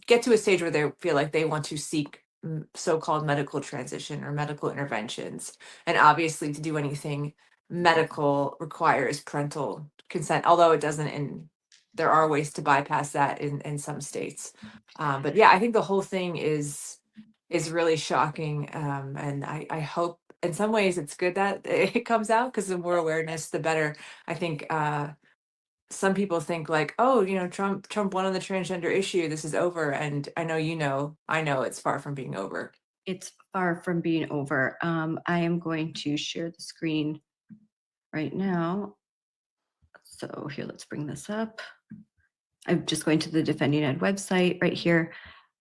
get to a stage where they feel like they want to seek so-called medical transition or medical interventions. And obviously, to do anything medical requires parental consent, although it doesn't there are ways to bypass that in some states. But yeah, I think the whole thing is really shocking. And I hope in some ways it's good that it comes out, because the more awareness, the better. I think some people think like, oh, Trump won on the transgender issue, this is over. And I know it's far from being over. It's far from being over. I am going to share the screen right now. So here, let's bring this up. I'm just going to the Defending Ed website right here.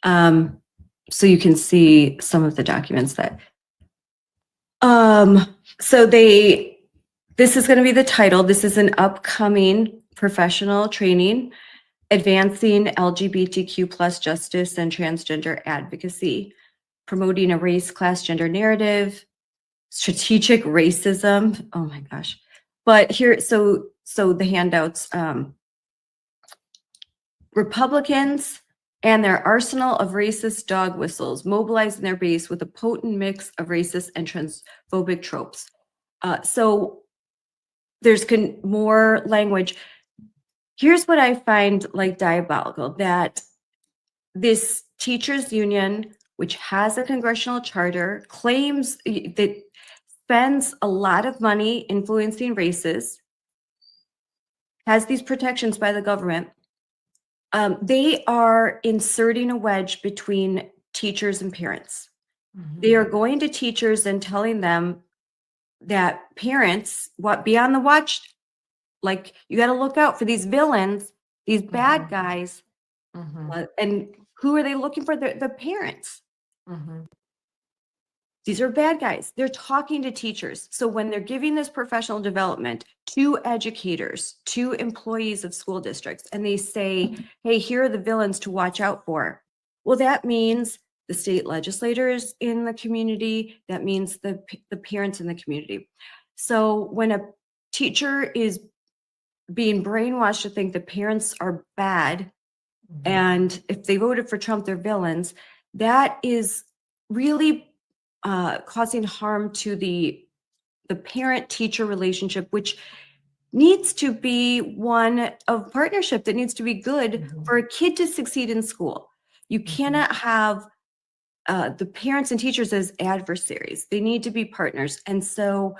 So you can see some of the documents that, so this is going to be the title. This is an upcoming professional training, advancing LGBTQ plus justice and transgender advocacy, promoting a race, class, gender narrative, strategic racism. Oh my gosh. But here, so the handouts, Republicans and their arsenal of racist dog whistles, mobilizing their base with a potent mix of racist and transphobic tropes. So there's more language. Here's what I find like diabolical, that this teachers union, which has a congressional charter, claims that spends a lot of money influencing races, has these protections by the government. They are inserting a wedge between teachers and parents. They are going to teachers and telling them that parents, be on the watch, like you got to look out for these villains, these bad guys. And who are they looking for? The parents. These are bad guys. They're talking to teachers. So when they're giving this professional development to educators, to employees of school districts, and they say, hey, here are the villains to watch out for. Well, that means the state legislators in the community. That means the parents in the community. So when a teacher is being brainwashed to think the parents are bad, and if they voted for Trump, they're villains, that is really causing harm to the parent-teacher relationship, which needs to be one of partnership, that needs to be good for a kid to succeed in school. You cannot have the parents and teachers as adversaries. They need to be partners. And so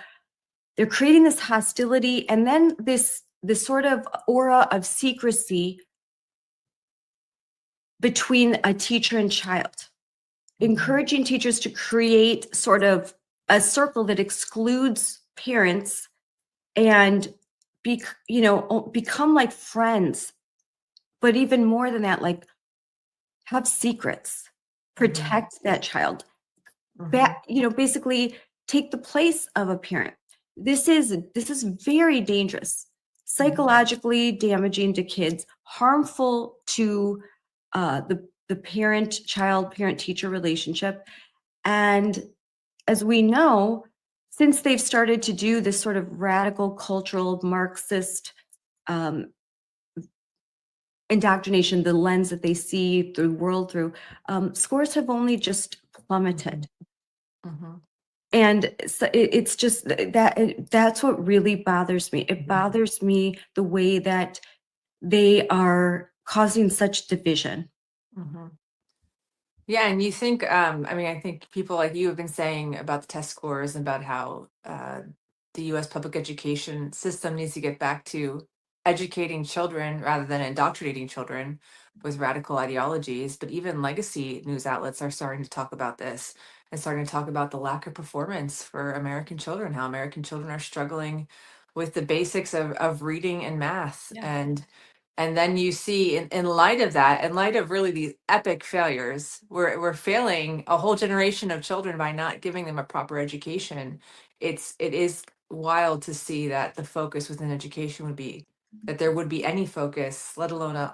they're creating this hostility, and then this sort of aura of secrecy between a teacher and child, encouraging teachers to create sort of a circle that excludes parents and become like friends. But even more than that, like have secrets, protect that child, basically take the place of a parent. This is very dangerous, psychologically damaging to kids, harmful to the parent-teacher relationship. And as we know, since they've started to do this sort of radical cultural Marxist indoctrination, the lens that they see the world through, scores have only just plummeted. And so it's just that's what really bothers me. It bothers me the way that they are causing such division. Yeah, and you think, I think people like you have been saying about the test scores and about how the U.S. public education system needs to get back to educating children rather than indoctrinating children with radical ideologies. But even legacy news outlets are starting to talk about this and starting to talk about the lack of performance for American children, how American children are struggling with the basics of reading and math. And then you see in light of that, in light of really these epic failures, we're failing a whole generation of children by not giving them a proper education. It is wild to see that the focus within education would be that there would be any focus, let alone a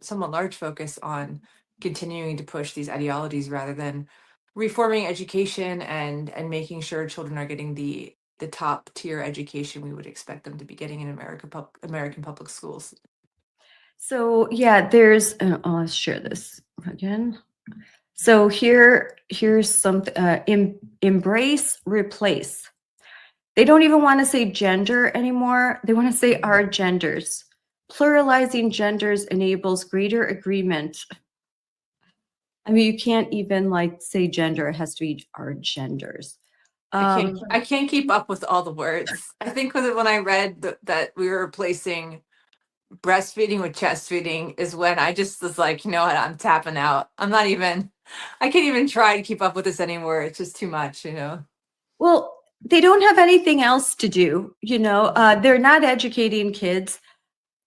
somewhat large focus on continuing to push these ideologies rather than reforming education and making sure children are getting the top tier education we would expect them to be getting in American public schools. So yeah, there's, I'll share this again. So here's something, embrace, replace. They don't even want to say gender anymore. They want to say our genders. Pluralizing genders enables greater agreement. I mean, you can't even like say gender, it has to be our genders. I can't keep up with all the words. I think when I read that we were replacing breastfeeding with chest feeding is when I just was like, you know what, I'm tapping out. I can't even try to keep up with this anymore. It's just too much, you know? Well, they don't have anything else to do, you know, they're not educating kids.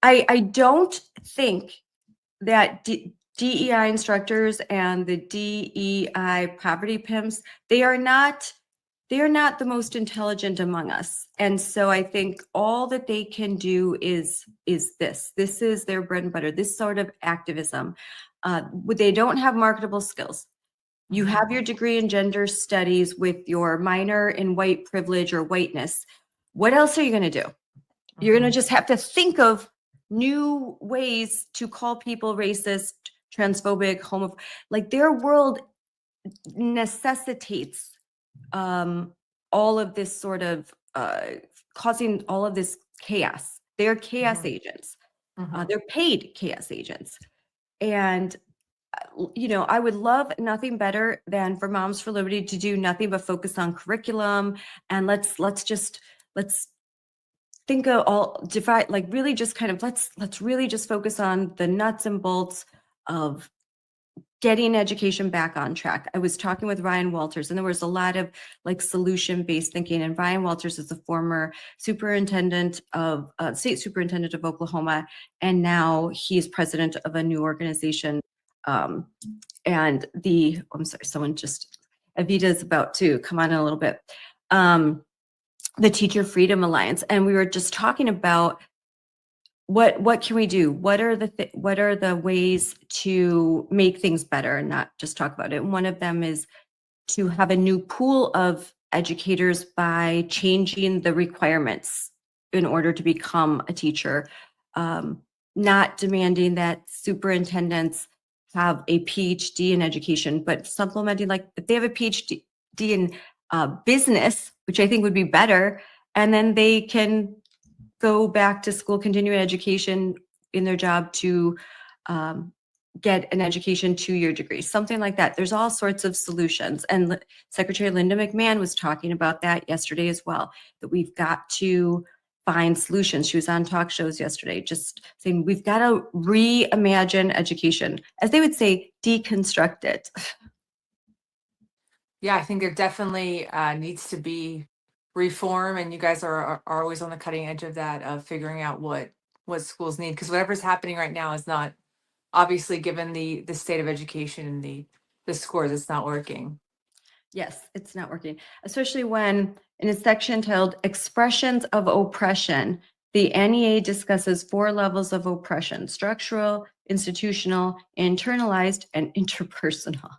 I don't think that DEI instructors and the DEI poverty pimps, they are not the most intelligent among us. And so I think all that they can do is this is their bread and butter, this sort of activism. They don't have marketable skills. You have your degree in gender studies with your minor in white privilege or whiteness. What else are you going to do? You're going to just have to think of new ways to call people racist, transphobic, homophobic. Like their world necessitates all of this sort of causing all of this chaos. They're chaos agents. They're paid chaos agents. And you know, I would love nothing better than for Moms for Liberty to do nothing but focus on curriculum, and let's think of all divide, like really just kind of let's really just focus on the nuts and bolts of getting education back on track. I was talking with Ryan Walters, and there was a lot of like solution-based thinking. And Ryan Walters is the former superintendent of state superintendent of Oklahoma, and now he is president of a new organization. And I'm sorry, someone just, Evita is about to come on in a little bit. The Teacher Freedom Alliance, and we were just talking about what can we do? What are the ways to make things better and not just talk about it? And one of them is to have a new pool of educators by changing the requirements in order to become a teacher, not demanding that superintendents have a PhD in education, but supplementing, like if they have a PhD in business, which I think would be better, and then they can go back to school, continuing education in their job to get an education 2-year degree, something like that. There's all sorts of solutions. And Secretary Linda McMahon was talking about that yesterday as well, that we've got to find solutions. She was on talk shows yesterday, just saying we've got to reimagine education, as they would say, deconstruct it. Yeah, I think there definitely needs to be reform, and you guys are always on the cutting edge of that, of figuring out what schools need, because whatever's happening right now is not, obviously, given the state of education and the scores, it's not working. Yes, it's not working, especially when in a section titled Expressions of Oppression, the NEA discusses 4 levels of oppression: structural, institutional, internalized, and interpersonal.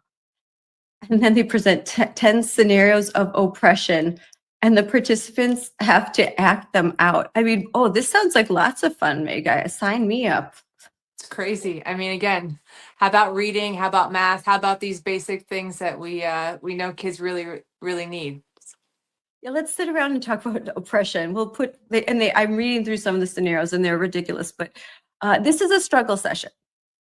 And then they present 10 scenarios of oppression, and the participants have to act them out. I mean, oh, this sounds like lots of fun, Meg. Sign me up. It's crazy. I mean, again, how about reading? How about math? How about these basic things that we know kids really, really need? Yeah, let's sit around and talk about oppression. We'll put, I'm reading through some of the scenarios, and they're ridiculous, but this is a struggle session.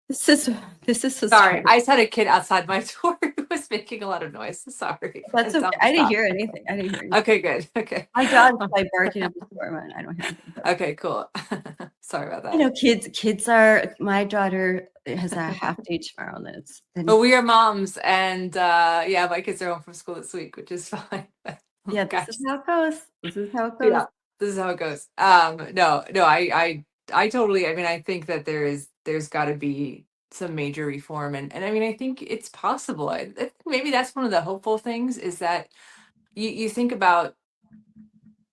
This is a Sorry, I just had a kid outside my door who was making a lot of noise. Sorry. That's okay. I didn't hear anything. Okay, good. Okay. My dog's like barking at the door when I don't hear anything. Okay, cool. Sorry about that. You know, kids are, my daughter has a half day tomorrow, and it's. But we are moms, and yeah, my kids are home from school this week, which is fine. Yeah, Gosh. this is how it goes. This is how it goes. Yeah, this is how it goes. No, I totally, I mean, I think that there's got to be some major reform, and I mean, I think it's possible. I think maybe that's one of the hopeful things, is that you think about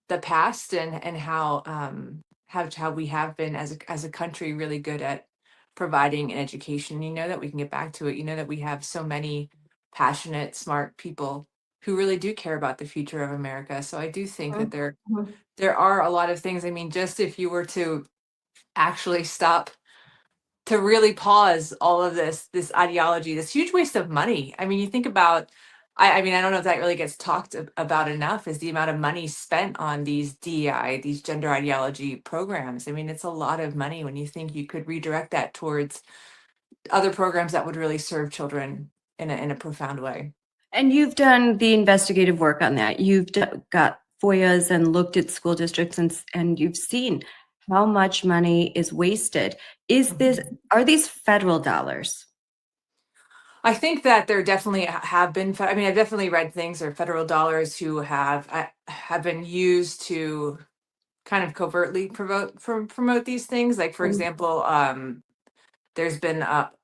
the past and how we have been as a country really good at providing an education. You know that we can get back to it. You know that we have so many passionate, smart people who really do care about the future of America. So I do think that there are a lot of things. I mean, just if you were to actually stop, to really pause all of this ideology, this huge waste of money. I mean, you think about, I mean, I don't know if that really gets talked about enough, is the amount of money spent on these DEI, these gender ideology programs. I mean, it's a lot of money when you think you could redirect that towards other programs that would really serve children in a profound way. And you've done the investigative work on that. You've got FOIAs and looked at school districts, and you've seen how much money is wasted. Are these federal dollars? I think that there definitely have been. I mean, I've definitely read things or federal dollars who have been used to kind of covertly promote these things. Like for example, there's been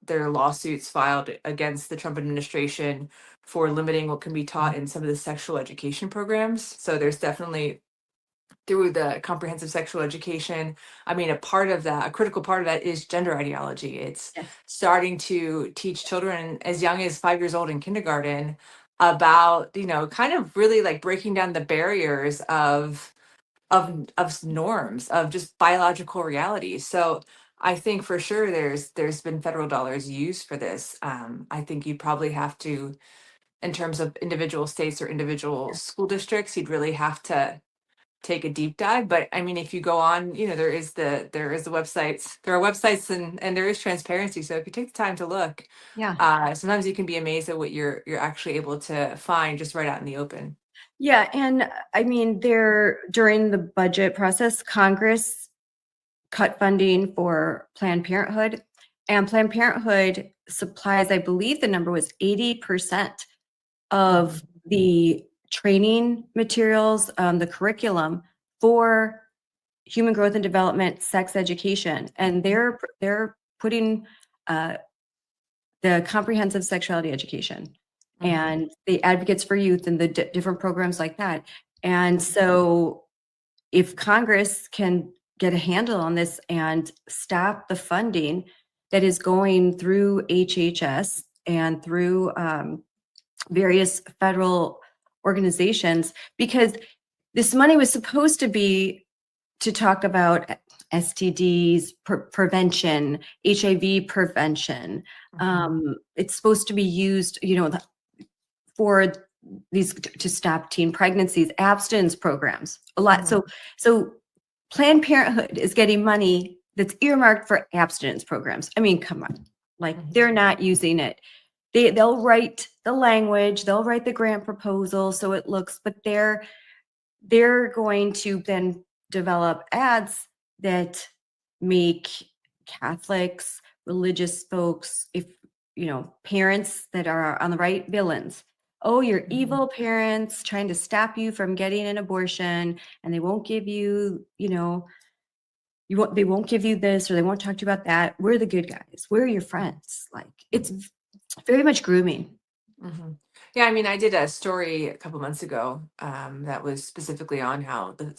there are lawsuits filed against the Trump administration for limiting what can be taught in some of the sexual education programs. So there's definitely through the comprehensive sexual education. I mean, a critical part of that is gender ideology. It's starting to teach children as young as 5 years old in kindergarten about, kind of really like breaking down the barriers of norms of just biological reality. So I think for sure there's been federal dollars used for this. I think you probably have to, in terms of individual states or individual school districts, you'd really have to take a deep dive. But I mean, if you go on, there are websites and there is transparency. So if you take the time to look, sometimes you can be amazed at what you're actually able to find just right out in the open. Yeah, and I mean, during the budget process, Congress cut funding for Planned Parenthood, and Planned Parenthood supplies, I believe the number was 80% of the training materials, the curriculum for human growth and development, sex education, and they're putting the comprehensive sexuality education and the advocates for youth and the different programs like that. And so if Congress can get a handle on this and stop the funding that is going through HHS and through various federal organizations, because this money was supposed to be to talk about STDs, prevention, HIV prevention. It's supposed to be used, for these to stop teen pregnancies, abstinence programs, a lot. So Planned Parenthood is getting money that's earmarked for abstinence programs. I mean, come on, like they're not using it. They'll write the language, they'll write the grant proposal so it looks, but they're going to then develop ads that make Catholics, religious folks, parents that are on the right, villains. Oh, you're evil parents trying to stop you from getting an abortion, and they won't give you, they won't give you this, or they won't talk to you about that. We're the good guys. We're your friends. Like, it's very much grooming. Yeah, I mean, I did a story a couple months ago that was specifically on how the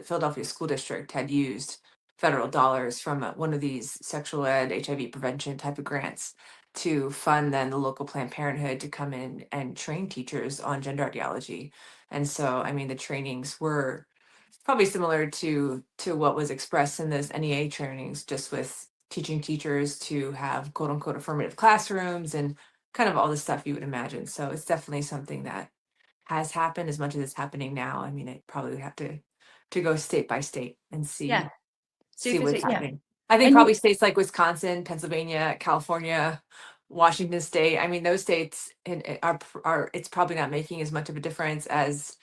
Philadelphia School District had used federal dollars from one of these sexual ed, HIV prevention type of grants to fund then the local Planned Parenthood to come in and train teachers on gender ideology. And so, I mean, the trainings were probably similar to what was expressed in those NEA trainings, just with teaching teachers to have quote unquote affirmative classrooms and kind of all the stuff you would imagine. So it's definitely something that has happened as much as it's happening now. I mean, it probably have to go state by state and see what's happening. I think probably states like Wisconsin, Pennsylvania, California, Washington State. I mean, those states are it's probably not making as much of a difference as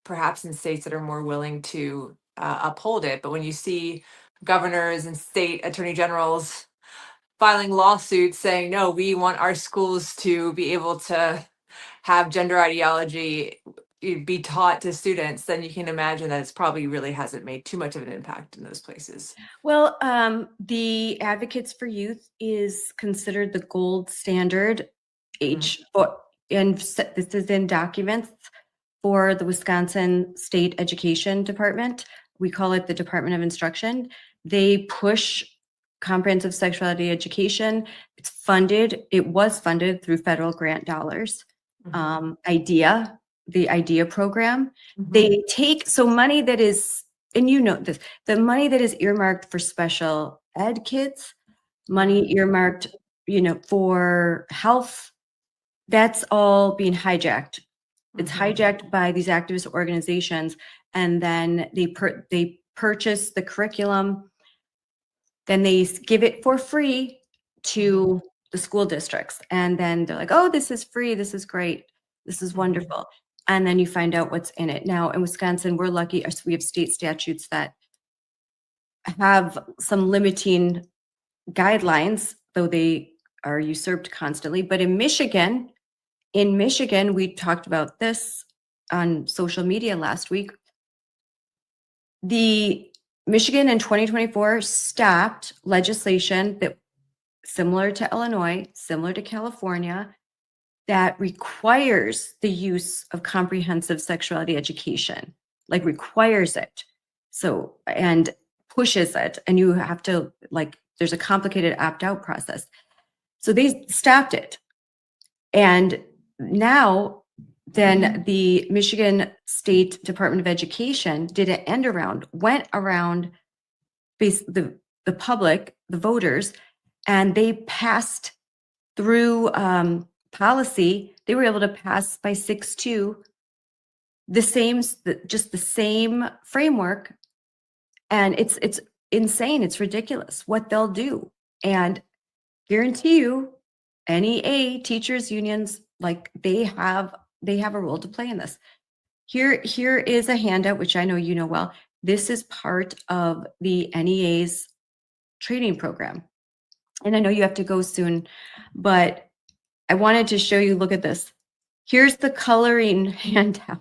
perhaps in states that are more willing to uphold it. But when you see governors and state attorney generals filing lawsuits saying, no, we want our schools to be able to have gender ideology be taught to students, then you can imagine that it's probably really hasn't made too much of an impact in those places. Well, the Advocates for Youth is considered the gold standard and this is in documents for the Wisconsin State Education Department. We call it the Department of Instruction. They push comprehensive sexuality education. It was funded through federal grant dollars. The IDEA program. They take money that is, and this, the money that is earmarked for special ed kids, money earmarked, for health, that's all being hijacked. It's hijacked by these activist organizations, and then they purchase the curriculum, then they give it for free to the school districts, and then they're like, oh, this is free, this is great, this is wonderful. And then you find out what's in it. Now in Wisconsin, we're lucky, we have state statutes that have some limiting guidelines, though they are usurped constantly. But in Michigan, we talked about this on social media last week. The Michigan in 2024 stopped legislation that similar to Illinois, similar to California, that requires the use of comprehensive sexuality education, like requires it. So, and pushes it, and you have to, like, there's a complicated opt-out process. So they stopped it. And now then the Michigan State Department of Education did an end around, went around the public, the voters, and they passed through policy. They were able to pass by 6-2 just the same framework. And it's insane. It's ridiculous what they'll do. And guarantee you, NEA teachers unions, like they have a role to play in this. Here is a handout, which I know you know well. This is part of the NEA's training program. And I know you have to go soon, but I wanted to show you, look at this. Here's the coloring handout.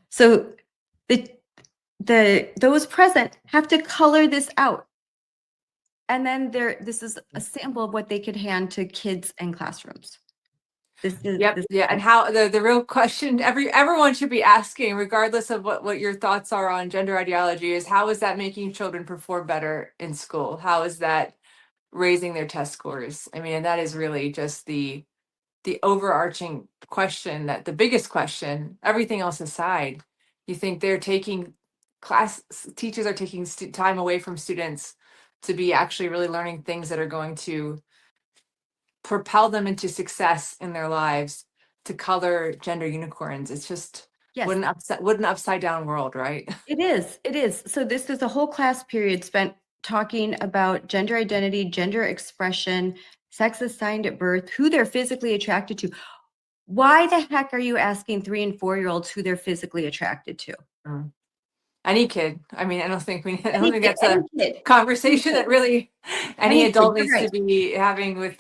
So those present have to color this out. And then this is a sample of what they could hand to kids in classrooms. Yeah, and how the real question everyone should be asking, regardless of what your thoughts are on gender ideology, is how is that making children perform better in school? How is that raising their test scores? I mean, and that is really just the overarching question, that the biggest question, everything else aside. You think they're taking teachers are taking time away from students to be actually really learning things that are going to propel them into success in their lives, to color gender unicorns. It's just what an upside down world, right? It is. So this is a whole class period spent talking about gender identity, gender expression, sex assigned at birth, who they're physically attracted to. Why the heck are you asking 3- and 4-year-olds who they're physically attracted to? Any kid. I mean, I don't think that's a conversation that really any adult needs to be having with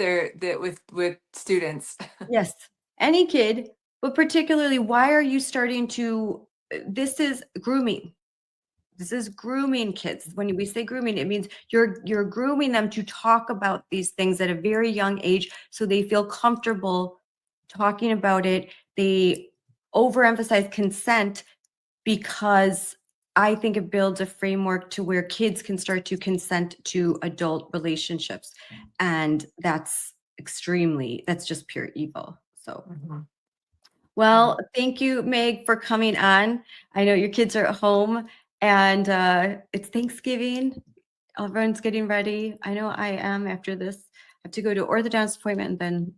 with students. Yes, any kid, but particularly, why are you starting to? This is grooming. This is grooming kids. When we say grooming, it means you're grooming them to talk about these things at a very young age, so they feel comfortable talking about it. They overemphasize consent because I think it builds a framework to where kids can start to consent to adult relationships. And that's just pure evil. So, well, thank you, Meg, for coming on. I know your kids are at home and it's Thanksgiving. Everyone's getting ready. I know I am after this. I have to go to orthodontist appointment and then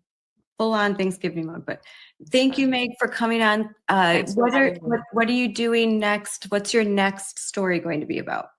full on Thanksgiving mode. But thank you, Meg, for coming on. What are you doing next? What's your next story going to be about?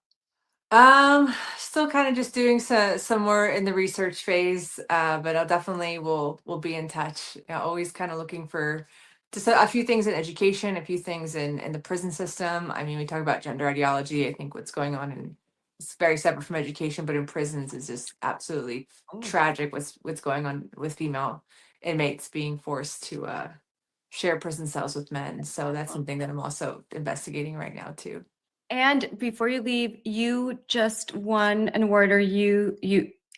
Still kind of just doing some more in the research phase, but I'll definitely will be in touch. Always kind of looking for just a few things in education, a few things in the prison system. I mean, we talk about gender ideology. I think what's going on it's very separate from education, but in prisons is just absolutely tragic. What's going on with female inmates being forced to share prison cells with men. So that's something that I'm also investigating right now too. And before you leave, you just won an award, or you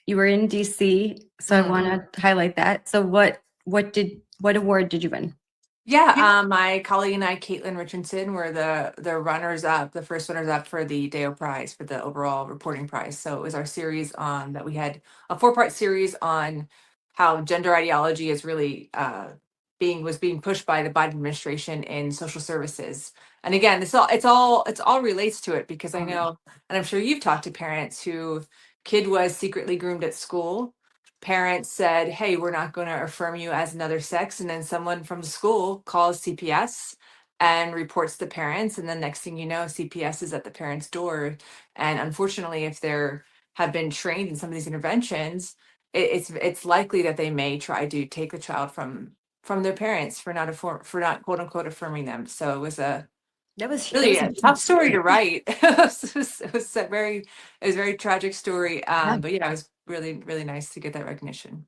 were in DC. So I want to highlight that. So what award did you win? Yeah, my colleague and I, Caitlin Richardson, were the runners up, the first runners up for the Deo Prize, for the overall reporting prize. So it was our series on that. We had a 4-part series on how gender ideology is really was being pushed by the Biden administration in social services. And again, it's all relates to it, because I know, and I'm sure you've talked to parents who kid was secretly groomed at school. Parents said, hey, we're not going to affirm you as another sex. And then someone from the school calls CPS and reports the parents. And then next thing you know, CPS is at the parents' door. And unfortunately, if they're have been trained in some of these interventions, it's likely that they may try to take the child from their parents for not quote unquote affirming them. So it was a That was Really a huge. tough story to write. It was a very tragic story. But yeah, it was really, really nice to get that recognition.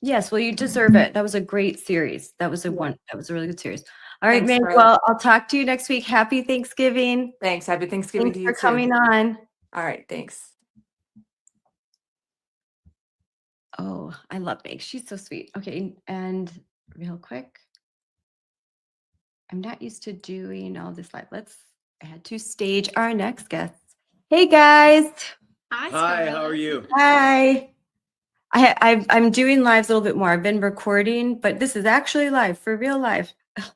Yes, well, you deserve it. That was a great series. That was a really good series. All right, Thanks, Manuel, Scarlett. I'll talk to you next week. Happy Thanksgiving. Thanks. Happy Thanksgiving Thanks to you for too. coming on. All right, thanks. Oh, I love Meg. She's so sweet. Okay, and real quick, I'm not used to doing all this live. Let's add to stage our next guest. Hey guys. Hi, how are you? Hi. I'm doing lives a little bit more. I've been recording, but this is actually live, for real live.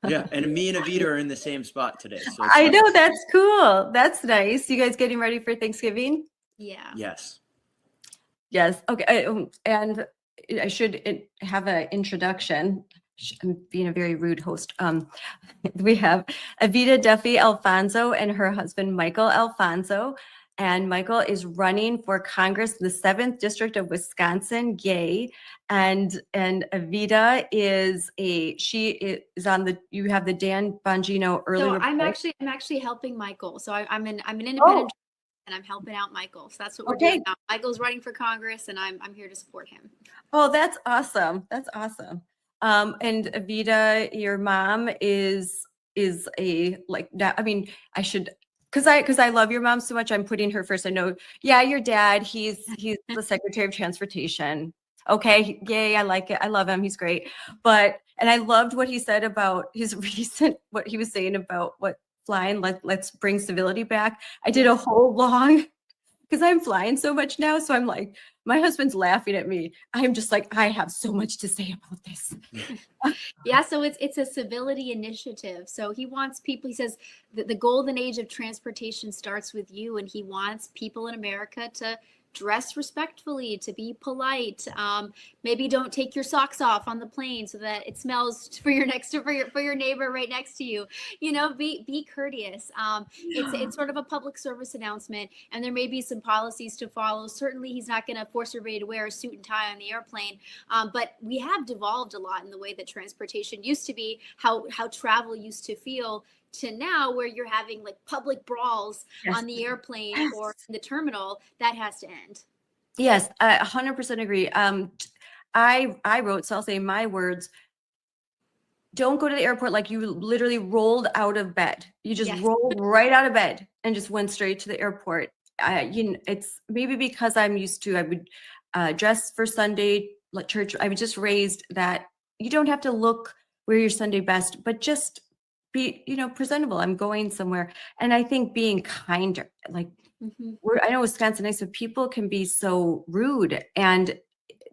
Yeah, and me and Avita are in the same spot today. So I know, that's cool. That's nice. You guys getting ready for Thanksgiving? Yeah. Yes. Yes. Okay. And I should have an introduction. I'm being a very rude host. We have Avita Duffy Alfonso and her husband, Michael Alfonso. And Michael is running for Congress, the 7th District of Wisconsin, gay. And Avita is on the, you have the Dan Bongino early So report. I'm actually helping Michael. So I'm an independent and I'm helping out Michael. So that's what we're doing now. Michael's running for Congress and I'm here to support him. Oh, that's awesome. That's awesome. And Avita, your mom is a like that. I mean, I should, because I love your mom so much, I'm putting her first. I know, yeah, your dad, he's the Secretary of Transportation. Okay, yay, I like it. I love him. He's great. And I loved what he said about his recent, what he was saying about what flying, let's bring civility back. I did a whole long, because I'm flying so much now. So I'm like, my husband's laughing at me. I'm just like, I have so much to say about this. Yeah, so it's a civility initiative. So he wants people, he says that the golden age of transportation starts with you, and he wants people in America to dress respectfully, to be polite. Maybe don't take your socks off on the plane so that it smells for your neighbor right next to you. You know, be courteous. It's sort of a public service announcement, and there may be some policies to follow. Certainly, he's not going to force everybody to wear a suit and tie on the airplane. But we have devolved a lot in the way that transportation used to be, how travel used to feel, to now where you're having like public brawls on the airplane or in the terminal. That has to end. Yes, I 100% agree. I wrote, so I'll say my words. Don't go to the airport like you literally rolled out of bed. You just rolled right out of bed and just went straight to the airport. It's maybe because I'm used to, I would dress for Sunday, like church. I was just raised that you don't have to wear your Sunday best, but just be, presentable. I'm going somewhere. And I think being kinder, like I know Wisconsin, but people can be so rude, and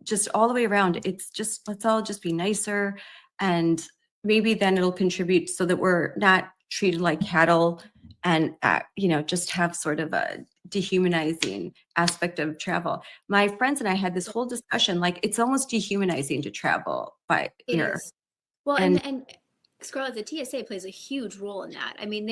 just all the way around. It's just, let's all just be nicer, and maybe then it'll contribute so that we're not treated like cattle, and, just have sort of a dehumanizing aspect of travel. My friends and I had this whole discussion, like it's almost dehumanizing to travel by air. Well, and Scarlett, the TSA plays a huge role in that. I mean,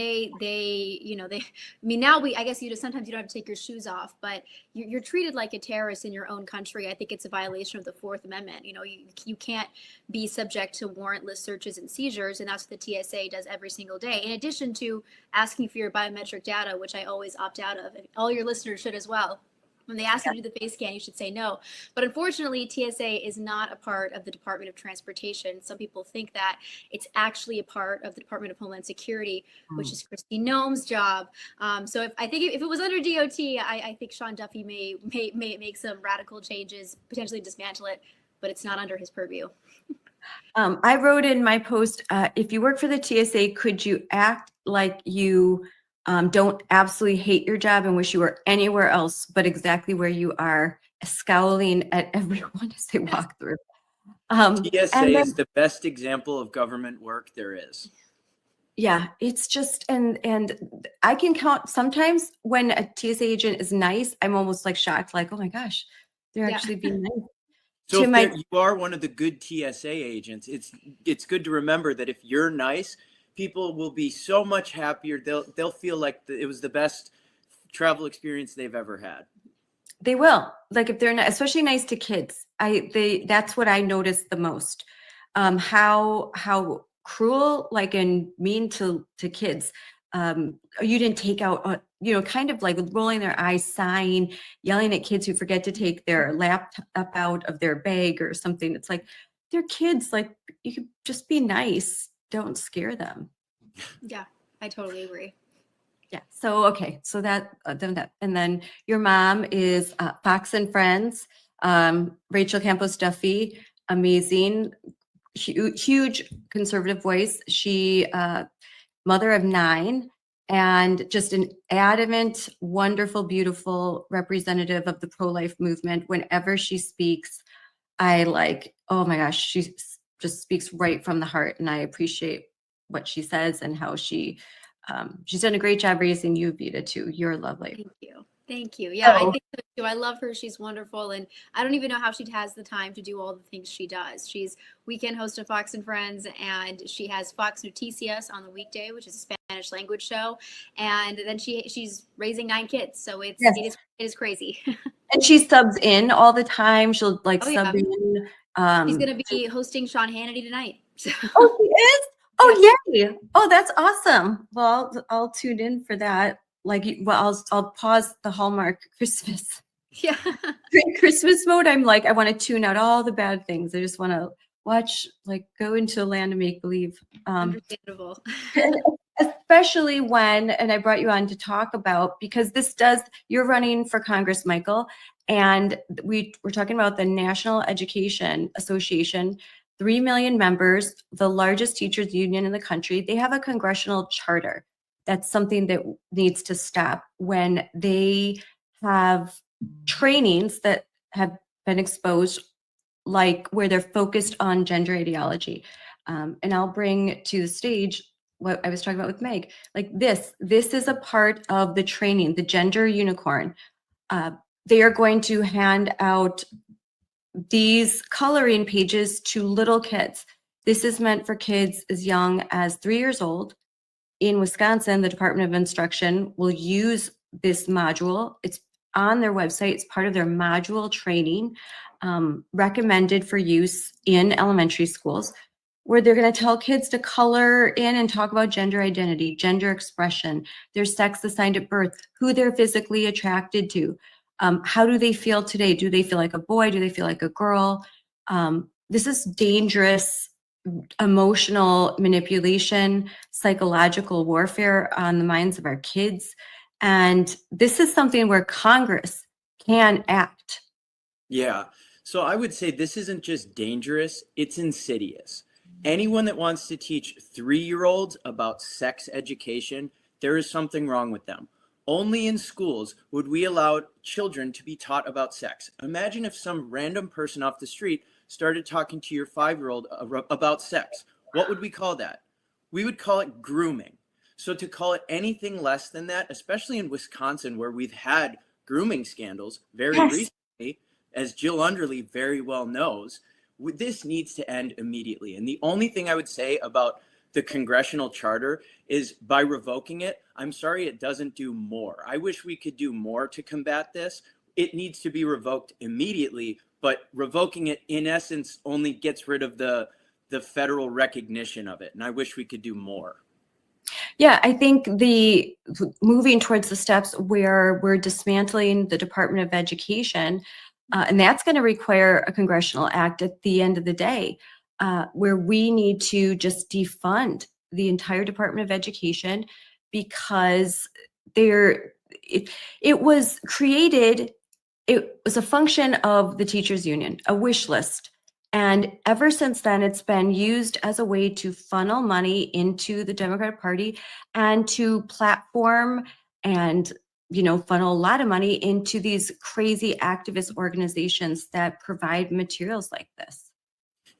now I guess sometimes you don't have to take your shoes off, but you're treated like a terrorist in your own country. I think it's a violation of the 4th Amendment. You can't be subject to warrantless searches and seizures, and that's what the TSA does every single day. In addition to asking for your biometric data, which I always opt out of, and all your listeners should as well. When they ask you to do the face scan, you should say no. But unfortunately, TSA is not a part of the Department of Transportation. Some people think that it's actually a part of the Department of Homeland Security, which is Kristi Noem's job. So if it was under DOT, I think Sean Duffy may make some radical changes, potentially dismantle it, but it's not under his purview. I wrote in my post, if you work for the TSA, could you act like you don't absolutely hate your job and wish you were anywhere else but exactly where you are, scowling at everyone as they walk through. TSA is the best example of government work there is. Yeah, it's just, and I can count sometimes when a TSA agent is nice, I'm almost like shocked, like, oh my gosh, they're actually being nice. So if you are one of the good TSA agents, it's good to remember that if you're nice, people will be so much happier. They'll feel like it was the best travel experience they've ever had. They will, like if they're not, especially nice to kids. That's what I noticed the most. How cruel, like, and mean to kids. you didn't take out, kind of like rolling their eyes, sighing, yelling at kids who forget to take their laptop out of their bag or something. It's like, they're kids. Like, you could just be nice. Don't scare them. Yeah, I totally agree. Yeah. So, okay. So and then your mom is Fox and Friends, Rachel Campos Duffy, amazing, huge conservative voice. She, mother of 9, and just an adamant, wonderful, beautiful representative of the pro-life movement. Whenever she speaks, I like, oh my gosh, she just speaks right from the heart, and I appreciate what she says and how she's done a great job raising you, Vita, too. You're lovely. Thank you. Thank you. Yeah, I Oh. think so too. I love her. She's wonderful. And I don't even know how she has the time to do all the things she does. She's weekend host of Fox and Friends, and she has Fox Noticias on the weekday, which is a Spanish language show. And then she's raising 9 kids. So it is crazy. And she subs in all the time. She'll like Oh, sub yeah. in. She's going to be hosting Sean Hannity tonight. Oh, she is? Oh, yay. Oh, that's awesome. Well, I'll tune in for that. I'll pause the Hallmark Christmas. Yeah. In Christmas mode, I'm like, I want to tune out all the bad things. I just want to watch, like, go into a land of make believe. Understandable. Especially when, and I brought you on to talk about, because you're running for Congress, Michael, and we're talking about the National Education Association, 3 million members, the largest teachers union in the country. They have a congressional charter. That's something that needs to stop when they have trainings that have been exposed, like where they're focused on gender ideology. And I'll bring to the stage what I was talking about with Meg. Like this is a part of the training, the gender unicorn. They are going to hand out these coloring pages to little kids. This is meant for kids as young as 3 years old. In Wisconsin, the Department of Instruction will use this module. It's on their website. It's part of their module training, recommended for use in elementary schools, where they're going to tell kids to color in and talk about gender identity, gender expression, their sex assigned at birth, who they're physically attracted to. How do they feel today? Do they feel like a boy? Do they feel like a girl? This is dangerous emotional manipulation, psychological warfare on the minds of our kids. And this is something where Congress can act. Yeah. So I would say this isn't just dangerous, it's insidious. Anyone that wants to teach 3-year-olds about sex education, there is something wrong with them. Only in schools would we allow children to be taught about sex. Imagine if some random person off the street started talking to your 5-year-old about sex. What would we call that? We would call it grooming. So to call it anything less than that, especially in Wisconsin, where we've had grooming scandals very recently, as Jill Underly very well knows, this needs to end immediately. And the only thing I would say about the congressional charter is by revoking it, I'm sorry it doesn't do more. I wish we could do more to combat this. It needs to be revoked immediately, but revoking it in essence only gets rid of the federal recognition of it. And I wish we could do more. Yeah, I think the moving towards the steps where we're dismantling the Department of Education, and that's going to require a congressional act at the end of the day, where we need to just defund the entire Department of Education, because it was created, it was a function of the teachers union, a wish list. And ever since then, it's been used as a way to funnel money into the Democratic Party and to platform and, funnel a lot of money into these crazy activist organizations that provide materials like this.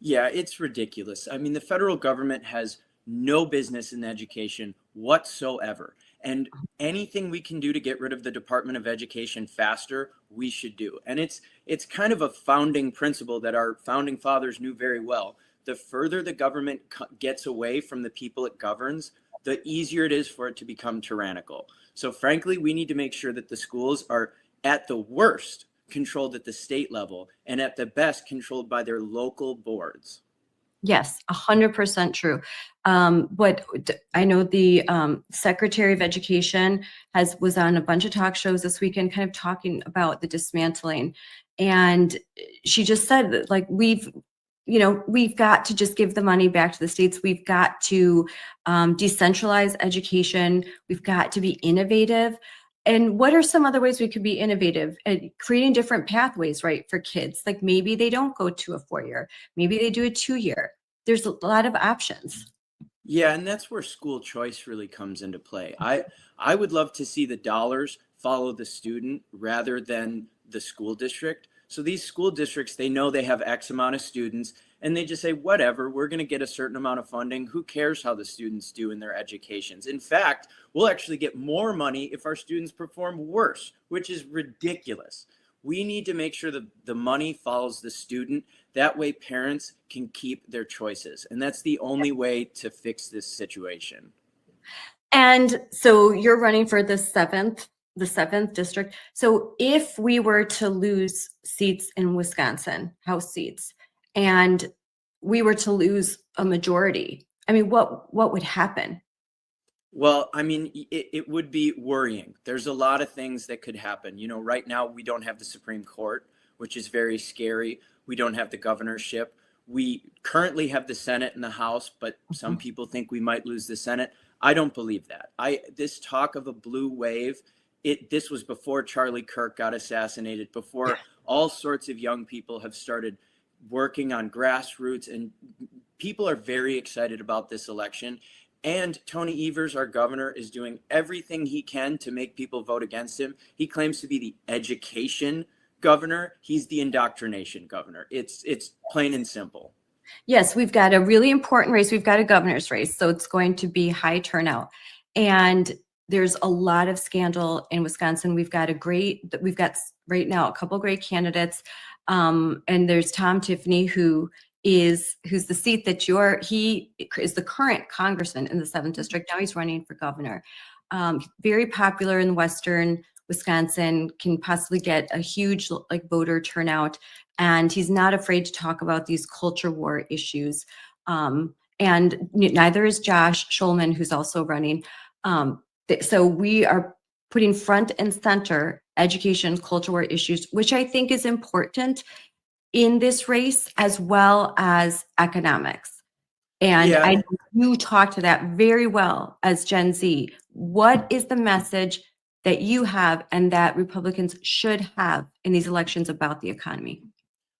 Yeah, it's ridiculous. I mean, the federal government has no business in education whatsoever. And anything we can do to get rid of the Department of Education faster, we should do. And it's kind of a founding principle that our founding fathers knew very well. The further the government gets away from the people it governs, the easier it is for it to become tyrannical. So frankly, we need to make sure that the schools are at the worst controlled at the state level and at the best controlled by their local boards. Yes, 100% true. I know the Secretary of Education was on a bunch of talk shows this weekend, kind of talking about the dismantling, and she just said that, like, we've got to just give the money back to the states. We've got to decentralize education. We've got to be innovative. And what are some other ways we could be innovative at creating different pathways, right, for kids? Like maybe they don't go to a 4-year, maybe they do a 2-year. There's a lot of options. Yeah, and that's where school choice really comes into play. I would love to see the dollars follow the student rather than the school district. So these school districts, they know they have X amount of students, and they just say, whatever, we're going to get a certain amount of funding. Who cares how the students do in their educations? In fact, we'll actually get more money if our students perform worse, which is ridiculous. We need to make sure that the money follows the student. That way parents can keep their choices. And that's the only way to fix this situation. And so you're running for the seventh district. So if we were to lose seats in Wisconsin, House seats, and we were to lose a majority, I mean, what would happen? Well, I mean, it would be worrying. There's a lot of things that could happen. Right now we don't have the Supreme Court, which is very scary. We don't have the governorship. We currently have the Senate and the House, but some people think we might lose the Senate. I don't believe that. This talk of a blue wave, this was before Charlie Kirk got assassinated, before all sorts of young people have started working on grassroots, and people are very excited about this election. And Tony Evers, our governor, is doing everything he can to make people vote against him. He claims to be the education governor. He's the indoctrination governor. It's plain and simple. Yes, we've got a really important race. We've got a governor's race, so it's going to be high turnout. And there's a lot of scandal in Wisconsin. We've got right now a couple great candidates. And there's Tom Tiffany, who's the seat that he is the current congressman in the 7th district. Now he's running for governor. Very popular in Western Wisconsin, can possibly get a huge voter turnout. And he's not afraid to talk about these culture war issues. And neither is Josh Schulman, who's also running. So we are putting front and center education, culture war issues, which I think is important in this race, as well as economics. And Yeah. you talk to that very well as Gen Z. What is the message that you have and that Republicans should have in these elections about the economy?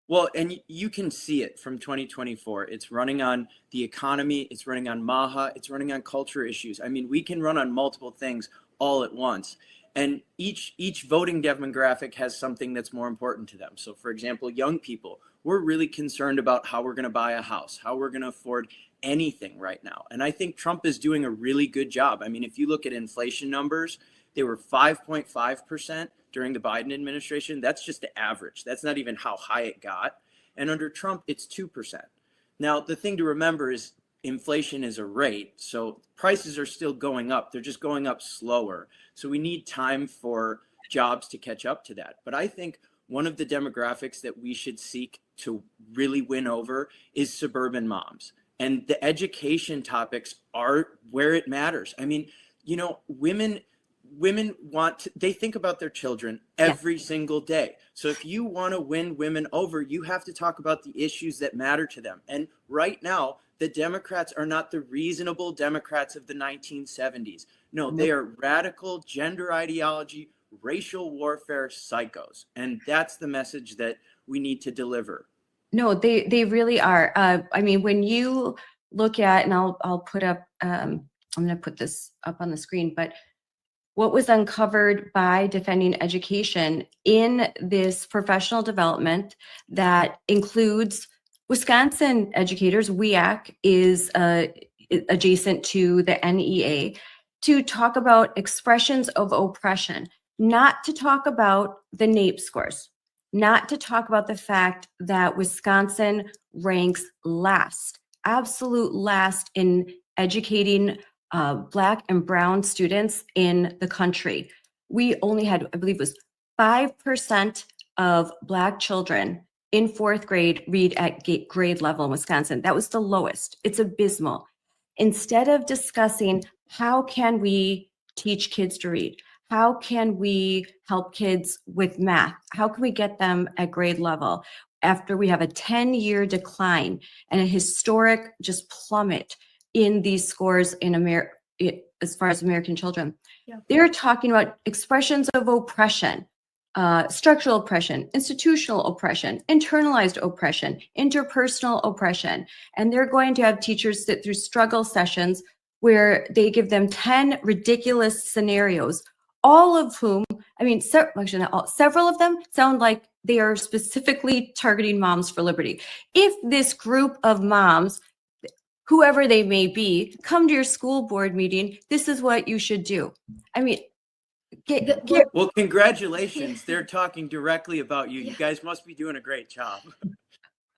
Well, and you can see it from 2024. It's running on the economy. It's running on MAHA. It's running on culture issues. I mean, we can run on multiple things all at once. And each voting demographic has something that's more important to them. So, for example, young people, we're really concerned about how we're going to buy a house, how we're going to afford anything right now. And I think Trump is doing a really good job. I mean, if you look at inflation numbers, they were 5.5% during the Biden administration. That's just the average. That's not even how high it got. And under Trump, it's 2%. Now, the thing to remember is inflation is a rate. So prices are still going up. They're just going up slower. So we need time for jobs to catch up to that. But I think one of the demographics that we should seek to really win over is suburban moms. And the education topics are where it matters. I mean, women they think about their children every single day. So if you want to win women over, you have to talk about the issues that matter to them. And right now, the Democrats are not the reasonable Democrats of the 1970s. No, they are radical gender ideology, racial warfare psychos. And that's the message that we need to deliver. No, they really are. I mean, when you look at, and I'll put up, I'm going to put this up on the screen, but what was uncovered by Defending Education in this professional development that includes Wisconsin educators, WEAC is adjacent to the NEA, to talk about expressions of oppression, not to talk about the NAEP scores, not to talk about the fact that Wisconsin ranks last, absolute last in educating Black and Brown students in the country. We only had, I believe it was 5% of Black children in fourth grade read at grade level in Wisconsin. That was the lowest. It's abysmal. Instead of discussing how can we teach kids to read, how can we help kids with math, how can we get them at grade level after we have a 10-year decline and a historic just plummet in these scores in America as far as American children. Yeah. They're talking about expressions of oppression, structural oppression, institutional oppression, internalized oppression, interpersonal oppression. And they're going to have teachers sit through struggle sessions where they give them 10 ridiculous scenarios, all of whom, I mean, several of them sound like they are specifically targeting Moms for Liberty. If this group of moms, whoever they may be, come to your school board meeting, this is what you should do. I mean, Well, congratulations. They're talking directly about you. You guys must be doing a great job.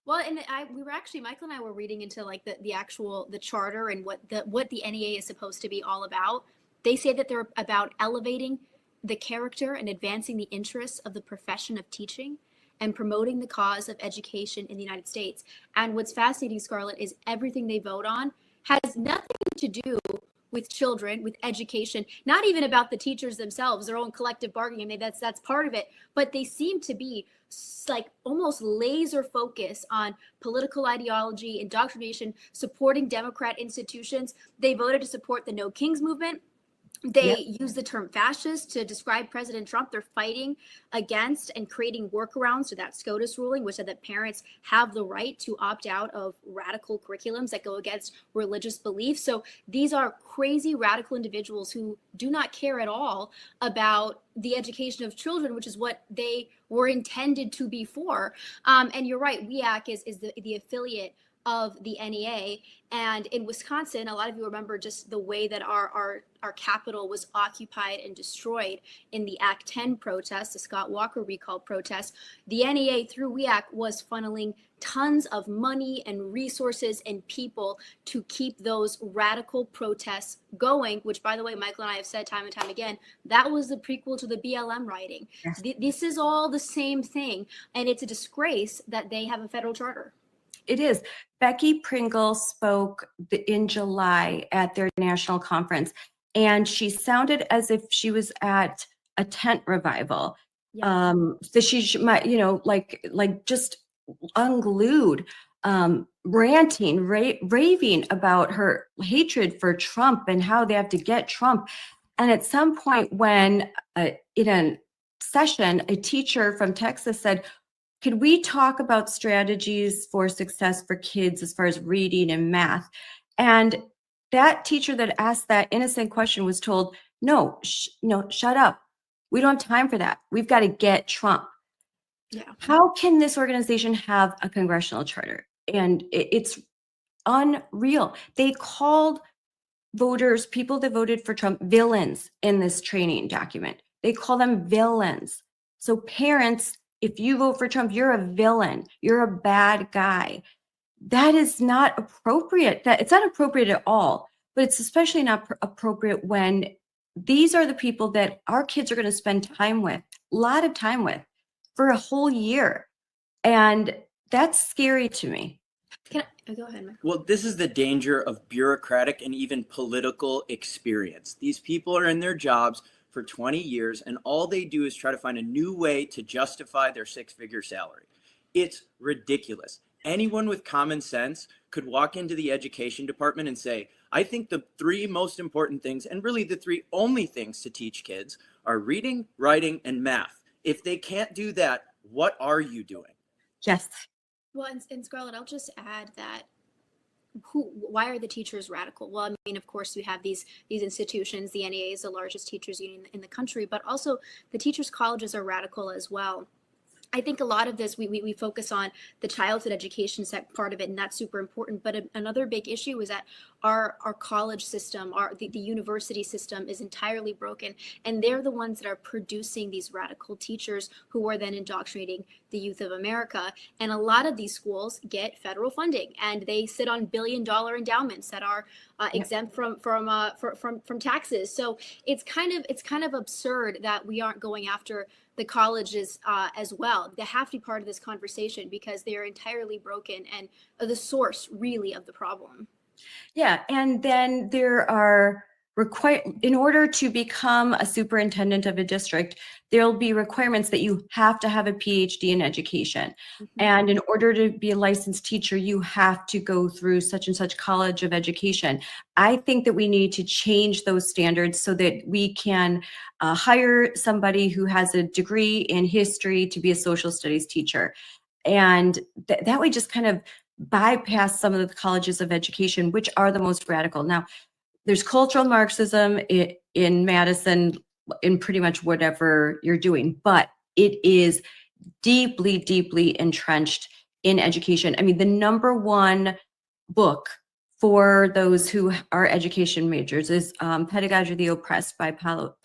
Well, and we were actually, Michael and I were reading into like the charter and what the NEA is supposed to be all about. They say that they're about elevating the character and advancing the interests of the profession of teaching and promoting the cause of education in the United States. And what's fascinating, Scarlett, is everything they vote on has nothing to do with children, with education, not even about the teachers themselves, their own collective bargaining. I mean, that's part of it, but they seem to be like almost laser focused on political ideology, indoctrination, supporting Democrat institutions. They voted to support the No Kings movement. They use the term fascist to describe President Trump. They're fighting against and creating workarounds to that SCOTUS ruling, which said that parents have the right to opt out of radical curriculums that go against religious beliefs. So these are crazy radical individuals who do not care at all about the education of children, which is what they were intended to be for. And you're right, WEAC is the affiliate of the NEA. And in Wisconsin, a lot of you remember just the way that our capital was occupied and destroyed in the Act 10 protests, the Scott Walker recall protests. The NEA through WEAC was funneling tons of money and resources and people to keep those radical protests going, which, by the way, Michael and I have said time and time again, that was the prequel to the BLM rioting. Yes. This is all the same thing. And it's a disgrace that they have a federal charter. It is. Becky Pringle spoke in July at their national conference, and she sounded as if she was at a tent revival. Yeah. So she might, like just unglued, ranting, raving about her hatred for Trump and how they have to get Trump. And at some point, when in a session, a teacher from Texas said, could we talk about strategies for success for kids as far as reading and math? And that teacher that asked that innocent question was told, no, shut up. We don't have time for that. We've got to get Trump. Yeah. How can this organization have a congressional charter? And it's unreal. They called voters, people that voted for Trump, villains in this training document. They call them villains. So parents, if you vote for Trump, you're a villain. You're a bad guy. That is not appropriate. It's not appropriate at all, but it's especially not appropriate when these are the people that our kids are going to spend time with, a lot of time with, for a whole year. And that's scary to me. Go ahead, Michael. Well, this is the danger of bureaucratic and even political experience. These people are in their jobs for 20 years, and all they do is try to find a new way to justify their six-figure salary. It's ridiculous. Anyone with common sense could walk into the education department and say, I think the three most important things, and really the three only things to teach kids, are reading, writing, and math. If they can't do that, what are you doing? Yes. Well, and Scarlett, I'll just add that why are the teachers radical? Well, I mean, of course, we have these institutions. The NEA is the largest teachers union in the country, but also the teachers' colleges are radical as well. I think a lot of this, we focus on the childhood education part of it, and that's super important. But another big issue is that our college system, the university system is entirely broken. And they're the ones that are producing these radical teachers who are then indoctrinating the youth of America. And a lot of these schools get federal funding, and they sit on billion-dollar endowments that are exempt from taxes. So it's kind of absurd that we aren't going after the colleges as well. They have to be part of this conversation because they are entirely broken and are the source really of the problem. Yeah, and then there are in order to become a superintendent of a district, there'll be requirements that you have to have a PhD in education. And in order to be a licensed teacher, you have to go through such and such college of education. I think that we need to change those standards so that we can hire somebody who has a degree in history to be a social studies teacher. And that way just kind of bypass some of the colleges of education, which are the most radical. Now, there's cultural Marxism in Madison, in pretty much whatever you're doing, but it is deeply, deeply entrenched in education. I mean, the number one book for those who are education majors is Pedagogy of the Oppressed by Paulo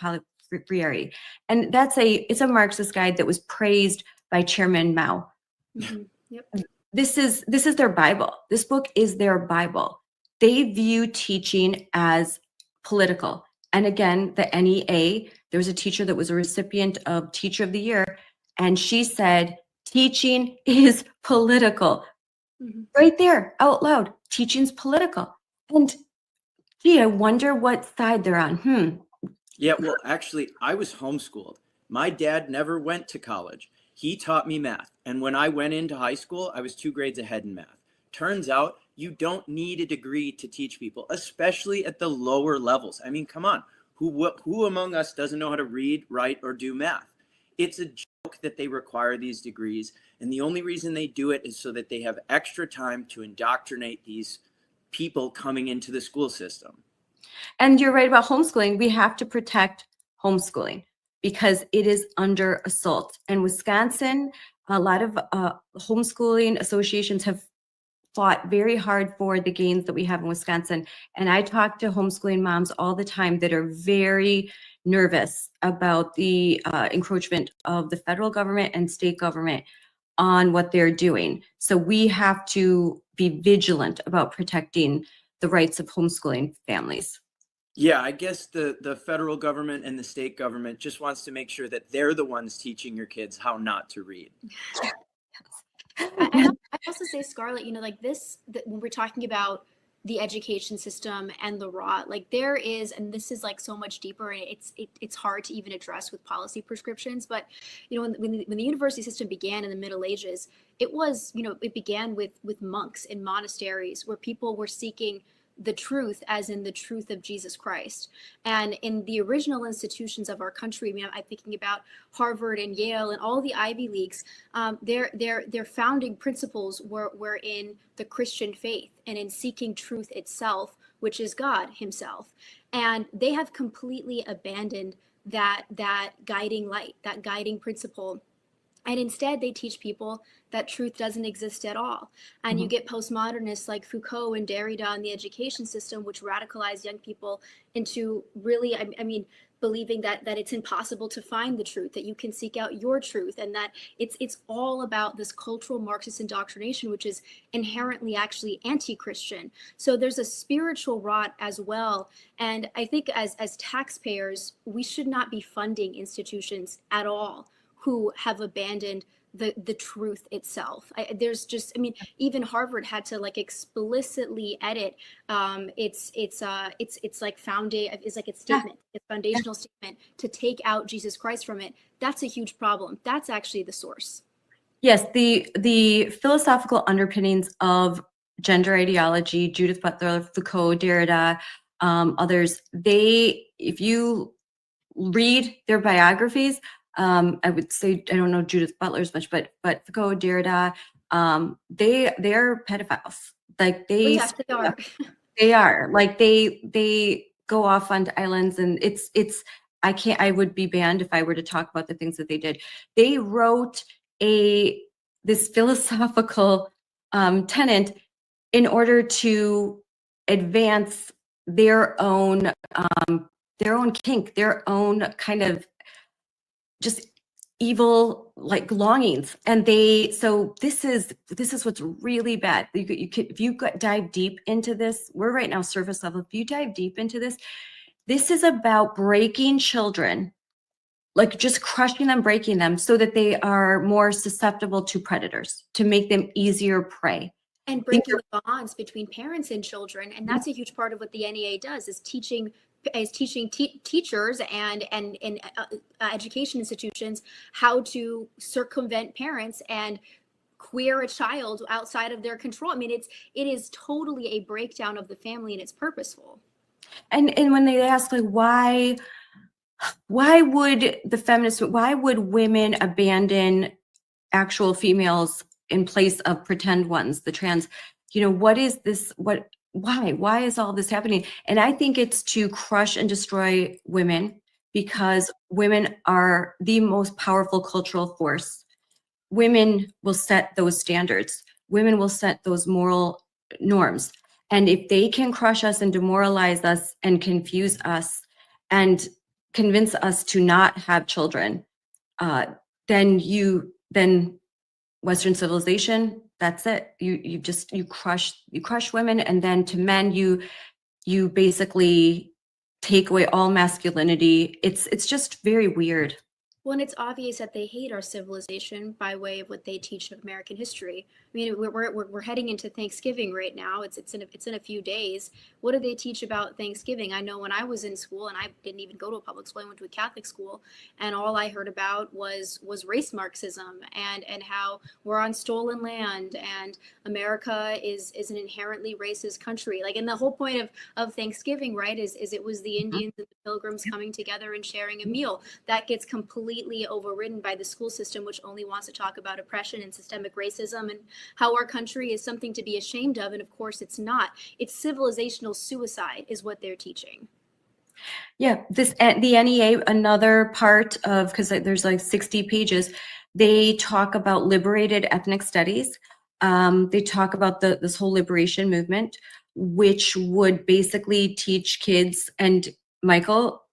Freire. And it's a Marxist guide that was praised by Chairman Mao. Yep. This is their Bible. This book is their Bible. They view teaching as political. And again, the NEA, there was a teacher that was a recipient of Teacher of the Year, and she said, teaching is political. Right there, out loud, teaching's political. And gee, I wonder what side they're on. Yeah, well, actually, I was homeschooled. My dad never went to college. He taught me math. And when I went into high school, I was 2 grades ahead in math. Turns out you don't need a degree to teach people, especially at the lower levels. I mean, come on. Who among us doesn't know how to read, write, or do math? It's a joke that they require these degrees. And the only reason they do it is so that they have extra time to indoctrinate these people coming into the school system. And you're right about homeschooling. We have to protect homeschooling because it is under assault. And Wisconsin, a lot of homeschooling associations have fought very hard for the gains that we have in Wisconsin. And I talk to homeschooling moms all the time that are very nervous about the encroachment of the federal government and state government on what they're doing. So we have to be vigilant about protecting the rights of homeschooling families. Yeah, I guess the federal government and the state government just wants to make sure that they're the ones teaching your kids how not to read. I also say, Scarlett, like when we're talking about the education system and the rot, like there is, and this is like so much deeper, and it's hard to even address with policy prescriptions. But when the university system began in the Middle Ages, it was it began with monks in monasteries where people were seeking the truth, as in the truth of Jesus Christ. And in the original institutions of our country, I'm thinking about Harvard and Yale and all the Ivy Leagues, their founding principles were in the Christian faith and in seeking truth itself, which is God himself. And they have completely abandoned that guiding light, that guiding principle. And instead, they teach people that truth doesn't exist at all. And you get postmodernists like Foucault and Derrida in the education system, which radicalize young people into really, believing that it's impossible to find the truth, that you can seek out your truth, and that it's all about this cultural Marxist indoctrination, which is inherently actually anti-Christian. So there's a spiritual rot as well. And I think as taxpayers, we should not be funding institutions at all who have abandoned the truth itself. Even Harvard had to explicitly edit its statement, its foundational statement, to take out Jesus Christ from it. That's a huge problem. That's actually the source. Yes, the philosophical underpinnings of gender ideology, Judith Butler, Foucault, Derrida, others, if you read their biographies, I would say, I don't know Judith Butler's much, but Foucault, Derrida, they're pedophiles. Like they are. They are. Like they go off onto islands, and I would be banned if I were to talk about the things that they did. They wrote this philosophical tenet in order to advance their own kink, their own kind of just evil longings. And so this is what's really bad. If you dive deep into this, we're right now surface level. If you dive deep into this is about breaking children like just crushing them, breaking them so that they are more susceptible to predators, to make them easier prey. And breaking the bonds between parents and children. And that's a huge part of what the NEA does, is teaching teachers and education institutions how to circumvent parents and queer a child outside of their control. I mean, it is totally a breakdown of the family, and it's purposeful. And when they ask, like, why would the feminists, why would women abandon actual females in place of pretend ones, the trans, what is this? Why is all this happening? And I think it's to crush and destroy women, because women are the most powerful cultural force. Women will set those standards. Women will set those moral norms. And if they can crush us and demoralize us and confuse us and convince us to not have children, then Western civilization, that's it. You crush women, and then to men, you basically take away all masculinity. It's just very weird. Well, and it's obvious that they hate our civilization by way of what they teach of American history. I mean, we're heading into Thanksgiving right now. It's in a few days. What do they teach about Thanksgiving? I know when I was in school, and I didn't even go to a public school, I went to a Catholic school, and all I heard about was race Marxism and how we're on stolen land, and America is an inherently racist country. Like, and the whole point of Thanksgiving, right, is it was the Indians and the Pilgrims coming together and sharing a meal. That gets completely overridden by the school system, which only wants to talk about oppression and systemic racism and how our country is something to be ashamed of. And of course it's not. It's civilizational suicide is what they're teaching. Yeah, the NEA, another part of, because there's like 60 pages, they talk about liberated ethnic studies. They talk about this whole liberation movement, which would basically teach kids, and Michael,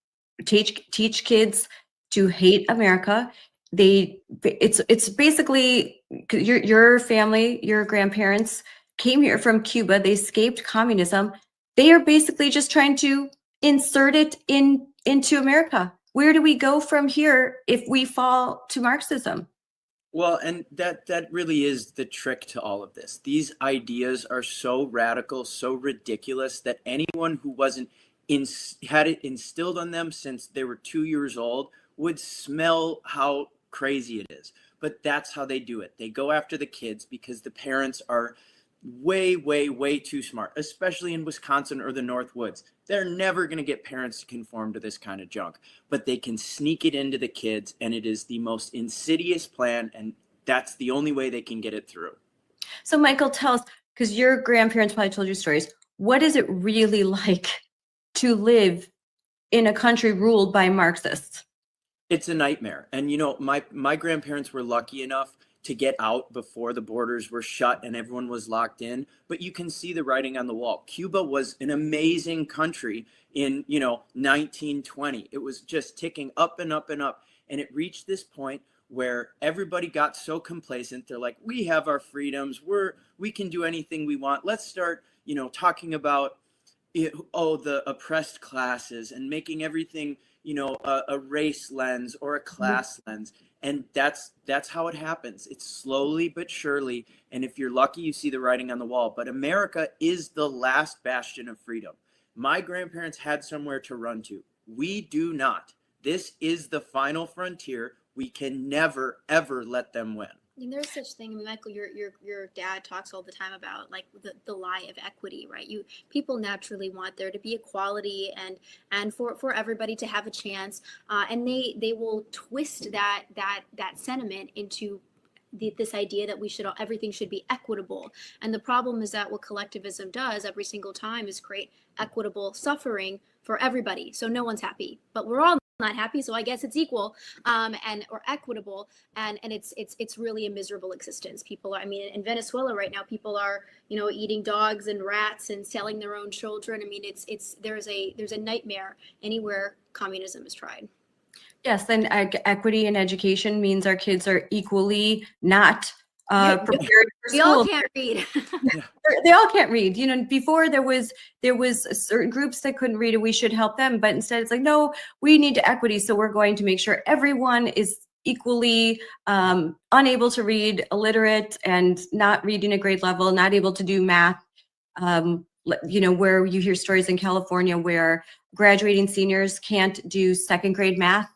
teach kids to hate America. It's basically your family, your grandparents came here from Cuba. They escaped communism. They are basically just trying to insert it into America. Where do we go from here if we fall to Marxism? Well, and that really is the trick to all of this. These ideas are so radical, so ridiculous that anyone who wasn't had it instilled on them since they were 2 years old would smell how crazy it is. But that's how they do it. They go after the kids because the parents are way, way, way too smart, especially in Wisconsin or the North Woods. They're never going to get parents to conform to this kind of junk, but they can sneak it into the kids, and it is the most insidious plan, and that's the only way they can get it through. So Michael, tell us, because your grandparents probably told you stories, what is it really like to live in a country ruled by Marxists? It's a nightmare. And my grandparents were lucky enough to get out before the borders were shut and everyone was locked in, but you can see the writing on the wall. Cuba was an amazing country in 1920. It was just ticking up and up and up, and it reached this point where everybody got so complacent. They're like, we have our freedoms, we can do anything we want. Let's start talking about the oppressed classes and making everything a race lens or a class lens. And that's how it happens. It's slowly but surely. And if you're lucky, you see the writing on the wall. But America is the last bastion of freedom. My grandparents had somewhere to run to. We do not. This is the final frontier. We can never, ever let them win. And there's such thing, I mean, Michael, your dad talks all the time about like the lie of equity, right? People naturally want there to be equality and for everybody to have a chance, and they will twist that sentiment into this idea that everything should be equitable. And the problem is that what collectivism does every single time is create equitable suffering for everybody. So no one's happy, but we're all not happy, so I guess it's equal or equitable, and it's really a miserable existence. People are, I mean, in Venezuela right now, people are eating dogs and rats and selling their own children. I mean, there's a nightmare anywhere communism is tried. Yes, and equity in education means our kids are equally not prepared for We all school. can't read. They all can't read. You know, before there was certain groups that couldn't read and we should help them, but instead it's like, no, we need equity, so we're going to make sure everyone is equally unable to read, illiterate, and not reading a grade level, not able to do math. You know, where you hear stories in California where graduating seniors can't do second grade math,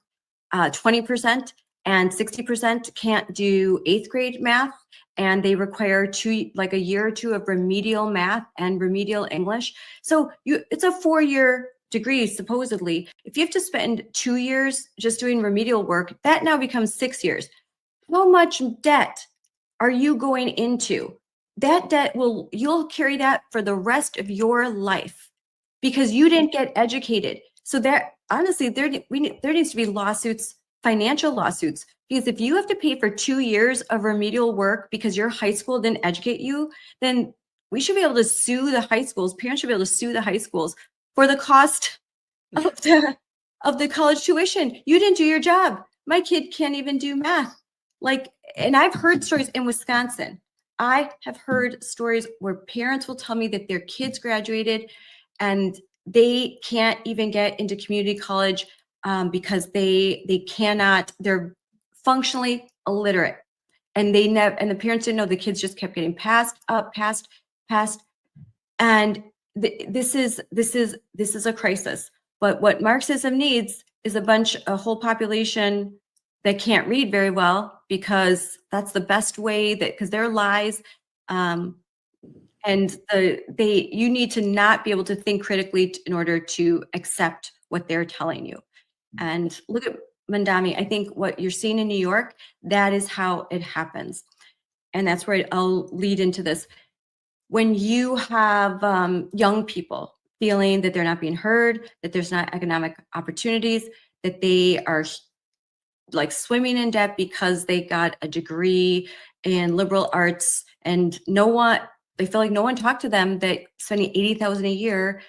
20%, and 60% can't do 8th grade math, and they require a year or two of remedial math and remedial English. So it's a 4-year degree, supposedly. If you have to spend 2 years just doing remedial work, that now becomes 6 years. How much debt are you going into? That debt you'll carry that for the rest of your life because you didn't get educated. So that honestly, there needs to be lawsuits, financial lawsuits, because if you have to pay for 2 years of remedial work because your high school didn't educate you, then we should be able to sue the high schools. Parents should be able to sue the high schools for the cost of the college tuition. You didn't do your job. My kid can't even do math. And I've heard stories in Wisconsin. I have heard stories where parents will tell me that their kids graduated and they can't even get into community college because they cannot, they're functionally illiterate. And and the parents didn't know, the kids just kept getting passed. And this is a crisis. But what Marxism needs is a whole population that can't read very well, because that's the best way because they're lies. And you need to not be able to think critically in order to accept what they're telling you. And look at Mandami. I think what you're seeing in New York, that is how it happens. And that's where I'll lead into this. When you have young people feeling that they're not being heard, that there's not economic opportunities, that they are like swimming in debt because they got a degree in liberal arts, and they feel like no one talked to them, that spending $80,000 a year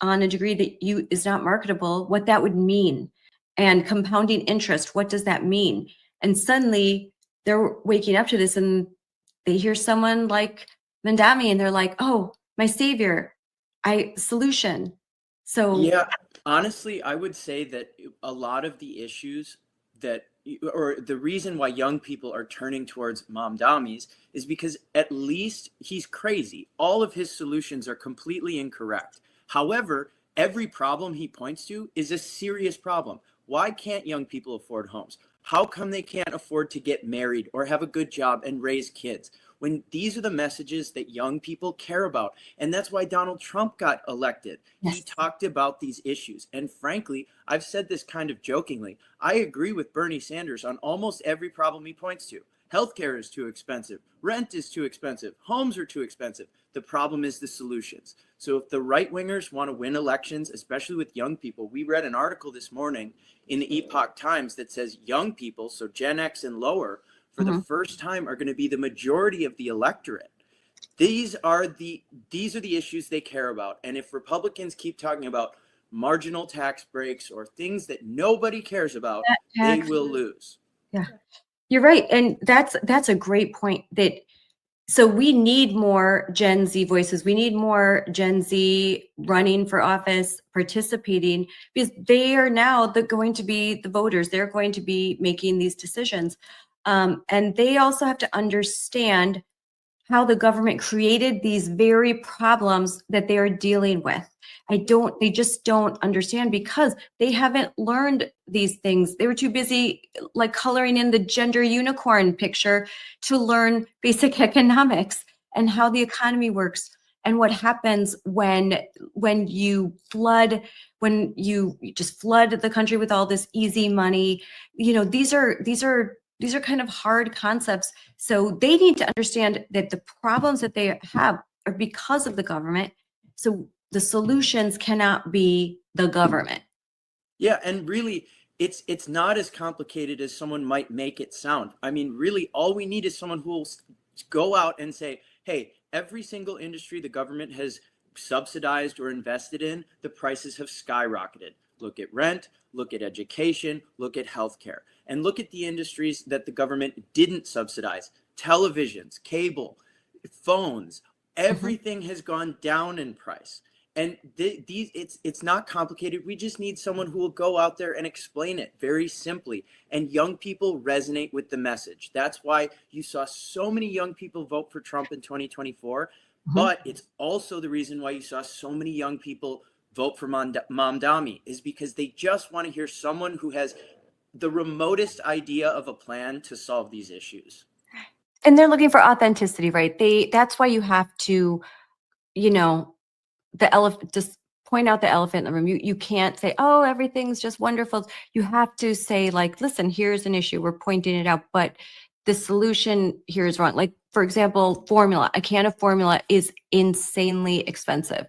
on a degree that is not marketable, what that would mean. And compounding interest, what does that mean? And suddenly they're waking up to this and they hear someone like Mandami and they're like, oh, my savior, solution. So yeah, honestly, I would say that a lot of the issues or the reason why young people are turning towards Mamdami's is because at least he's crazy. All of his solutions are completely incorrect. However, every problem he points to is a serious problem. Why can't young people afford homes? How come they can't afford to get married or have a good job and raise kids? When these are the messages that young people care about. And that's why Donald Trump got elected. Yes. He talked about these issues. And frankly, I've said this kind of jokingly, I agree with Bernie Sanders on almost every problem he points to. Healthcare is too expensive. Rent is too expensive. Homes are too expensive. The problem is the solutions. So if the right wingers want to win elections, especially with young people, we read an article this morning in the Epoch Times that says young people, so Gen X and lower, for the first time are going to be the majority of the electorate. These are the issues they care about. And if Republicans keep talking about marginal tax breaks or things that nobody cares about, they will lose. Yeah, you're right. And that's a great point. So we need more Gen Z voices. We need more Gen Z running for office, participating, because they are now going to be the voters. They're going to be making these decisions. And they also have to understand how the government created these very problems that they are dealing with. They just don't understand because they haven't learned these things. They were too busy like coloring in the gender unicorn picture to learn basic economics and how the economy works and what happens when you just flood the country with all this easy money. You know, these are kind of hard concepts. So they need to understand that the problems that they have are because of the government. So the solutions cannot be the government. Yeah, and really, it's not as complicated as someone might make it sound. I mean, really, all we need is someone who will go out and say, hey, every single industry the government has subsidized or invested in, the prices have skyrocketed. Look at rent, look at education, look at healthcare, and look at the industries that the government didn't subsidize. televisions, cable, phones, everything has gone down in price. And it's not complicated. We just need someone who will go out there and explain it very simply. And young people resonate with the message. That's why you saw so many young people vote for Trump in 2024. But it's also the reason why you saw so many young people vote for Mamdani, is because they just want to hear someone who has the remotest idea of a plan to solve these issues. And they're looking for authenticity, right? That's why you have to, you know, just point out the elephant in the room. You can't say, oh, everything's just wonderful. You have to say, like, listen, here's an issue. We're pointing it out, but the solution here is wrong. Like, for example, formula. A can of formula is insanely expensive.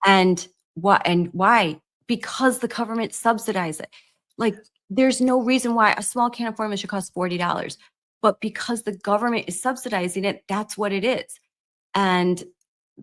And why? Because the government subsidizes it. Like, there's no reason why a small can of formula should cost $40. But because the government is subsidizing it, that's what it is. And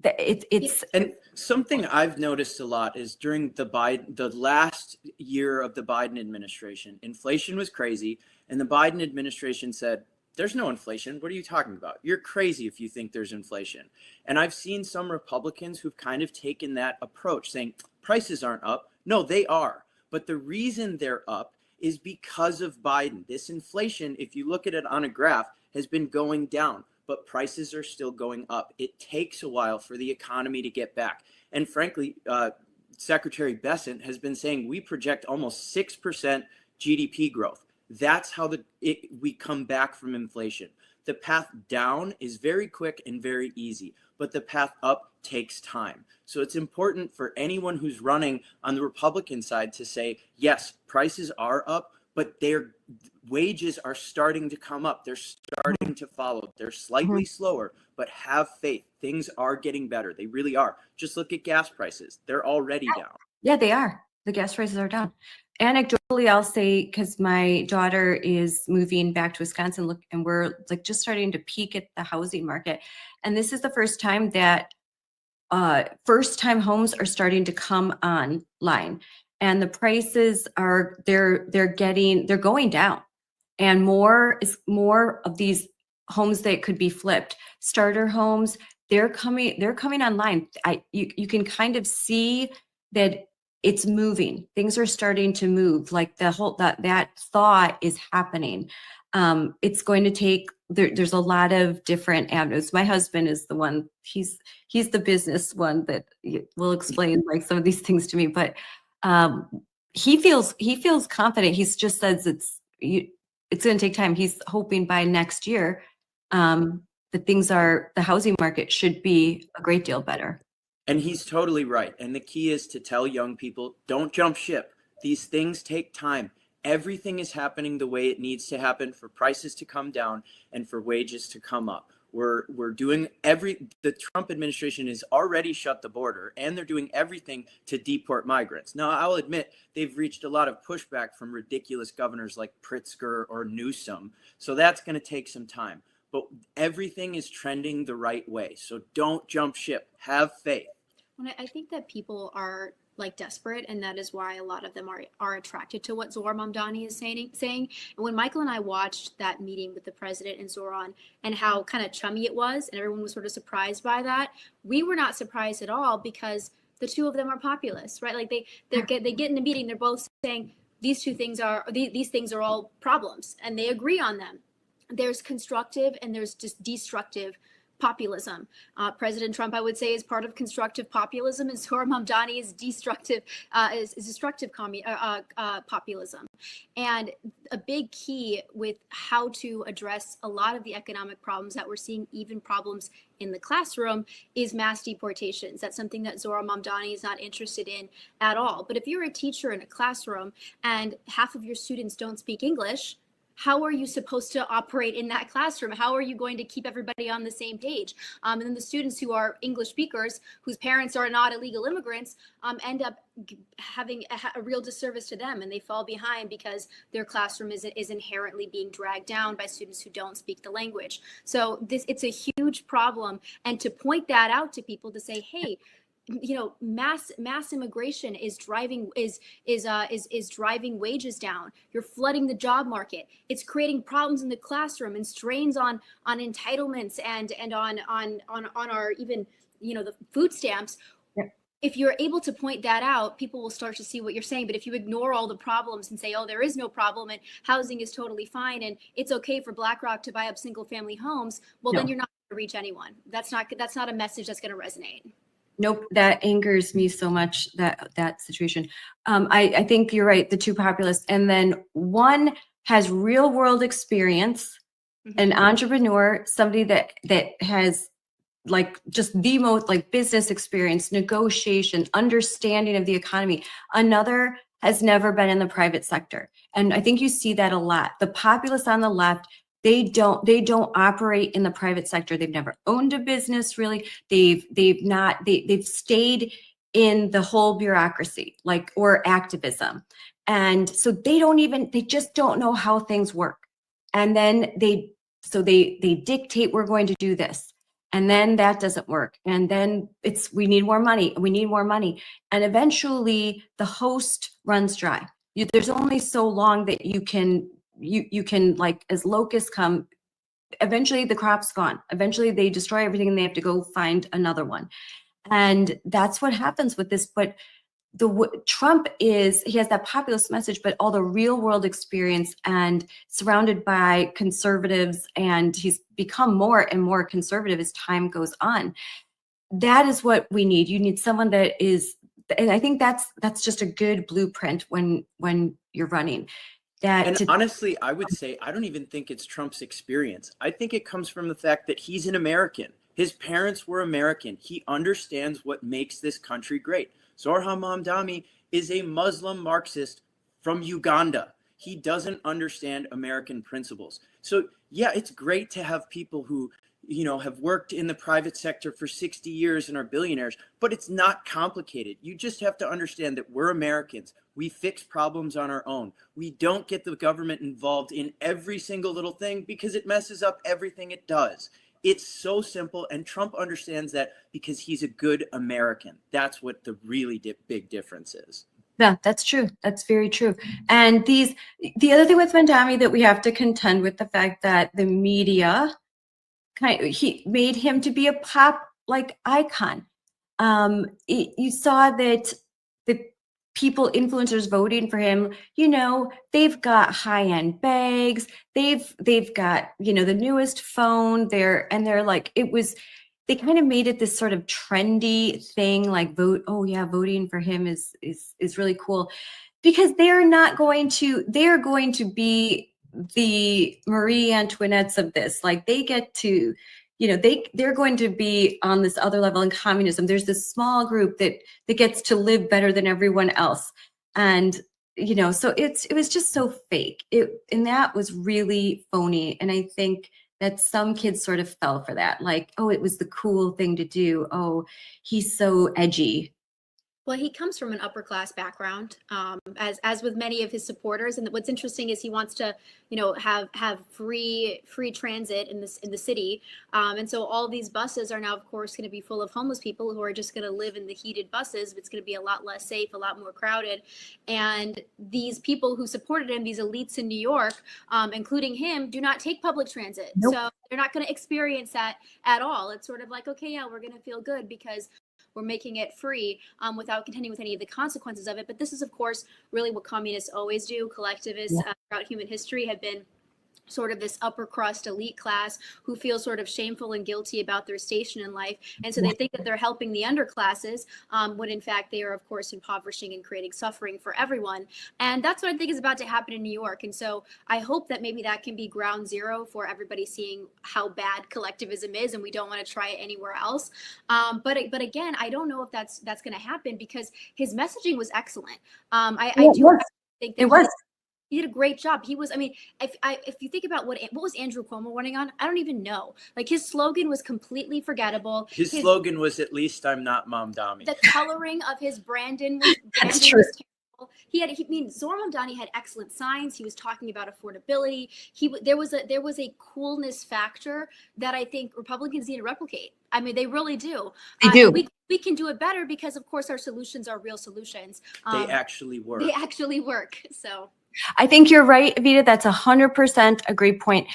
it's and something I've noticed a lot is during the last year of the Biden administration, inflation was crazy, and the Biden administration said, there's no inflation. What are you talking about? You're crazy if you think there's inflation. And I've seen some Republicans who've kind of taken that approach, saying prices aren't up. No, they are. But the reason they're up is because of Biden. This inflation, if you look at it on a graph, has been going down, but prices are still going up. It takes a while for the economy to get back. And frankly, Secretary Bessent has been saying we project almost 6% GDP growth. That's how we come back from inflation. The path down is very quick and very easy, but the path up takes time. So it's important for anyone who's running on the Republican side to say, yes, prices are up, but their wages are starting to come up. They're starting to follow. They're slightly slower, but have faith. Things are getting better. They really are. Just look at gas prices. They're already down. Yeah, they are. The gas prices are down. Anecdotally, I'll say, because my daughter is moving back to Wisconsin, and we're like just starting to peak at the housing market. And this is the first time that first-time homes are starting to come online, and the prices are they're going down, and more of these homes that could be flipped, starter homes, they're coming online. You can kind of see that it's moving. Things are starting to move. Like that thought is happening. It's going to take. There's a lot of different avenues. My husband is the one. He's the business one that will explain like some of these things to me. But he feels confident. He just says it's going to take time. He's hoping by next year that the housing market should be a great deal better. And he's totally right. And the key is to tell young people, don't jump ship. These things take time. Everything is happening the way it needs to happen for prices to come down and for wages to come up. We're doing the Trump administration has already shut the border, and they're doing everything to deport migrants. Now, I'll admit they've reached a lot of pushback from ridiculous governors like Pritzker or Newsom. So that's going to take some time. But everything is trending the right way. So don't jump ship. Have faith. Well, I think that people are like desperate, and that is why a lot of them are attracted to what Zohran Mamdani is saying. And when Michael and I watched that meeting with the president and Zohran, and how kind of chummy it was, and everyone was sort of surprised by that, we were not surprised at all, because the two of them are populists, right? Like they get in the meeting, they're both saying these things are all problems, and they agree on them. There's constructive and there's just destructive populism. President Trump, I would say, is part of constructive populism, and Zohran Mamdani is destructive populism. And a big key with how to address a lot of the economic problems that we're seeing, even problems in the classroom, is mass deportations. That's something that Zohran Mamdani is not interested in at all. But if you're a teacher in a classroom and half of your students don't speak English, how are you supposed to operate in that classroom? How are you going to keep everybody on the same page? And then the students who are English speakers, whose parents are not illegal immigrants, end up having a real disservice to them, and they fall behind because their classroom is inherently being dragged down by students who don't speak the language. So it's a huge problem. And to point that out to people, to say, hey, mass immigration is driving driving wages down. You're flooding the job market. It's creating problems in the classroom and strains on entitlements and on our even the food stamps. If you're able to point that out, people will start to see what you're saying. But if you ignore all the problems and say, oh, there is no problem and housing is totally fine and it's okay for BlackRock to buy up single family homes, well, then you're not going to reach anyone. That's not a message that's going to resonate. Nope, that angers me so much, that situation. I think you're right, the two populists. And then one has real world experience, an entrepreneur, somebody that has like just the most like business experience, negotiation, understanding of the economy. Another has never been in the private sector. And I think you see that a lot. The populists on the left, they don't operate in the private sector. They've never owned a business really. They've stayed in the whole bureaucracy, like, or activism. And so they just don't know how things work. And then they dictate, we're going to do this. And then that doesn't work. And then we need more money. We need more money. And eventually the host runs dry. There's only so long that you can like, as locusts come, eventually the crop's gone. Eventually they destroy everything and they have to go find another one. And that's what happens with this. But Trump he has that populist message, but all the real world experience and surrounded by conservatives, and he's become more and more conservative as time goes on. That is what we need. You need someone that is, and I think that's just a good blueprint when you're running. Honestly, I would say, I don't even think it's Trump's experience. I think it comes from the fact that he's an American. His parents were American. He understands what makes this country great. Zohran Mamdani is a Muslim Marxist from Uganda. He doesn't understand American principles. So yeah, it's great to have people who, have worked in the private sector for 60 years and are billionaires, but it's not complicated. You just have to understand that we're Americans. We fix problems on our own. We don't get the government involved in every single little thing because it messes up everything it does. It's so simple, and Trump understands that because he's a good American. That's what the really big difference is. Yeah, that's true. That's very true. And the other thing with Mamdani that we have to contend with the fact that the media he made him to be a pop like icon. You saw that the people, influencers voting for him, they've got high-end bags, they've got, the newest phone they're like, they kind of made it this sort of trendy thing, like voting for him is really cool, because they're going to be the Marie Antoinettes of this. Like, they get to, they're going to be on this other level in communism. There's this small group that gets to live better than everyone else. And, so it was just so fake. And that was really phony. And I think that some kids sort of fell for that. Like, oh, it was the cool thing to do. Oh, he's so edgy. Well, he comes from an upper class background, as with many of his supporters. And what's interesting is he wants to, have free transit in the city. And so all these buses are now, of course, going to be full of homeless people who are just going to live in the heated buses. It's going to be a lot less safe, a lot more crowded. And these people who supported him, these elites in New York, including him, do not take public transit. Nope. So they're not going to experience that at all. It's sort of like, okay, yeah, we're going to feel good because we're making it free without contending with any of the consequences of it. But this is, of course, really what communists always do. Collectivists throughout human history have been sort of this upper crust elite class who feel sort of shameful and guilty about their station in life. And so they think that they're helping the underclasses when in fact they are, of course, impoverishing and creating suffering for everyone. And that's what I think is about to happen in New York. And so I hope that maybe that can be ground zero for everybody seeing how bad collectivism is, and we don't want to try it anywhere else. But again, I don't know if that's going to happen, because his messaging was excellent. I do think that it was. He did a great job. He was, I mean, if you think about what was Andrew Cuomo running on, I don't even know. Like, his slogan was completely forgettable. His slogan was, "At least I'm not Mamdani." The coloring of his Brandon was That's true. Zohran Mamdani had excellent signs. He was talking about affordability. There was a coolness factor that I think Republicans need to replicate. I mean, they really do. They do. We we can do it better because, of course, our solutions are real solutions. They actually work. They actually work. So I think you're right, Evita. That's 100% a great point.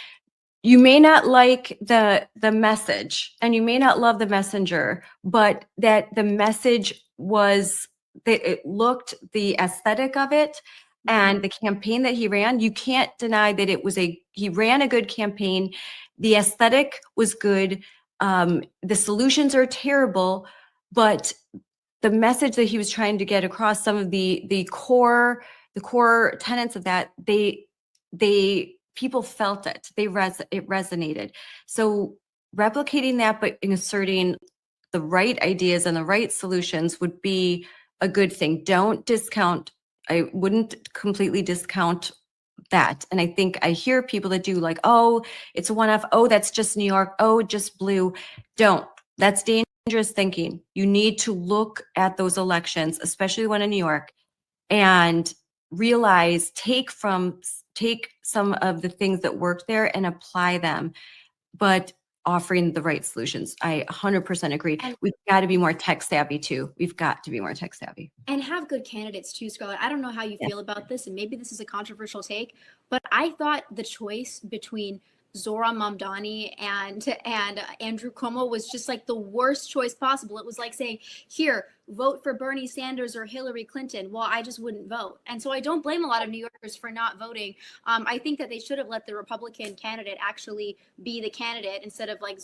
You may not like the message and you may not love the messenger, but that the message was that it looked, the aesthetic of it and the campaign that he ran, you can't deny that he ran a good campaign. The aesthetic was good. The solutions are terrible, but the message that he was trying to get across, some of the core tenets of that, people felt it. It resonated. So replicating that, but inserting the right ideas and the right solutions would be a good thing. Don't discount. I wouldn't completely discount that. And I think I hear people that do like, oh, it's a one-off. Oh, that's just New York. Oh, just blue. Don't. That's dangerous thinking. You need to look at those elections, especially the one in New York, and realize, take some of the things that worked there and apply them, but offering the right solutions. I 100% agree. And- We've got to be more tech savvy too. We've got to be more tech savvy. and have good candidates too, Scarlett. I don't know how you Yeah. feel about this, and maybe this is a controversial take, but I thought the choice between Zora Mamdani and Andrew Cuomo was just like the worst choice possible. It was like saying, here, vote for Bernie Sanders or Hillary Clinton. Well, I just wouldn't vote. And so I don't blame a lot of New Yorkers for not voting. I think that they should have let the Republican candidate actually be the candidate instead of like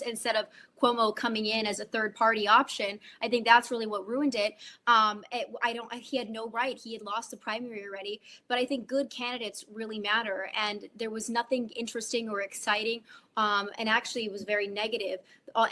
instead of Cuomo coming in as a third party option. I think that's really what ruined it. He had no right. He had lost the primary already, but I think good candidates really matter. And there was nothing interesting or exciting. And actually it was very negative.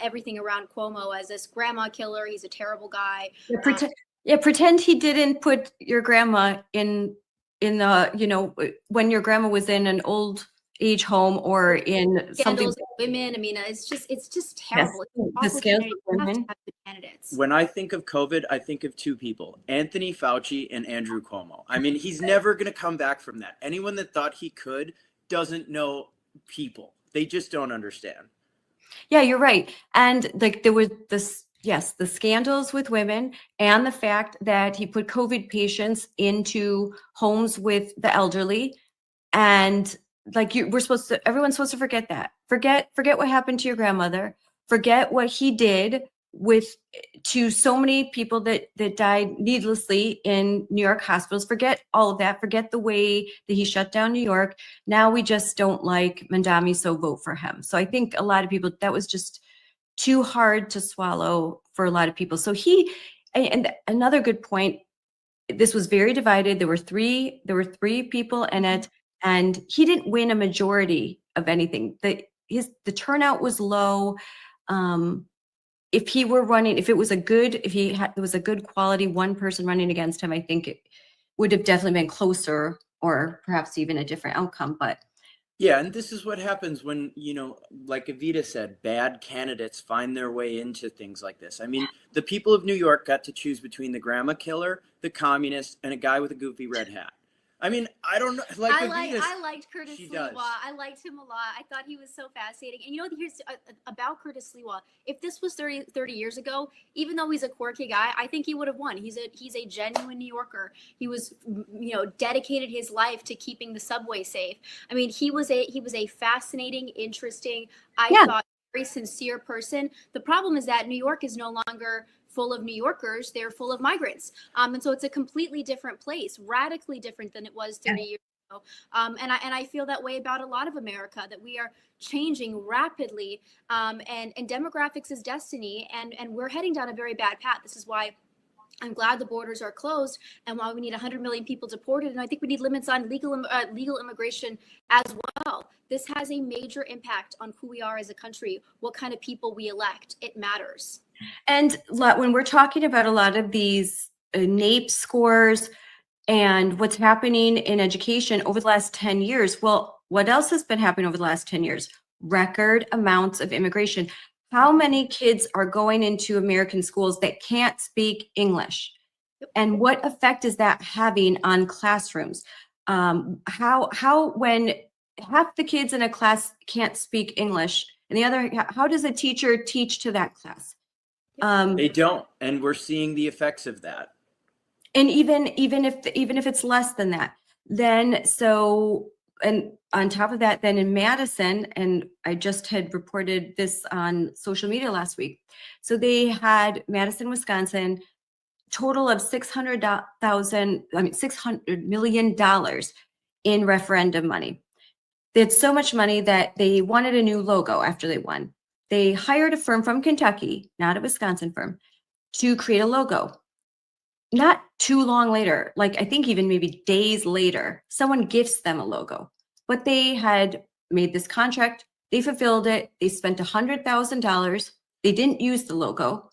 Everything around Cuomo as this grandma killer. He's a terrible guy. Pretend he didn't put your grandma in the, when your grandma was in an old age home or in something. Scandals of women. I mean, it's just terrible. Yes, It's the scandals of awful. You have to women. have good candidates. When I think of COVID, I think of two people, Anthony Fauci and Andrew Cuomo. I mean, he's never going to come back from that. Anyone that thought he could doesn't know people. They just don't understand. Yeah, you're right. And like there was this, yes, the scandals with women and the fact that he put COVID patients into homes with the elderly. And like everyone's supposed to forget that. Forget what happened to your grandmother. Forget what he did to so many people that died needlessly in New York hospitals. Forget all of that. Forget the way that he shut down New York. Now we just don't like Mamdani, so vote for him. So I think a lot of people, that was just too hard to swallow for a lot of people. So and another good point, this was very divided. There were three people in it, and he didn't win a majority of anything. The turnout was low. If he were running, if it was a good quality one person running against him, I think it would have definitely been closer or perhaps even a different outcome. But yeah, and this is what happens when, like Evita said, bad candidates find their way into things like this. I mean, the people of New York got to choose between the grandma killer, the communist, and a guy with a goofy red hat. I mean, I don't know. I liked Curtis does. Lewa. I liked him a lot. I thought he was so fascinating. And here's about Curtis Lewa. If this was 30 years ago, even though he's a quirky guy, I think he would have won. He's a genuine New Yorker. He was, dedicated his life to keeping the subway safe. I mean, he was a fascinating, interesting, thought very sincere person. The problem is that New York is no longer full of New Yorkers. They're full of migrants. And so it's a completely different place, radically different than it was 30 years ago. And I feel that way about a lot of America, that we are changing rapidly, and demographics is destiny, and we're heading down a very bad path. This is why I'm glad the borders are closed, and why we need 100 million people deported. And I think we need limits on legal immigration as well. This has a major impact on who we are as a country, what kind of people we elect. It matters. And when we're talking about a lot of these NAEP scores and what's happening in education over the last 10 years, well, what else has been happening over the last 10 years? Record amounts of immigration. How many kids are going into American schools that can't speak English? And what effect is that having on classrooms? How when half the kids in a class can't speak English, and the other, how does a teacher teach to that class? They don't, and we're seeing the effects of that. And even if it's less than that, then so, and on top of that, then in Madison, and I just had reported this on social media last week. So they had Madison, Wisconsin, total of $600 million in referendum money. They had so much money that they wanted a new logo after they won. They hired a firm from Kentucky, not a Wisconsin firm, to create a logo. Not too long later, like I think even maybe days later, someone gifts them a logo. But they had made this contract, they fulfilled it, they spent $100,000. They didn't use the logo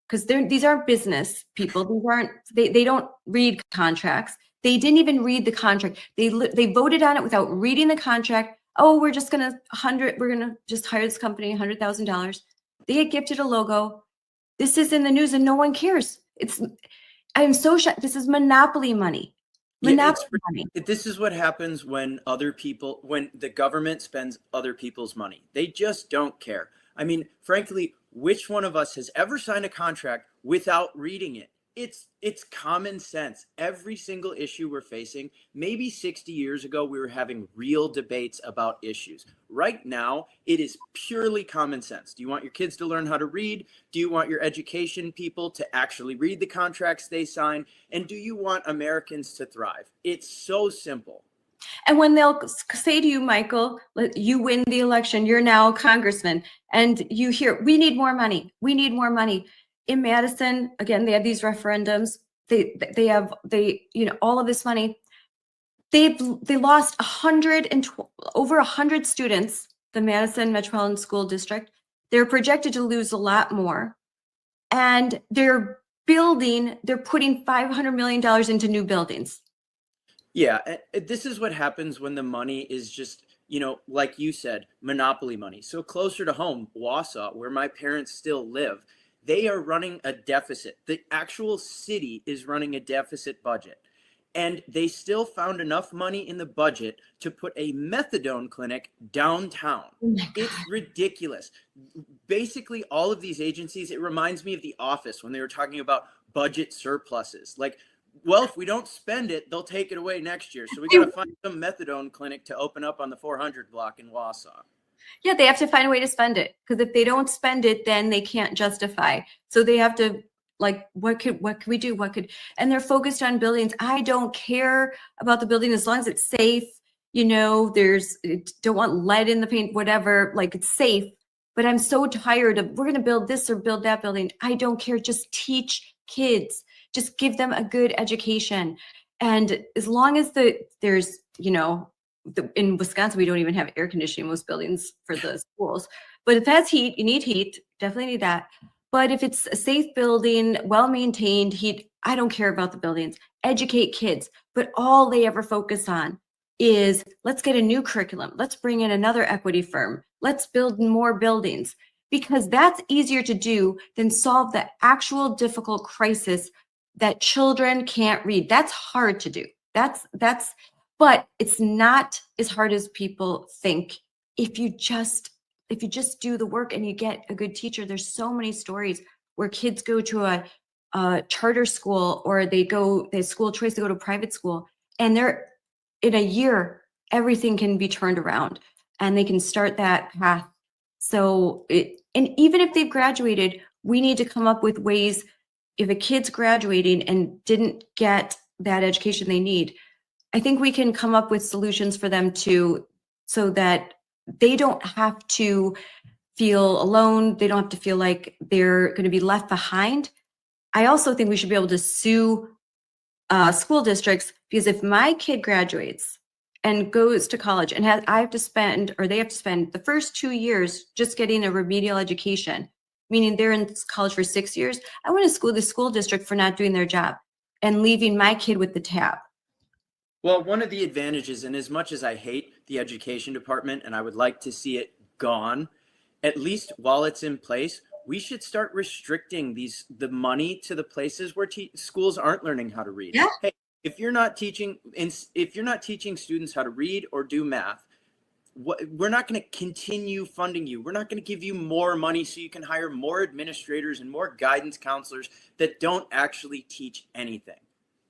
because these aren't business people. They don't read contracts. They didn't even read the contract. They voted on it without reading the contract. Oh, we're gonna just hire this company $100,000. They had gifted a logo. This is in the news and no one cares. I'm so shocked. This is monopoly money. Monopoly money. This is what happens when when the government spends other people's money. They just don't care. I mean, frankly, which one of us has ever signed a contract without reading it? It's common sense. Every single issue we're facing, maybe 60 years ago, we were having real debates about issues. Right now, it is purely common sense. Do you want your kids to learn how to read? Do you want your education people to actually read the contracts they sign? And do you want Americans to thrive? It's so simple. And when they'll say to you, Michael, you win the election, you're now a congressman, and you hear, we need more money. We need more money. In Madison, again, they have these referendums. They have all of this money. They lost over 100 students. The Madison Metropolitan School District. They're projected to lose a lot more, and they're putting $500 million into new buildings. Yeah, this is what happens when the money is just, like you said, monopoly money. So closer to home, Wausau, where my parents still live, they are running a deficit. The actual city is running a deficit budget. And they still found enough money in the budget to put a methadone clinic downtown. It's ridiculous. Basically, all of these agencies, it reminds me of The Office when they were talking about budget surpluses. Like, well, if we don't spend it, they'll take it away next year. So we got to find some methadone clinic to open up on the 400 block in Wausau. Yeah, they have to find a way to spend it, because if they don't spend it, then they can't justify. So they have to, like, what could we do? And they're focused on buildings. I don't care about the building as long as it's safe. Don't want lead in the paint, whatever, like it's safe. But I'm so tired of, we're going to build this or build that building. I don't care. Just teach kids. Just give them a good education. And as long as there's, in Wisconsin, we don't even have air conditioning in most buildings for the schools. But if it has heat, you need heat, definitely need that. But if it's a safe building, well-maintained, heat, I don't care about the buildings. Educate kids. But all they ever focus on is, let's get a new curriculum. Let's bring in another equity firm. Let's build more buildings. Because that's easier to do than solve the actual difficult crisis that children can't read. That's hard to do. But it's not as hard as people think. If you just do the work and you get a good teacher. There's so many stories where kids go to a charter school, or they school choice to go to private school, and they're in a year, everything can be turned around and they can start that path. So and even if they've graduated, we need to come up with ways. If a kid's graduating and didn't get that education they need, I think we can come up with solutions for them so that they don't have to feel alone. They don't have to feel like they're going to be left behind. I also think we should be able to sue school districts, because if my kid graduates and goes to college and they have to spend the first 2 years just getting a remedial education, meaning they're in college for 6 years, I want to sue the school district for not doing their job and leaving my kid with the tab. Well, one of the advantages, and as much as I hate the education department and I would like to see it gone, at least while it's in place, we should start restricting the money to the places where schools aren't learning how to read. Yeah. Hey, if you're not teaching students how to read or do math, we're not going to continue funding you. We're not going to give you more money so you can hire more administrators and more guidance counselors that don't actually teach anything.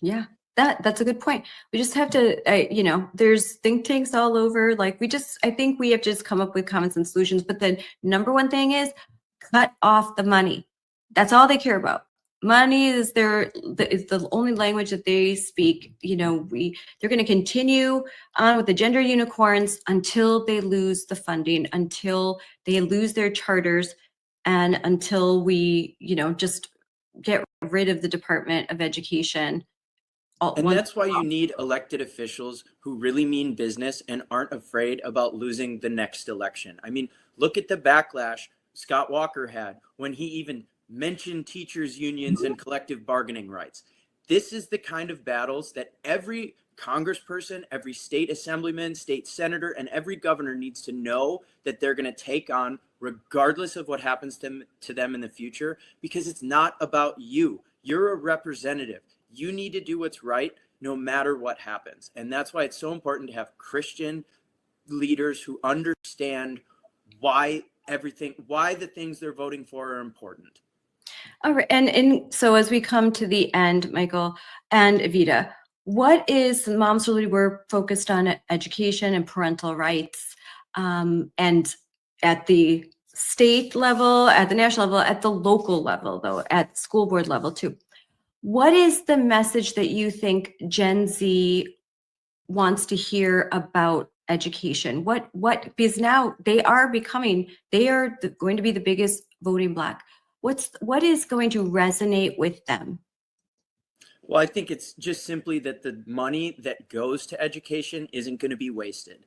Yeah, that's a good point. We just have to, there's think tanks all over. Like I think we have to just come up with common sense solutions. But the number one thing is cut off the money. That's all they care about. Money is the only language that they speak. They're going to continue on with the gender unicorns until they lose the funding, until they lose their charters, and until we, just get rid of the Department of Education. And that's why you need elected officials who really mean business and aren't afraid about losing the next election. I mean, look at the backlash Scott Walker had when he even mentioned teachers' unions and collective bargaining rights. This is the kind of battles that every congressperson, every state assemblyman, state senator, and every governor needs to know that they're going to take on regardless of what happens to them in the future, because it's not about you. You're a representative. You need to do what's right no matter what happens. And that's why it's so important to have Christian leaders who understand why the things they're voting for are important. All right. And so as we come to the end, Michael and Evita, what is Moms for Liberty? We're focused on education and parental rights, and at the state level, at the national level, at the local level, though, at school board level too. What is the message that you think Gen Z wants to hear about education? Because now they are going to be the biggest voting bloc. What is going to resonate with them? Well, I think it's just simply that the money that goes to education isn't going to be wasted.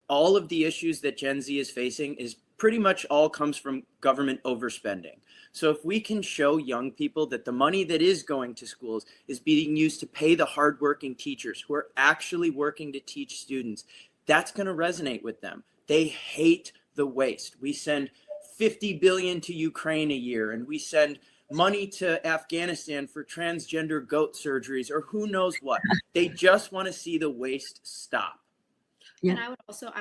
All of the issues that Gen Z is facing is pretty much all comes from government overspending. So if we can show young people that the money that is going to schools is being used to pay the hardworking teachers who are actually working to teach students, that's going to resonate with them. They hate the waste. We send $50 billion to Ukraine a year, and we send money to Afghanistan for transgender goat surgeries or who knows what. They just want to see the waste stop. Yeah. And I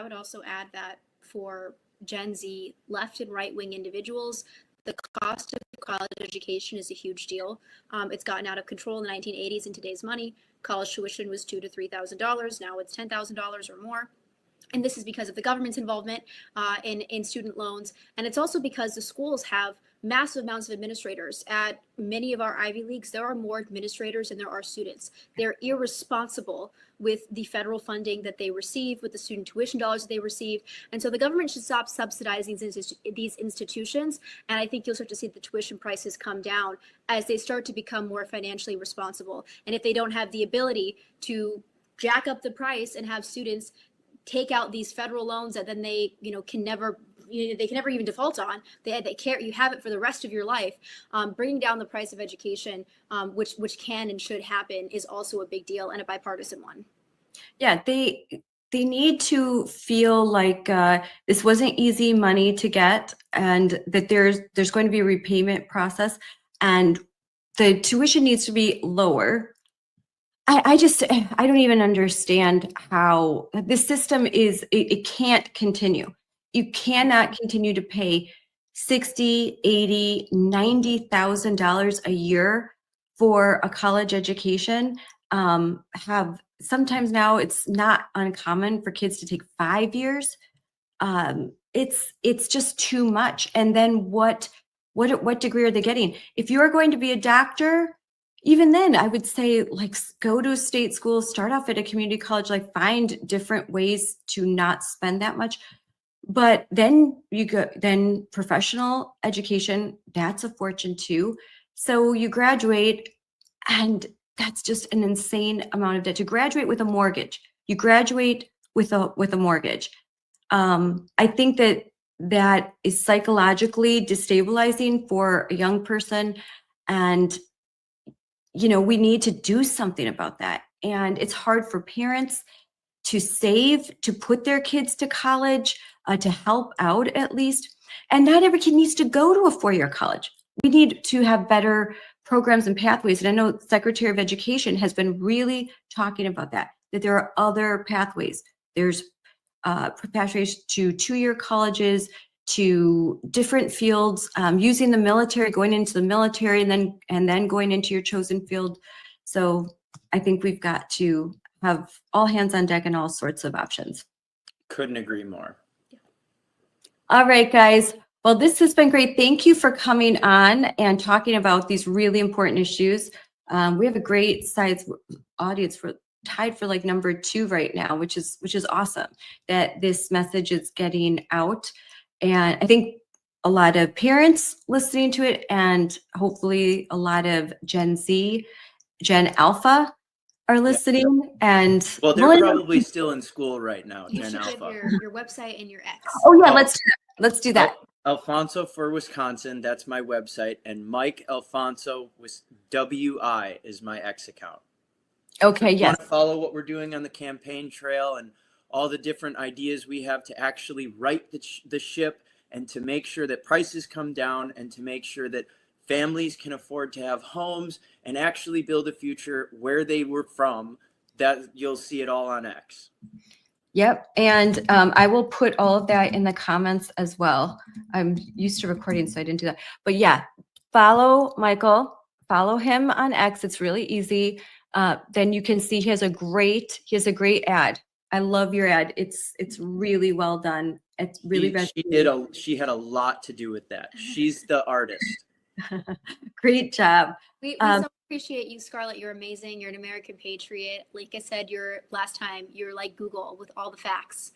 would also add that for Gen Z, left and right wing individuals, the cost of college education is a huge deal. It's gotten out of control in the 1980s. In today's money, college tuition was $2,000 to $3,000. Now it's $10,000 or more. And this is because of the government's involvement in student loans. And it's also because the schools have massive amounts of administrators. At many of our Ivy Leagues, there are more administrators than there are students. They're irresponsible with the federal funding that they receive, with the student tuition dollars that they receive. And so the government should stop subsidizing these institutions. And I think you'll start to see the tuition prices come down as they start to become more financially responsible. And if they don't have the ability to jack up the price and have students take out these federal loans that then they can never even default on, you have it for the rest of your life. Bringing down the price of education, which can and should happen, is also a big deal and a bipartisan one. Yeah, they need to feel like this wasn't easy money to get, and that there's going to be a repayment process, and the tuition needs to be lower. I don't even understand how this system it can't continue. You cannot continue to pay $60,000, $80,000, $90,000 a year for a college education. Sometimes now it's not uncommon for kids to take 5 years. It's just too much. And then what degree are they getting? If you're going to be a doctor, even then, I would say, go to a state school, start off at a community college, find different ways to not spend that much. But then then professional education, that's a fortune too. So you graduate, and that's just an insane amount of debt. To graduate with a mortgage, you graduate with a mortgage. I think that is psychologically destabilizing for a young person, and we need to do something about that. And it's hard for parents to save, to put their kids to college, to help out at least. And not every kid needs to go to a four-year college. We need to have better programs and pathways. And I know the Secretary of Education has been really talking about that there are other pathways. There's repatriation to 2-year colleges, to different fields, using the military, going into the military, and then going into your chosen field. So I think we've got to have all hands on deck and all sorts of options. Couldn't agree more. All right, guys. Well, this has been great. Thank you for coming on and talking about these really important issues. We have a great size audience tied for like number 2 right now, which is awesome that this message is getting out. And I think a lot of parents listening to it, and hopefully a lot of Gen Z, Gen Alpha are listening. And Well, they're probably still in school right now, You Gen should give Alpha. your website and your ex. oh yeah, let's do that. Alfonso for Wisconsin, that's my website, and Mike Alfonso with WI is my ex account. Okay, You yes. want to follow what we're doing on the campaign trail and all the different ideas we have to actually right the ship and to make sure that prices come down and to make sure that families can afford to have homes and actually build a future where they were from, that you'll see it all on X. Yep. And I will put all of that in the comments as well. I'm used to recording, so I didn't do that. But yeah, follow Michael, follow him on X. It's really easy. Then you can see he has a great ad. I love your ad. It's really well done. It's really She had a lot to do with that. She's the artist. great job. We so appreciate you, Scarlett. You're amazing. You're an American patriot. Like I said, last time, you're like Google with all the facts,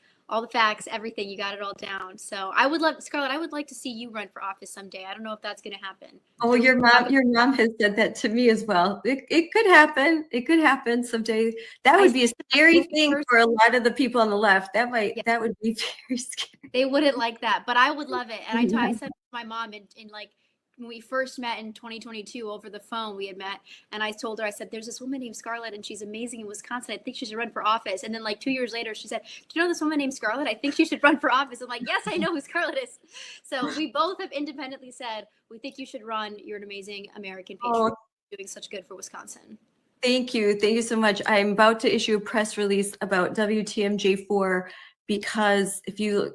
everything. You got it all down. So I would love, Scarlett, I would like to see you run for office someday. I don't know if that's going to happen. Oh, your mom has said that to me as well. It could happen. It could happen someday. That would be a scary thing for a lot of the people on the left. That would be very scary. They wouldn't like that, but I would love it. And I said to my mom in like, when we first met in 2022 over the phone, we had met, and I told her, I said, there's this woman named Scarlett and she's amazing in Wisconsin. I think she should run for office. And then like 2 years later, she said, do you know this woman named Scarlett? I think she should run for office. I'm like, yes, I know who Scarlett is. So we both have independently said, we think you should run. You're an amazing American patriot, doing such good for Wisconsin. Thank you. Thank you so much. I'm about to issue a press release about WTMJ4 because if you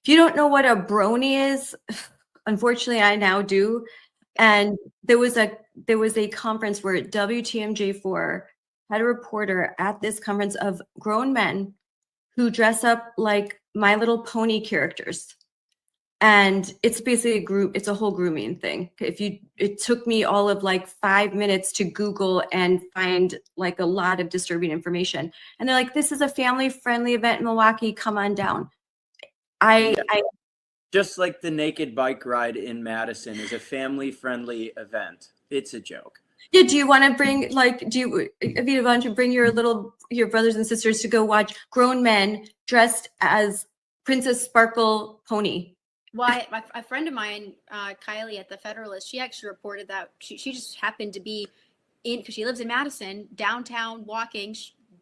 don't know what a brony is, unfortunately, I now do. And there was a conference where WTMJ4 had a reporter at this conference of grown men who dress up like My Little Pony characters. And it's basically it's a whole grooming thing. It took me all of like 5 minutes to Google and find like a lot of disturbing information. And they're like, this is a family-friendly event in Milwaukee. Come on down. Just like the naked bike ride in Madison is a family-friendly event. It's a joke. Yeah, do you want to bring Evita, want to bring your brothers and sisters to go watch grown men dressed as Princess Sparkle Pony? Well, a friend of mine, Kylie at the Federalist, she actually reported that she just happened to be because she lives in Madison, downtown, walking,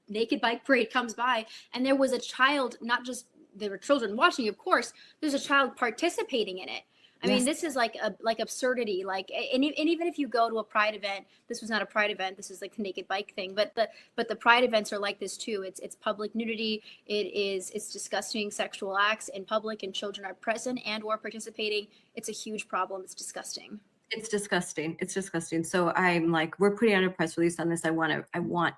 naked bike parade comes by, and there was a child, not just there were children watching, of course, there's a child participating in it. I mean, this is like absurdity. Like, and even if you go to a pride event, this was not a pride event. This is like the naked bike thing. But the pride events are like this too. It's public nudity. It's disgusting sexual acts in public, and children are present and or participating. It's a huge problem. It's disgusting. It's disgusting. It's disgusting. So I'm like, we're putting out a press release on this. I want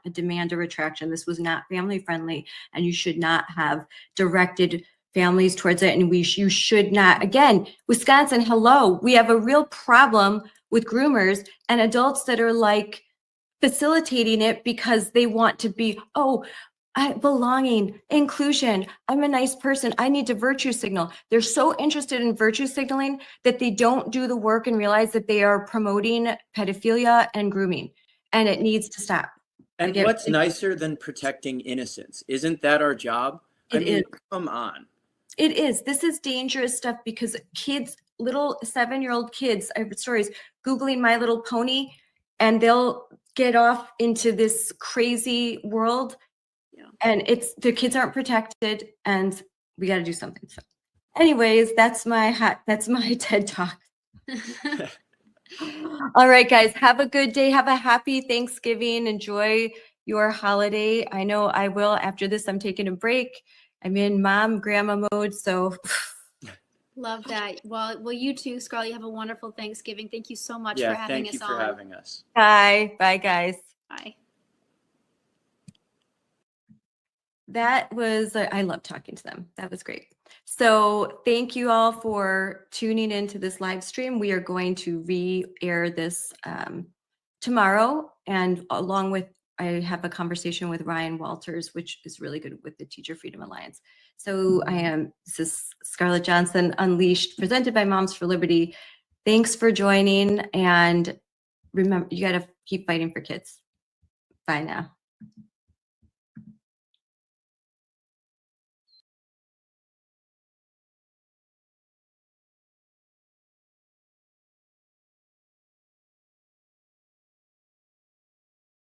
a demand a retraction. This was not family friendly, and you should not have directed families towards it. And you should not, again, Wisconsin, hello, we have a real problem with groomers and adults that are like facilitating it because they want to be, belonging, inclusion. I'm a nice person. I need to virtue signal. They're so interested in virtue signaling that they don't do the work and realize that they are promoting pedophilia and grooming, and it needs to stop. And what's nicer than protecting innocence? Isn't that our job? I mean, come on. It is. This is dangerous stuff because kids, little 7-year-old kids, I have stories, Googling My Little Pony, and they'll get off into this crazy world. And the kids aren't protected, and we got to do something. So anyways, that's my TED Talk. All right, guys, have a good day. Have a happy Thanksgiving. Enjoy your holiday. I know I will. After this, I'm taking a break. I'm in mom grandma mode, so Love that. Well, you too, Scarlett. You have a wonderful Thanksgiving. Thank you so much for Yeah, having thank us you for on. having us. bye guys. Bye. That was, I love talking to them. That was great. So thank you all for tuning into this live stream. We are going to re-air this tomorrow. And along with, I have a conversation with Ryan Walters, which is really good with the Teacher Freedom Alliance. So this is Scarlett Johnson Unleashed, presented by Moms for Liberty. Thanks for joining. And remember, you got to keep fighting for kids. Bye now.